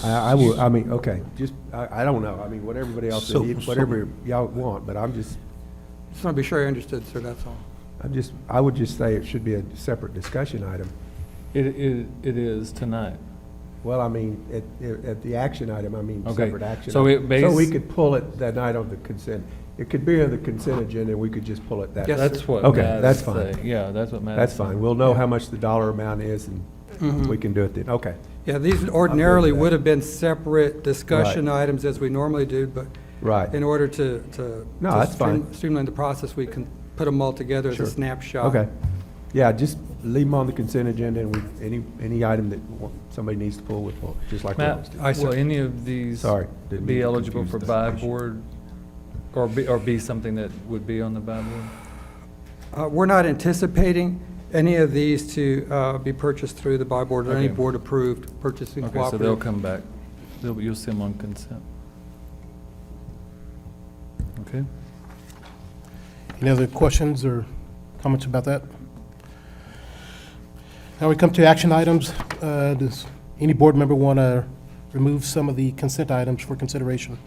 I would, I mean, okay, just, I don't know. I mean, what everybody else, So- whatever y'all want, but I'm just, Just want to be sure I understood, sir, that's all. I would just say it should be a separate discussion item. It is tonight. Well, I mean, at the action item, I mean, Okay. separate action. So item. it So we base- could pull it that night on the consent. It could be on the consent agenda, and we could just pull it that. Yes, That's sir. what Okay, Matt that's is fine. saying. Yeah, that's what Matt is That's saying. fine. We'll know how much the dollar amount is, and Mhm. we can do it then. Okay. Yeah, these ordinarily that. would have been separate discussion items as we normally do, but Right. in order to No, to that's fine. streamline the process, we can put them all together as Sure. a snapshot. Okay. Yeah, just leave them on the consent agenda, and any item that somebody needs to pull, we pull, just like we always Matt, do. will any of these Sorry, didn't mean be to eligible confuse for the buy discussion. board, or be something that would be on the buy board? We're not anticipating any of these to be purchased through the buy board or any Okay. board-approved purchasing Okay, cooperative. so they'll come back. You'll see them on consent. Okay. Any other questions or comments about that? Now we come to action items. Does any board member want to remove some of the consent items for consideration?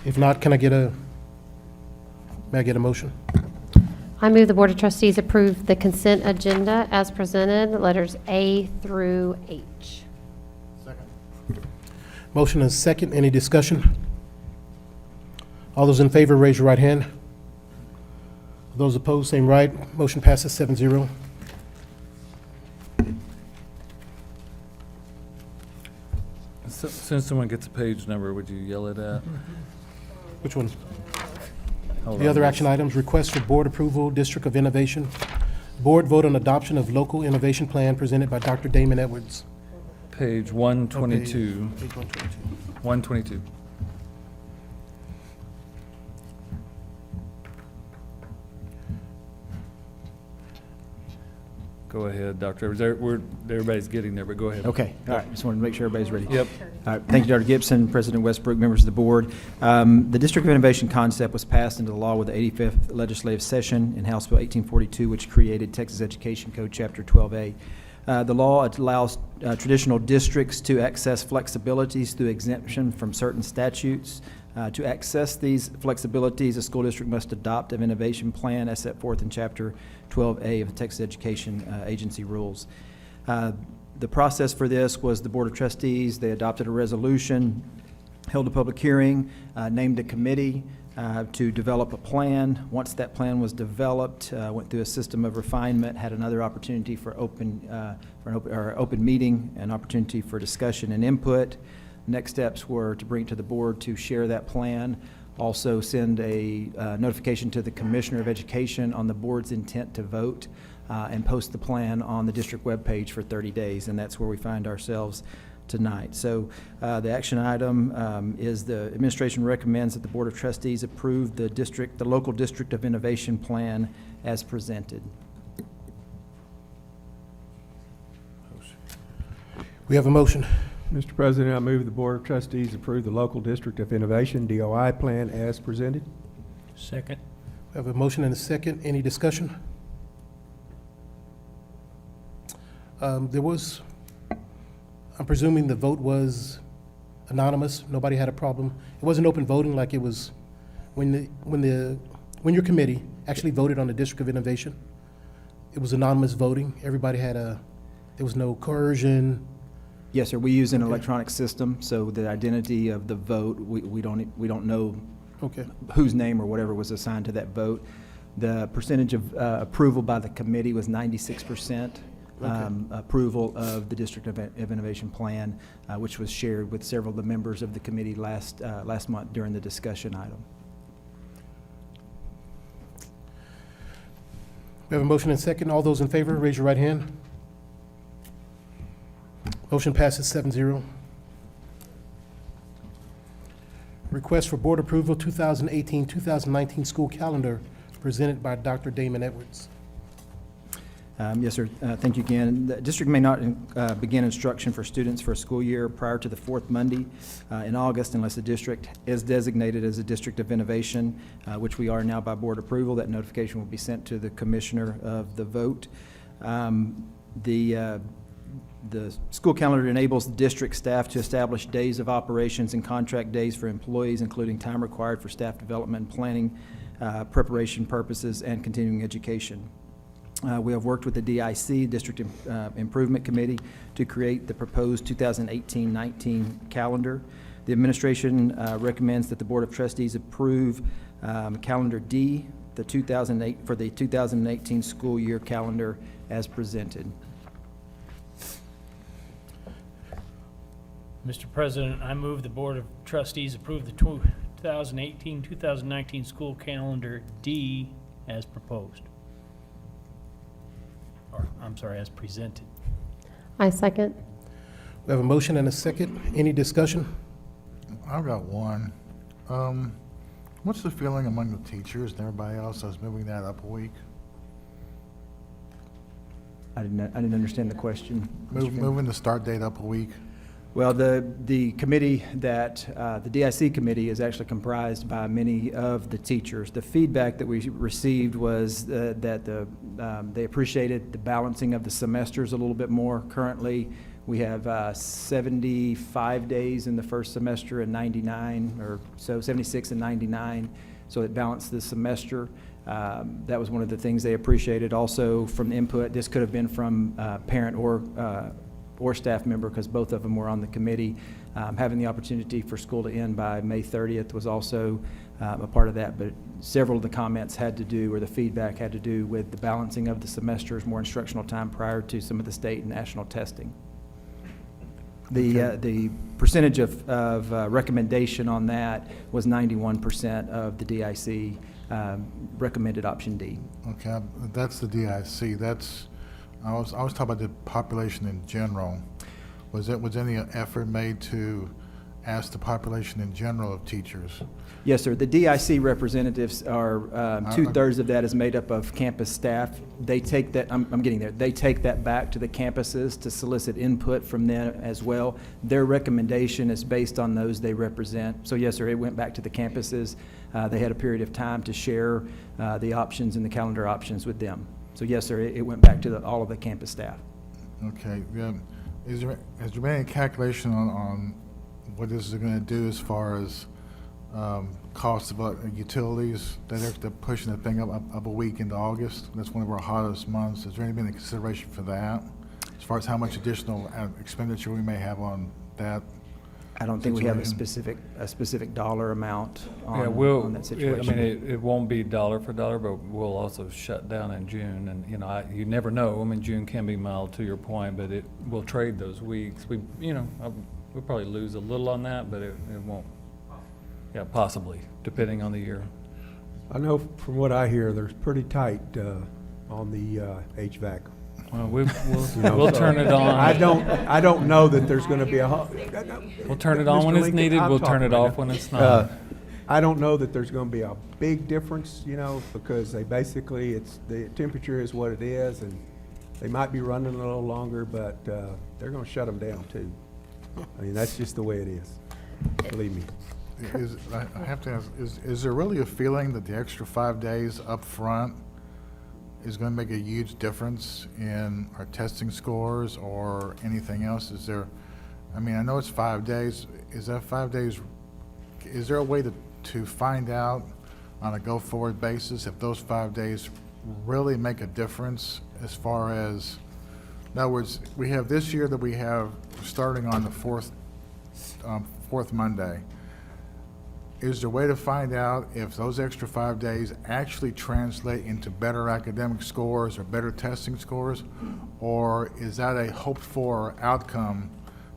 If not, may I get a motion? I move the Board of Trustees approve the consent agenda as presented, letters A through H. Motion is second. Any discussion? All those in favor, raise your right hand. Those opposed, same right. Motion passes 7-0. So, as soon as someone gets a page number, would you yell it at? Which one? Hold The on, other let's- action items, request for board approval, District of Innovation. Board vote on adoption of local innovation plan presented by Dr. Damon Edwards. Page 122. Page 122. 122. Go ahead, Dr. Edwards. Everybody's getting there, but go ahead. Okay, all right, just wanted to make sure everybody's ready. Yep. All right, thank you, Dr. Gibson, President Westbrook, members of the board. The District of Innovation concept was passed into law with the 85th legislative session in House Bill 1842, which created Texas Education Code Chapter 12A. The law allows traditional districts to access flexibilities through exemption from certain statutes. To access these flexibilities, a school district must adopt an innovation plan as set forth in Chapter 12A of the Texas Education Agency rules. The process for this was the Board of Trustees, they adopted a resolution, held a public hearing, named a committee to develop a plan. Once that plan was developed, went through a system of refinement, had another opportunity for open meeting, an opportunity for discussion and input. Next steps were to bring it to the board to share that plan, also send a notification to the Commissioner of Education on the board's intent to vote, and post the plan on the district webpage for 30 days, and that's where we find ourselves tonight. So the action item is the administration recommends that the Board of Trustees approve the local District of Innovation plan as presented. We have a motion. Mr. President, I move the Board of Trustees approve the local District of Innovation, DOI plan as presented. Second. We have a motion and a second. Any discussion? I'm presuming the vote was anonymous. Nobody had a problem. It wasn't open voting like it was when your committee actually voted on the District of Innovation. It was anonymous voting. Everybody there was no coercion. Yes, sir. We use an electronic system, so the identity of the vote, we don't know whose name or whatever was assigned to that vote. The percentage of approval by the committee was 96%. Approval of the District of Innovation plan, which was shared with several of the members of the committee last month during the discussion item. We have a motion and second. All those in favor, raise your right hand. Motion passes 7-0. Request for board approval 2018-2019 school calendar presented by Dr. Damon Edwards. Yes, sir. Thank you again. The district may not begin instruction for students for a school year prior to the fourth Monday in August unless the district is designated as a district of innovation, which we are now by board approval. That notification will be sent to the commissioner of the vote. The school calendar enables district staff to establish days of operations and contract days for employees, including time required for staff development and planning, preparation purposes, and continuing education. We have worked with the DIC, District Improvement Committee, to create the proposed 2018-19 calendar. The administration recommends that the Board of Trustees approve Calendar D, for the 2018 school year calendar as presented. Mr. President, I move the Board of Trustees approve the 2018-2019 school calendar D as proposed. Or, I'm sorry, as presented. I second. We have a motion and a second. Any discussion? I've got one. What's the feeling among the teachers and everybody else that's moving that up a week? I didn't understand the question. Moving the start date up a week? Well, the committee that, the DIC committee is actually comprised by many of the teachers. The feedback that we received was that they appreciated the balancing of the semesters a little bit more. Currently, we have 75 days in the first semester and 99, or so 76 and 99, so it balanced the semester. That was one of the things they appreciated. Also, from the input, this could have been from parent or staff member, because both of them were on the committee. Having the opportunity for school to end by May 30th was also a part of that, but several of the comments had to do, or the feedback had to do with the balancing of the semesters, more instructional time prior to some of the state and national testing. The percentage of recommendation on that was 91% of the DIC recommended option D. Okay, that's the DIC. I was talking about the population in general. Was any effort made to ask the population in general of teachers? Yes, sir. The DIC representatives are, 2/3 of that is made up of campus staff. They take that, I'm getting there, they take that back to the campuses to solicit input from them as well. Their recommendation is based on those they represent. So yes, sir, it went back to the campuses. They had a period of time to share the options and the calendar options with them. So yes, sir, it went back to all of the campus staff. Okay. Has there been any calculation on what this is going to do as far as cost of utilities? They're pushing the thing up a week into August. That's one of our hottest months. Has there been any consideration for that, as far as how much additional expenditure we may have on that? I don't think we have a specific dollar amount on that situation. I mean, it won't be dollar for dollar, but we'll also shut down in June, and you never know. I mean, June can be mild, to your point, but we'll trade those weeks. We'll probably lose a little on that, but it won't. Yeah, possibly, depending on the year. I know from what I hear, they're pretty tight on the HVAC. Well, we'll turn it on. I don't know that there's going to be We'll turn it on when it's needed. We'll turn it off when it's not. I don't know that there's going to be a big difference, because they basically, the temperature is what it is, and they might be running a little longer, but they're going to shut them down too. I mean, that's just the way it is. Believe me. I have to ask, is there really a feeling that the extra 5 days up front is going to make a huge difference in our testing scores or anything else? I know it's 5 days. Is that 5 days, is there a way to find out on a go-forward basis if those 5 days really make a difference as far as, in other words, we have this year that we have starting on the fourth Monday. Is there a way to find out if those extra 5 days actually translate into better academic scores or better testing scores? Or is that a hoped-for outcome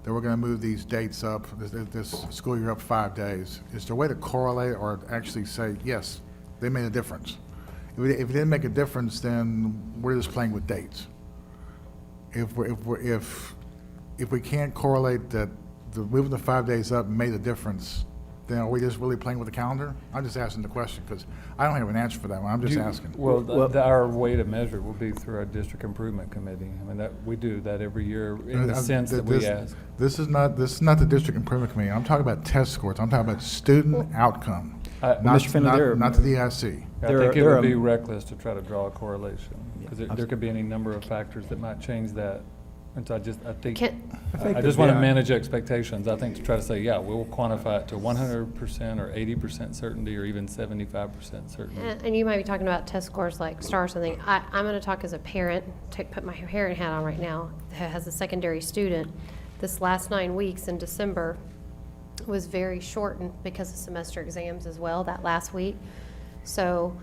that we're going to move these dates up, this school year up 5 days? Is there a way to correlate or actually say, yes, they made a difference? If it didn't make a difference, then we're just playing with dates. If we can't correlate that moving the 5 days up made a difference, then are we just really playing with the calendar? I'm just asking the question because I don't have an answer for that one. I'm just asking. Well, our way to measure will be through our district improvement committee. I mean, we do that every year in the sense that we ask. This is not the district improvement committee. I'm talking about test scores. I'm talking about student outcome, not the DIC. I think it would be reckless to try to draw a correlation, because there could be any number of factors that might change that. And so I just want to manage expectations. I think to try to say, yeah, we'll quantify it to 100% or 80% certainty or even 75% certainty. And you might be talking about test scores like STAR or something. I'm going to talk as a parent, put my parent hat on right now, who has a secondary student. This last 9 weeks in December was very shortened because of semester exams as well, that last week. So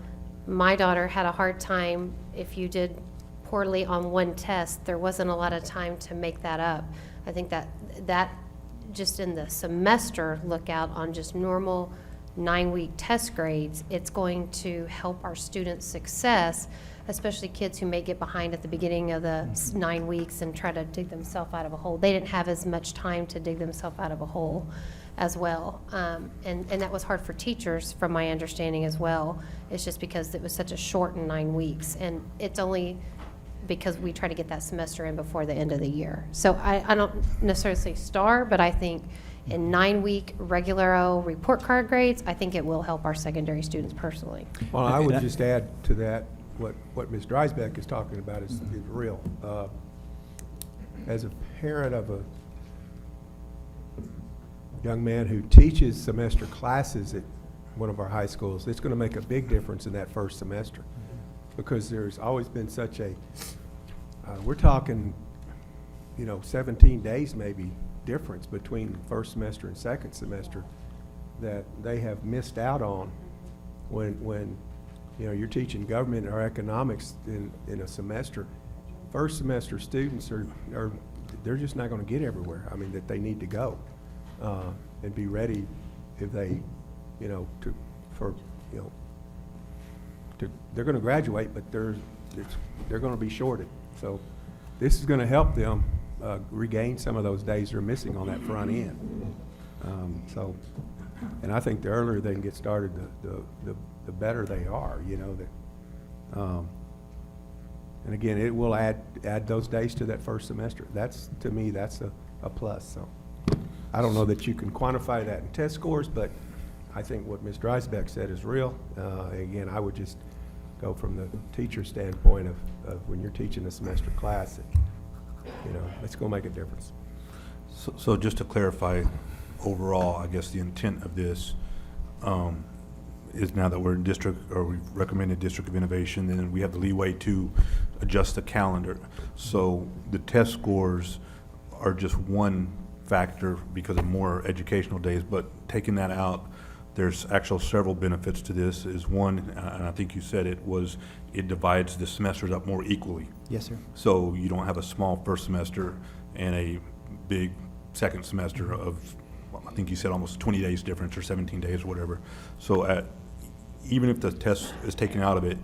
my daughter had a hard time. If you did poorly on one test, there wasn't a lot of time to make that up. I think that just in the semester lookout on just normal 9-week test grades, it's going to help our students' success, especially kids who may get behind at the beginning of the 9 weeks and try to dig themselves out of a hole. They didn't have as much time to dig themselves out of a hole as well. And that was hard for teachers, from my understanding as well. It's just because it was such a shortened 9 weeks. And it's only because we try to get that semester in before the end of the year. So I don't necessarily say STAR, but I think in 9-week regular report card grades, I think it will help our secondary students personally. Well, I would just add to that, what Ms. Dreisbeck is talking about is real. As a parent of a young man who teaches semester classes at one of our high schools, it's going to make a big difference in that first semester, because there's always been such a, we're talking, 17 days maybe difference between first semester and second semester that they have missed out on when you're teaching government or economics in a semester. First semester students they're just not going to get everywhere. I mean, that they need to go and be ready if they, they're going to graduate, but they're going to be shorted. So this is going to help them regain some of those days they're missing on that front end. And I think the earlier they can get started, the better they are. And again, it will add those days to that first semester. To me, that's a plus. So I don't know that you can quantify that in test scores, but I think what Ms. Dreisbeck said is real. Again, I would just go from the teacher standpoint of when you're teaching a semester class, it's going to make a difference. So just to clarify, overall, I guess the intent of this is, now that we're in district, or we've recommended district of innovation, then we have the leeway to adjust the calendar. So the test scores are just one factor because of more educational days, but taking that out, there's actually several benefits to this. Is one, and I think you said it divides the semesters up more equally. Yes, sir. So you don't have a small first semester and a big second semester of, I think you said almost 20 days difference or 17 days or whatever. So even if the test is taken out of it,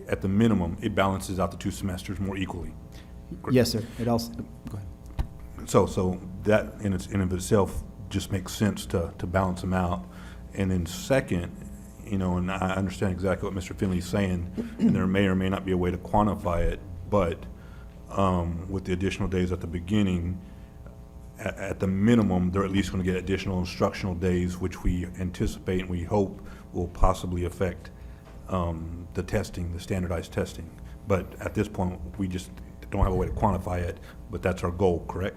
at the minimum, it balances out the 2 semesters more equally. Yes, sir. It also, go ahead. So that in of itself just makes sense to balance them out. And then second, and I understand exactly what Mr. Finley's saying, and there may or may not be a way to quantify it, but with the additional days at the beginning, at the minimum, they're at least going to get additional instructional days, which we anticipate and we hope will possibly affect the testing, the standardized testing. But at this point, we just don't have a way to quantify it, but that's our goal, correct?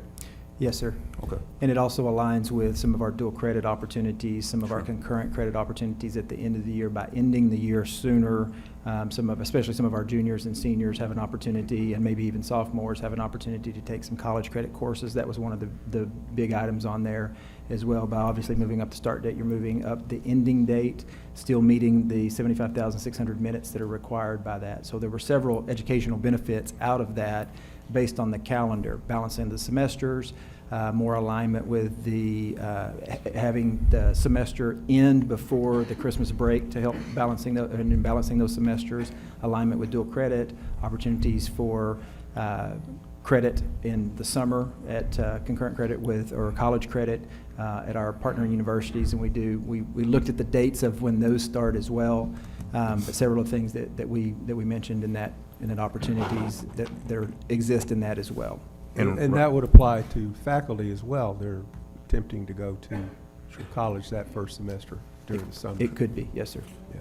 Yes, sir. Okay. And it also aligns with some of our dual credit opportunities, some of our concurrent credit opportunities at the end of the year by ending the year sooner. Especially some of our juniors and seniors have an opportunity, and maybe even sophomores have an opportunity to take some college credit courses. That was one of the big items on there as well. By obviously moving up the start date, you're moving up the ending date, still meeting the 75,600 minutes that are required by that. So there were several educational benefits out of that based on the calendar, balancing the semesters, more alignment with the having the semester end before the Christmas break to help balancing those semesters, alignment with dual credit, opportunities for credit in the summer at concurrent credit with, or college credit at our partner universities, and we looked at the dates of when those start as well, but several of things that we mentioned in that opportunities that there exist in that as well. And that would apply to faculty as well. They're attempting to go to college that first semester during the summer. It could be, yes, sir. Yeah.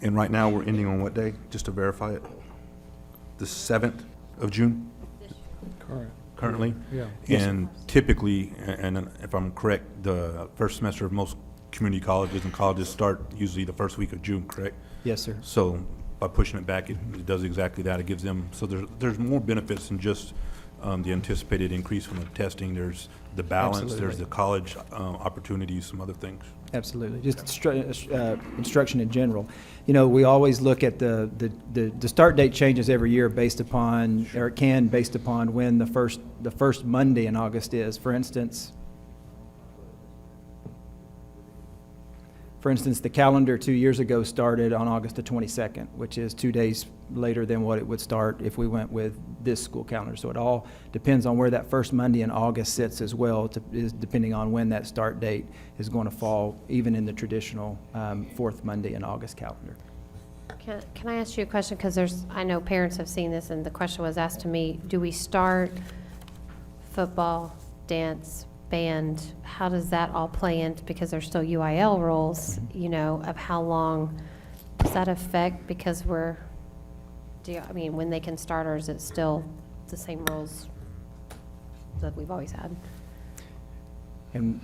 And right now, we're ending on what day, just to verify it? The 7th of June? Correct. Currently? Yeah. And typically, and if I'm correct, the first semester of most community colleges and colleges start usually the first week of June, correct? Yes, sir. So by pushing it back, it does exactly that. It gives them, so there's more benefits than just the anticipated increase from the testing. There's the balance, Absolutely. there's the college opportunities, some other things. Absolutely, just instruction in general. You know, we always look at the start date changes every year based upon, or it can based upon when the first Monday in August is. For instance, the calendar 2 years ago started on August the 22nd, which is 2 days later than what it would start if we went with this school calendar. So it all depends on where that first Monday in August sits as well, depending on when that start date is going to fall, even in the traditional fourth Monday in August calendar. Can I ask you a question? Because I know parents have seen this, and the question was asked to me, do we start football, dance, band? How does that all play in? Because there's still UIL rules, you know, of how long does that affect? Because when they can start, or is it still the same rules that we've always had? And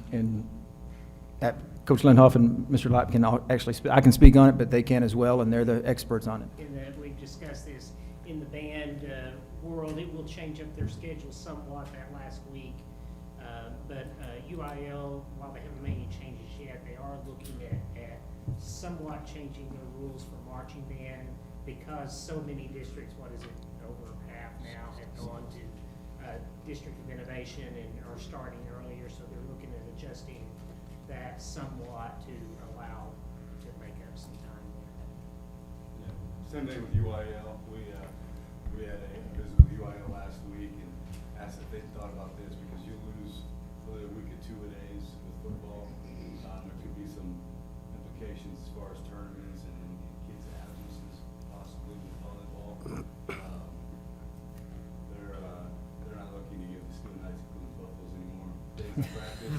Coach Lindhoff and Mr. Light can actually, I can speak on it, but they can as well, and they're the experts on it. In that we've discussed this in the band world, it will change up their schedule somewhat that last week. But UIL, while they haven't made any changes yet, they are looking at somewhat changing their rules for marching band, because so many districts, over half now, have gone to District of Innovation and are starting earlier, so they're looking at adjusting that somewhat to allow to make up some time there. Yeah. Same thing with UIL. We had a visit with UIL last week and asked if they thought about this, because you lose really a week or 2 days with football. There could be some implications as far as tournaments and kids' absences, possibly with volleyball. They're not looking to give the student high school and Buffaloes any more days of practice.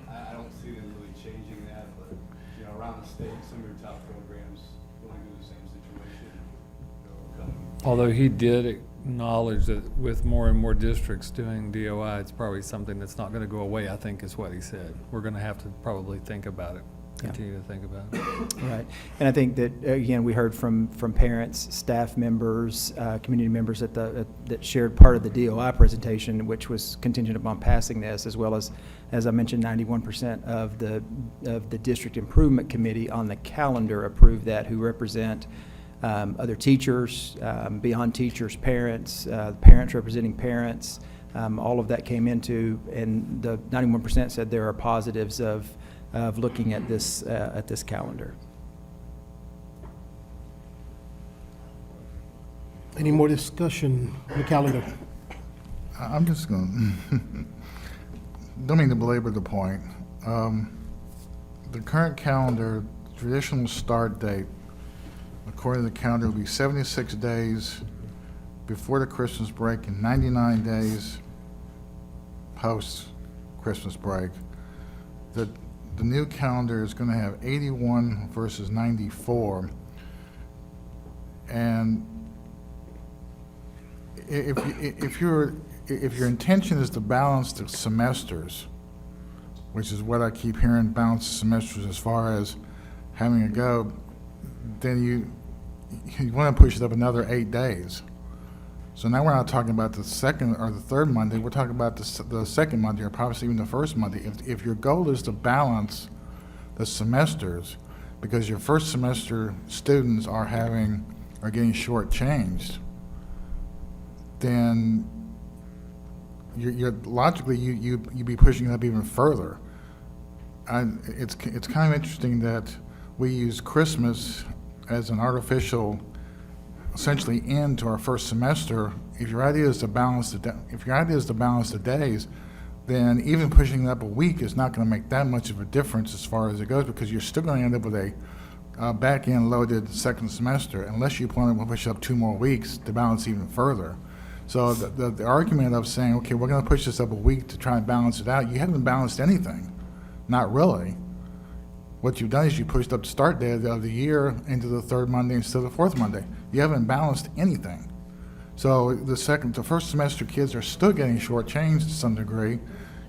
I don't see them really changing that, but you know, around the state, some of your top programs going through the same situation. Although he did acknowledge that with more and more districts doing DOI, it's probably something that's not going to go away, I think is what he said. We're going to have to probably think about it, continue to think about it. Right. And I think that, again, we heard from parents, staff members, community members that shared part of the DOI presentation, which was contingent upon passing this, as well as I mentioned, 91% of the District Improvement Committee on the calendar approved that, who represent other teachers, beyond teachers, parents, parents representing parents. All of that came into, and the 91% said there are positives of looking at this calendar. Any more discussion on the calendar? I'm just going to, don't mean to belabor the point. The current calendar, traditional start date, according to the calendar, will be 76 days before the Christmas break and 99 days post-Christmas break. The new calendar is going to have 81 versus 94. And if your intention is to balance the semesters, which is what I keep hearing, balance the semesters as far as having a go, then you want to push it up another 8 days. So now we're not talking about the second or the third Monday, we're talking about the second Monday, or possibly even the first Monday. If your goal is to balance the semesters, because your first semester students are getting shortchanged, then you're logically you'd be pushing it up even further. It's kind of interesting that we use Christmas as an artificial essentially into our first semester, if your idea is to balance the days, then even pushing it up a week is not going to make that much of a difference as far as it goes, because you're still going to end up with a back-end loaded second semester unless you plan to push up 2 more weeks to balance even further. So the argument of saying, okay, we're going to push this up a week to try and balance it out, you haven't balanced anything. Not really. What you've done is you pushed up the start day of the year into the 3rd Monday instead of the 4th Monday. You haven't balanced anything. So the first semester kids are still getting shortchanged to some degree.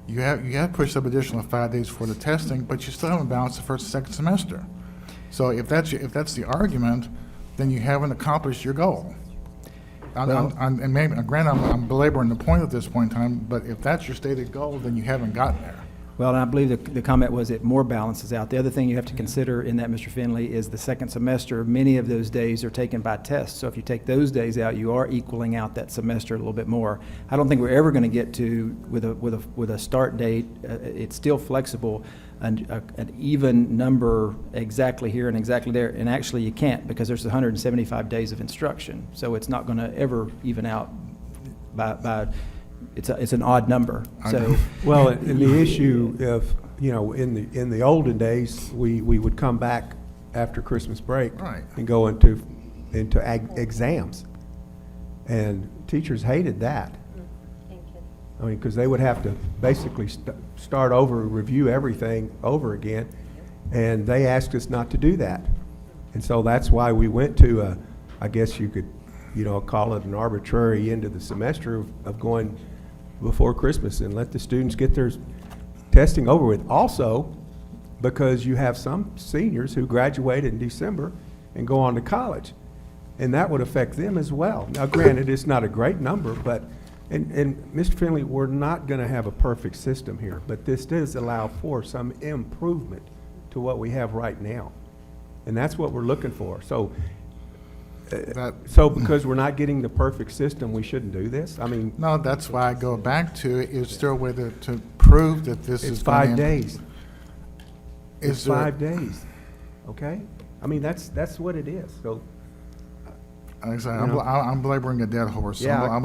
You have pushed up additional 5 days for the testing, but you still haven't balanced the first and second semester. So if that's the argument, then you haven't accomplished your goal. And maybe, granted, I'm belaboring the point at this point in time, but if that's your stated goal, then you haven't gotten there. Well, and I believe the comment was that more balance is out. The other thing you have to consider in that, Mr. Finley, is the second semester, many of those days are taken by tests. So if you take those days out, you are equaling out that semester a little bit more. I don't think we're ever going to get to, with a start date, it's still flexible, an even number exactly here and exactly there. And actually you can't, because there's 175 days of instruction. So it's not going to ever even out by it's an odd number. So well, and the issue of, in the olden days, we would come back after Christmas break and go into exams, and teachers hated that. I mean, because they would have to basically start over, review everything over again, and they asked us not to do that. And so that's why we went to I guess you could, call it an arbitrary end of the semester of going before Christmas and let the students get their testing over with. Also, because you have some seniors who graduate in December and go on to college, and that would affect them as well. Now, granted, it's not a great number, but, and Mr. Finley, we're not going to have a perfect system here, but this does allow for some improvement to what we have right now, and that's what we're looking for. So because we're not getting the perfect system, we shouldn't do this? I mean... No, that's why I go back to, is there a way to prove that this is... It's 5 days. It's 5 days, okay? I mean, that's what it is, so... I'm belaboring a dead horse. So yeah,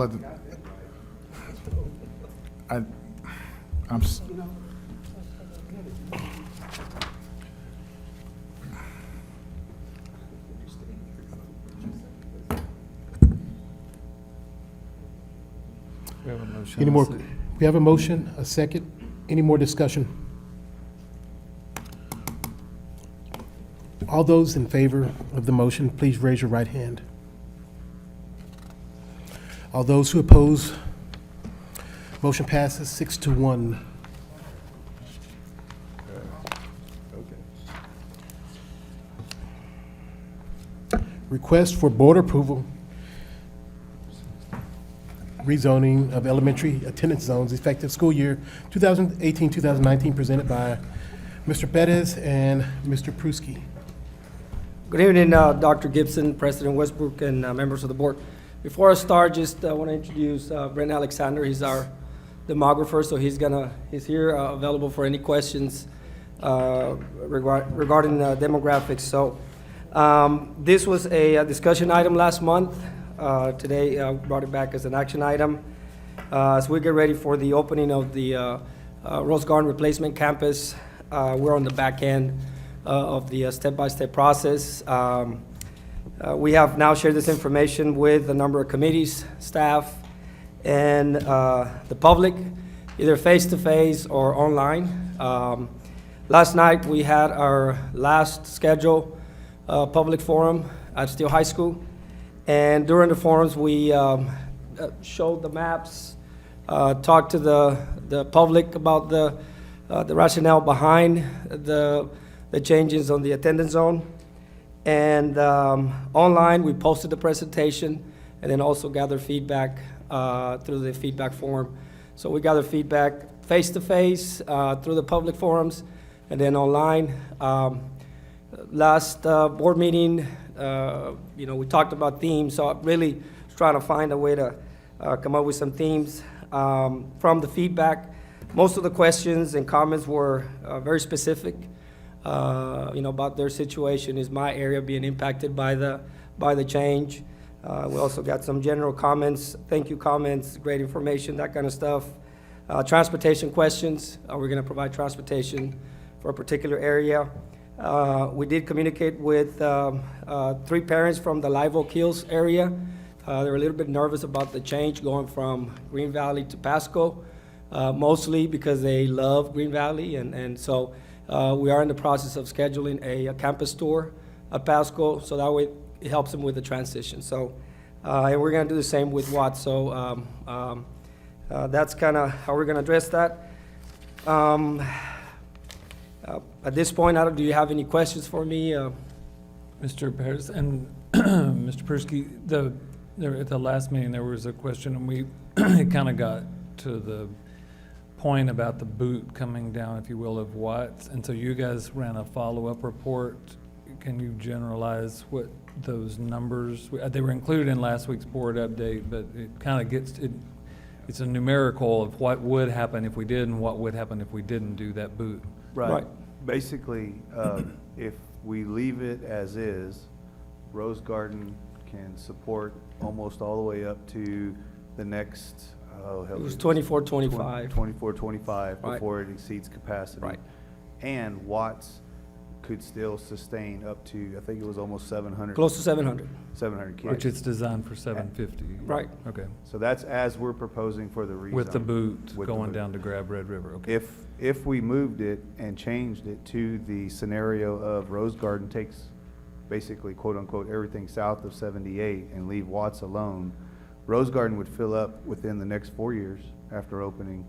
We have a motion. Any more? We have a motion, a second. Any more discussion? All those in favor of the motion, please raise your right hand. All those who oppose, motion passes 6-1. Request for board approval, rezoning of elementary attendance zones effective school year 2018-2019, presented by Mr. Perez and Mr. Pruski. Good evening, Dr. Gibson, President Westbrook, and members of the board. Before I start, just want to introduce Brent Alexander. He's our demographer, so he's here available for any questions regarding demographics. So this was a discussion item last month. Today, brought it back as an action item. As we get ready for the opening of the Rose Garden Replacement Campus, we're on the back end of the step-by-step process. We have now shared this information with a number of committees, staff, and the public, either face-to-face or online. Last night, we had our last scheduled public forum at Steele High School. And during the forums, we showed the maps, talked to the public about the rationale behind the changes on the attendance zone. And online, we posted the presentation and then also gathered feedback through the feedback forum. So we gathered feedback face-to-face through the public forums and then online. Last board meeting, we talked about themes, so I really was trying to find a way to come up with some themes from the feedback. Most of the questions and comments were very specific, about their situation. Is my area being impacted by the change? We also got some general comments, thank you comments, great information, that kind of stuff. Transportation questions, we're going to provide transportation for a particular area. We did communicate with 3 parents from the Live Oak Hills area. They were a little bit nervous about the change going from Green Valley to Pasco, mostly because they love Green Valley. And so we are in the process of scheduling a campus tour at Pasco, so that way it helps them with the transition. So, and we're going to do the same with Watts. So that's kind of how we're going to address that. At this point, do you have any questions for me? Mr. Perez and Mr. Persky, at the last meeting, there was a question, and we kind of got to the point about the boot coming down, if you will, of Watts. And so you guys ran a follow-up report. Can you generalize what those numbers, they were included in last week's board update, but it kind of it's a numerical of what would happen if we did and what would happen if we didn't do that boot. Right. Basically, if we leave it as is, Rose Garden can support almost all the way up to the next, It was 24, 25. 24, 25 Right. before it exceeds capacity. Right. And Watts could still sustain up to, I think it was almost 700. Close to 700. 700 kids. Which it's designed for 750. Right. Okay. So that's as we're proposing for the rezone. With the boot With the going boot. down to grab Red River, okay. If we moved it and changed it to the scenario of Rose Garden takes basically quote-unquote everything south of 78 and leave Watts alone, Rose Garden would fill up within the next 4 years after opening,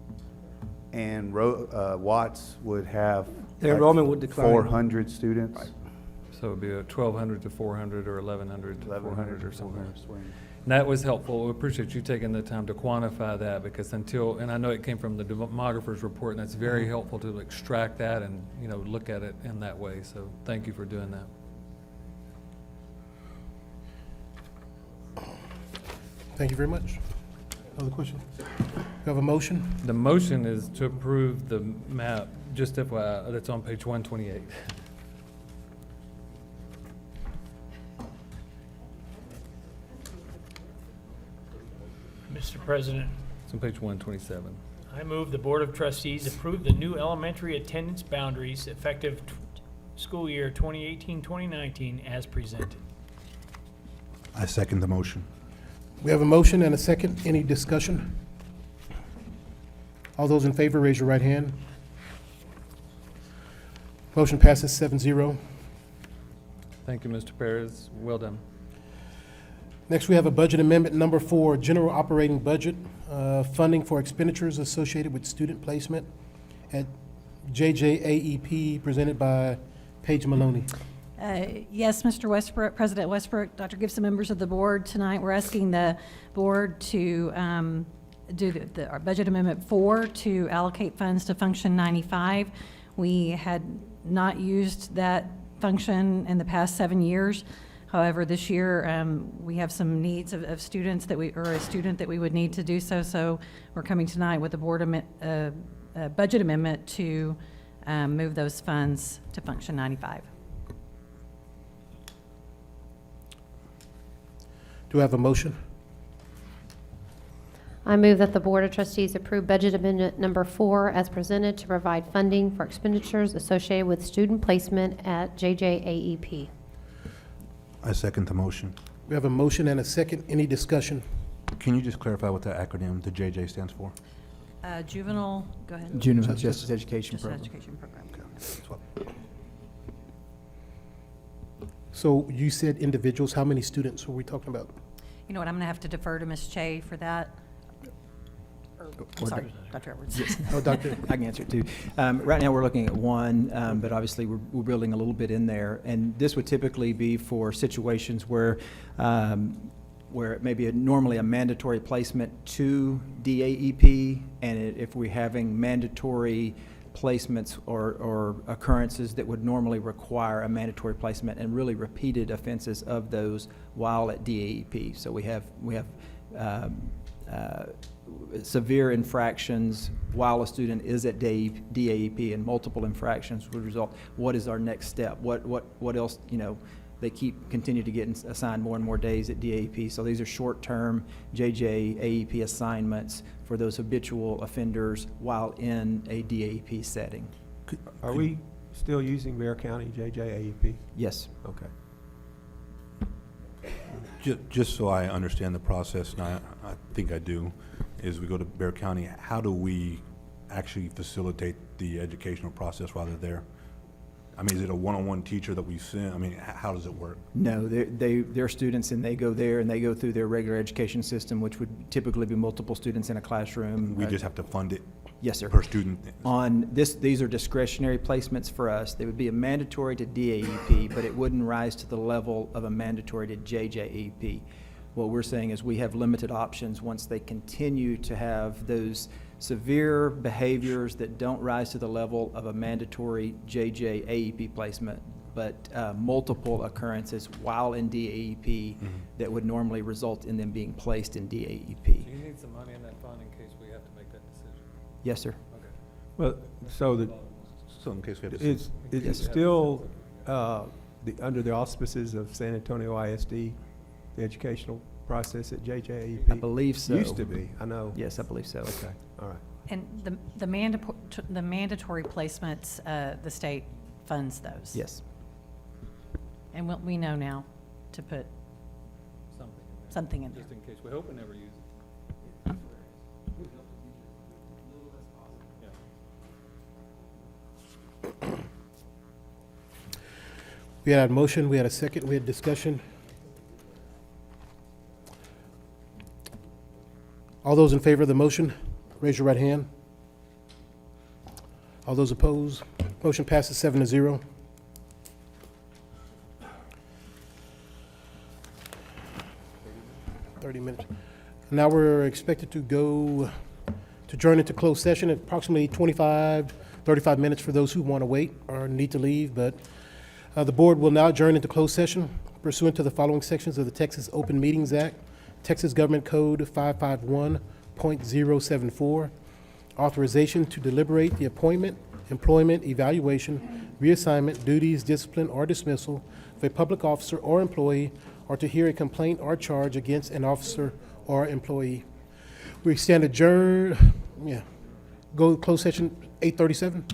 and Watts would have The enrollment would decline. 400 students. Right. So it'd be a 1,200 to 400 or 1,100 to 400 or something. 400 swing. And that was helpful. We appreciate you taking the time to quantify that, because and I know it came from the demographer's report, and that's very helpful to extract that and, look at it in that way. So thank you for doing that. Thank you very much. Other question? You have a motion? The motion is to approve the map, just FYI, that's on page 128. Mr. President, It's on page 127. I move the Board of Trustees approve the new elementary attendance boundaries effective school year 2018-2019 as presented. I second the motion. We have a motion and a second. Any discussion? All those in favor, raise your right hand. Motion passes 7-0. Thank you, Mr. Perez. Well done. Next, we have a budget amendment number 4, general operating budget, funding for expenditures associated with student placement at JJAEP, presented by Paige Maloney. Yes, Mr. Westbrook, President Westbrook, Dr. Gibson, members of the board, tonight we're asking the board to do our budget amendment 4 to allocate funds to function 95. We had not used that function in the past 7 years. However, this year we have some needs of students or a student that we would need to do so. So we're coming tonight with a board budget amendment to move those funds to function 95. Do I have a motion? I move that the Board of Trustees approve budget amendment number 4 as presented to provide funding for expenditures associated with student placement at JJAEP. I second the motion. We have a motion and a second. Any discussion? Can you just clarify what that acronym, the JJ, stands for? Juvenile, go ahead. Juvenile Justice Education Justice Program. Education Program. So you said individuals. How many students were we talking about? You know what, I'm going to have to defer to Ms. Che for that. I'm sorry, Dr. Edwards. Oh, Doctor. I can answer it too. Right now, we're looking at one, but obviously, we're building a little bit in there. And this would typically be for situations where it may be normally a mandatory placement to DAEP, and if we're having mandatory placements or occurrences that would normally require a mandatory placement, and really repeated offenses of those while at DAEP. So we have severe infractions while a student is at DAEP, and multiple infractions would result. What is our next step? What else, they continue to get assigned more and more days at DAEP. So these are short-term AEP assignments for those habitual offenders while in a DAEP setting. Are we still using Bear County JJAEP? Yes. Okay. Just so I understand the process, and I think I do, is we go to Bear County, how do we actually facilitate the educational process while they're there? I mean, is it a one-on-one teacher that we send? I mean, how does it work? No, they're students, and they go there and they go through their regular education system, which would typically be multiple students in a classroom. We just have to fund it? Yes, sir. Per student? These are discretionary placements for us. They would be a mandatory to DAEP, but it wouldn't rise to the level of a mandatory to JJEP. What we're saying is we have limited options once they continue to have those severe behaviors that don't rise to the level of a mandatory JJAEP placement, but multiple occurrences while in DAEP that would normally result in them being placed in DAEP. Do you need some money in that fund in case we have to make that decision? Yes, sir. Okay. Well, so in case we have to is it still under the auspices of San Antonio ISD, the educational process at JJAEP? I believe so. Used to be, I know. Yes, I believe so. Okay, all right. And the mandatory placements, the state funds those. Yes. And we know now to put something in there. Just in case. We hope we never use it. We had a motion, we had a second, we had discussion. All those in favor of the motion, raise your right hand. All those opposed, motion passes 7-0. Now we're expected to go to adjourn into closed session at approximately 35 minutes for those who want to wait or need to leave, but the board will now adjourn into closed session pursuant to the following sections of the Texas Open Meetings Act, Texas Government Code 551.074, authorization to deliberate the appointment, employment, evaluation, reassignment, duties, discipline, or dismissal of a public officer or employee, or to hear a complaint or charge against an officer or employee. We stand adjourned, go to closed session 8:37.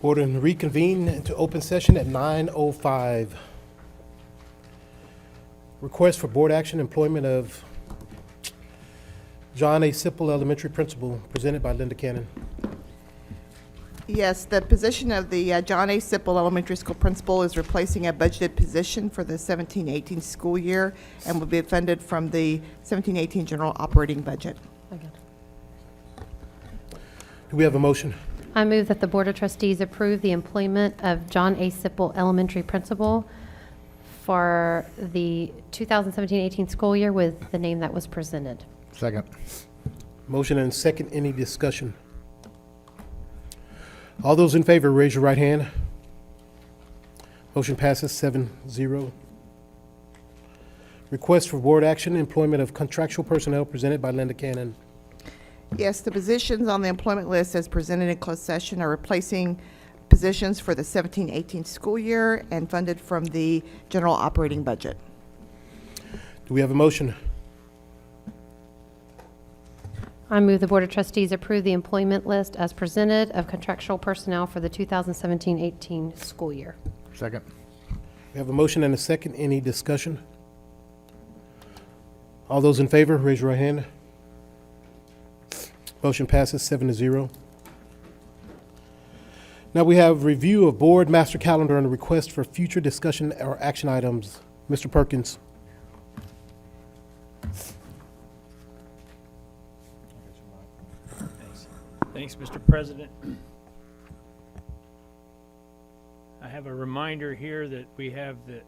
Order and reconvene into open session at 9:05. Request for board action, employment of John A. Sipple, elementary principal, presented by Linda Cannon. Yes, the position of the John A. Sipple Elementary School principal is replacing a budgeted position for the 17-18 school year and will be funded from the 17-18 general operating budget. Do we have a motion? I move that the Board of Trustees approve the employment of John A. Sipple Elementary Principal for the 2017-18 school year with the name that was presented. Second. Motion and second. Any discussion? All those in favor, raise your right hand. Motion passes 7-0. Request for board action, employment of contractual personnel, presented by Linda Cannon. Yes, the positions on the employment list as presented in closed session are replacing positions for the 17-18 school year and funded from the general operating budget. Do we have a motion? I move the Board of Trustees approve the employment list as presented of contractual personnel for the 2017-18 school year. Second. We have a motion and a second. Any discussion? All those in favor, raise your right hand. Motion passes 7-0. Now we have review of board master calendar and a request for future discussion or action items. Mr. Perkins. Thanks, Mr. President. I have a reminder here that we have the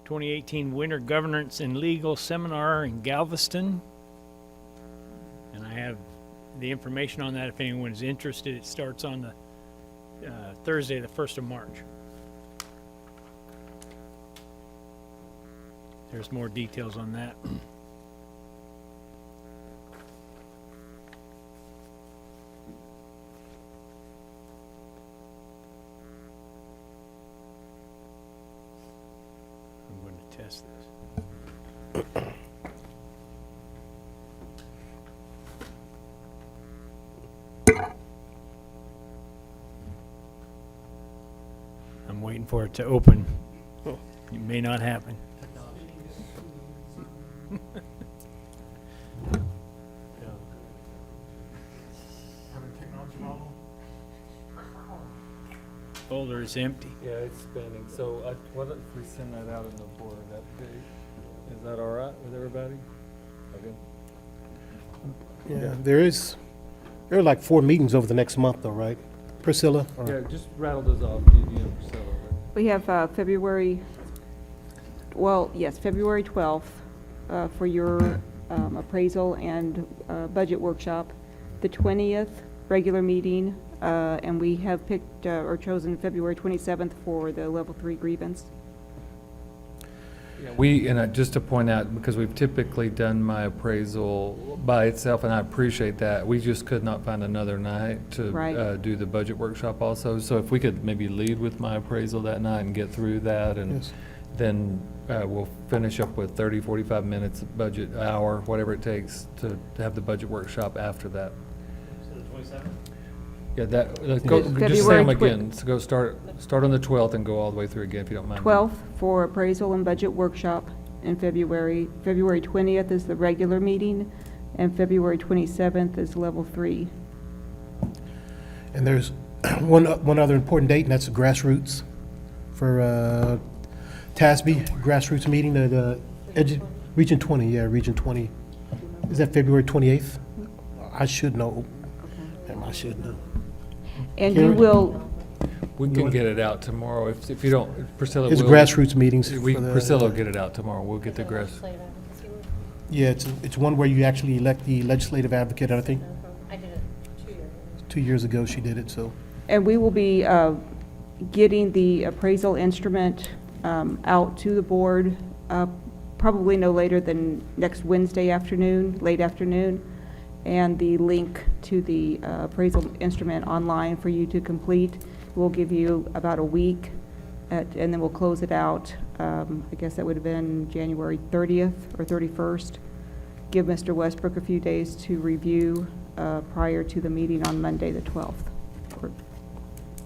2018 Winter Governance and Legal Seminar in Galveston. And I have the information on that if anyone is interested. It starts on the Thursday, the 1st of March. There's more details on that. I'm going to test this. I'm waiting for it to open. It may not happen. Folder is empty. Yeah, it's spinning. So what if we send that out in the board update? Is that all right with everybody? Okay. Yeah, there are like 4 meetings over the next month though, right? Priscilla? or- Yeah, just rattle those off, DD and Priscilla. We have February 12th for your appraisal and budget workshop. The 20th, regular meeting, and we have picked or chosen February 27th for the level 3 grievance. Yeah, just to point out, because we've typically done my appraisal by itself, and I appreciate that, we just could not find another night to Right. do the budget workshop also. So if we could maybe lead with my appraisal that night and get through that, and Yes. then we'll finish up with 30, 45 minutes of budget hour, whatever it takes to have the budget workshop after that. So the 27th? Yeah, just say February them again. So go start on the 12th and go all the way through again, if you don't mind. 12th for appraisal and budget workshop in February. February 20th is the regular meeting, and February 27th is level 3. And there's one other important date, and that's the grassroots for TASB, grassroots meeting at Region 20, yeah, Region 20. Is that February 28th? I should know. I should know. And you will, We can get it out tomorrow if you don't, Priscilla will. It's grassroots meetings. for the- Priscilla will get it out tomorrow. We'll get the grass. Yeah, it's one where you actually elect the legislative advocate, I think. I did it 2 years ago. 2 years ago she did it, so. and we will be getting the appraisal instrument out to the board probably no later than next Wednesday afternoon, late afternoon, and the link to the appraisal instrument online for you to complete. We'll give you about a week, and then we'll close it out. I guess that would have been January 30th or 31st. Give Mr. Westbrook a few days to review prior to the meeting on Monday, the 12th.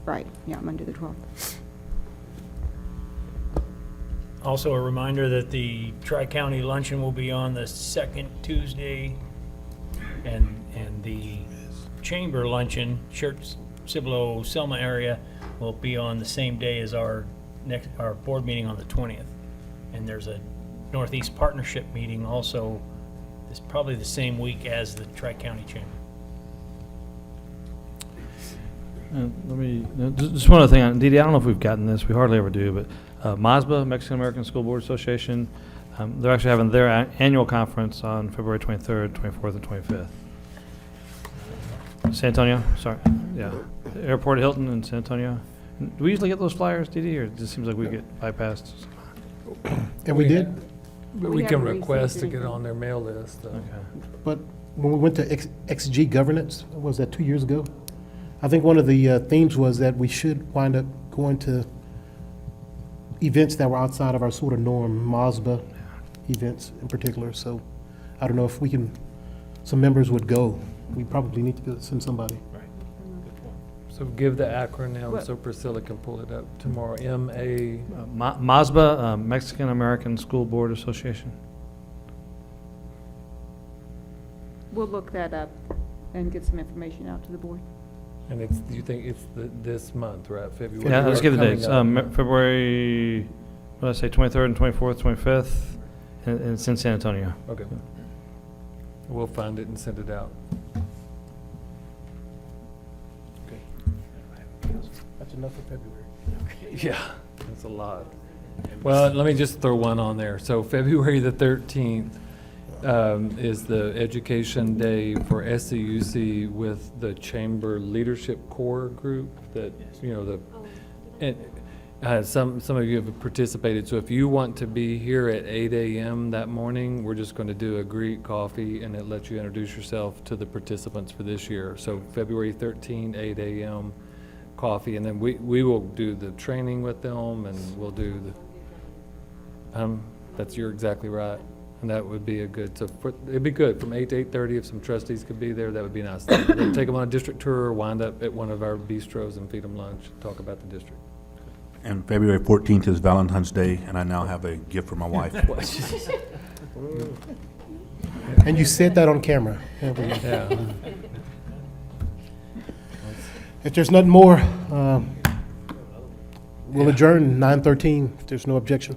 Right, yeah, Monday the 12th. Also, a reminder that the Tri-County Luncheon will be on the second Tuesday, and the Chamber Luncheon, Schertz-Cibolo-Selma area, will be on the same day as our board meeting on the 20th. And there's a Northeast Partnership meeting also, it's probably the same week as the Tri-County Chamber. Just one other thing, Dee Dee, I don't know if we've gotten this, we hardly ever do, but MASBA, Mexican American School Board Association, they're actually having their annual conference on February 23rd, 24th, and 25th. San Antonio, sorry, yeah. Airport Hilton in San Antonio. Do we usually get those flyers, Dee Dee, or it just seems like we get bypassed? And we did, But We we can haven't received request to get anything. on their mail list. Okay. but when we went to XG Governance, what was that 2 years ago? I think one of the themes was that we should wind up going to events that were outside of our sort of norm, MASBA events in particular. So I don't know if we can, some members would go. We probably need to go send somebody. So give the acronym What? so Priscilla can pull it up tomorrow. MA, MASBA, Mexican American School Board Association. We'll look that up and get some information out to the board. and it's, do you think it's this month, right, February? Yeah, let's give the Coming dates. up. February, what did I say, 23rd and 24th, 25th, and it's in San Antonio. Okay. We'll find it and send it out. That's enough for February. Yeah, that's a lot. Well, let me just throw one on there. So February the 13th is the Education Day for SCUC with the Chamber Leadership Core Group that, you know, some of you have participated. So if you want to be here at 8 a.m. that morning, we're just going to do a Greek coffee and it lets you introduce yourself to the participants for this year. So February 13, 8 a.m. coffee, and then we will do the training with them, and we'll do the, you're exactly right. And that would be a good, it'd be good from 8 to 8:30 if some trustees could be there, that would be nice. Then take them on a district tour, wind up at one of our bistros and feed them lunch, talk about the district. And February 14th is Valentine's Day, and I now have a gift for my wife. And you said that on camera. There we go. Yeah. If there's nothing more, we'll adjourn 9:13, if there's no objection.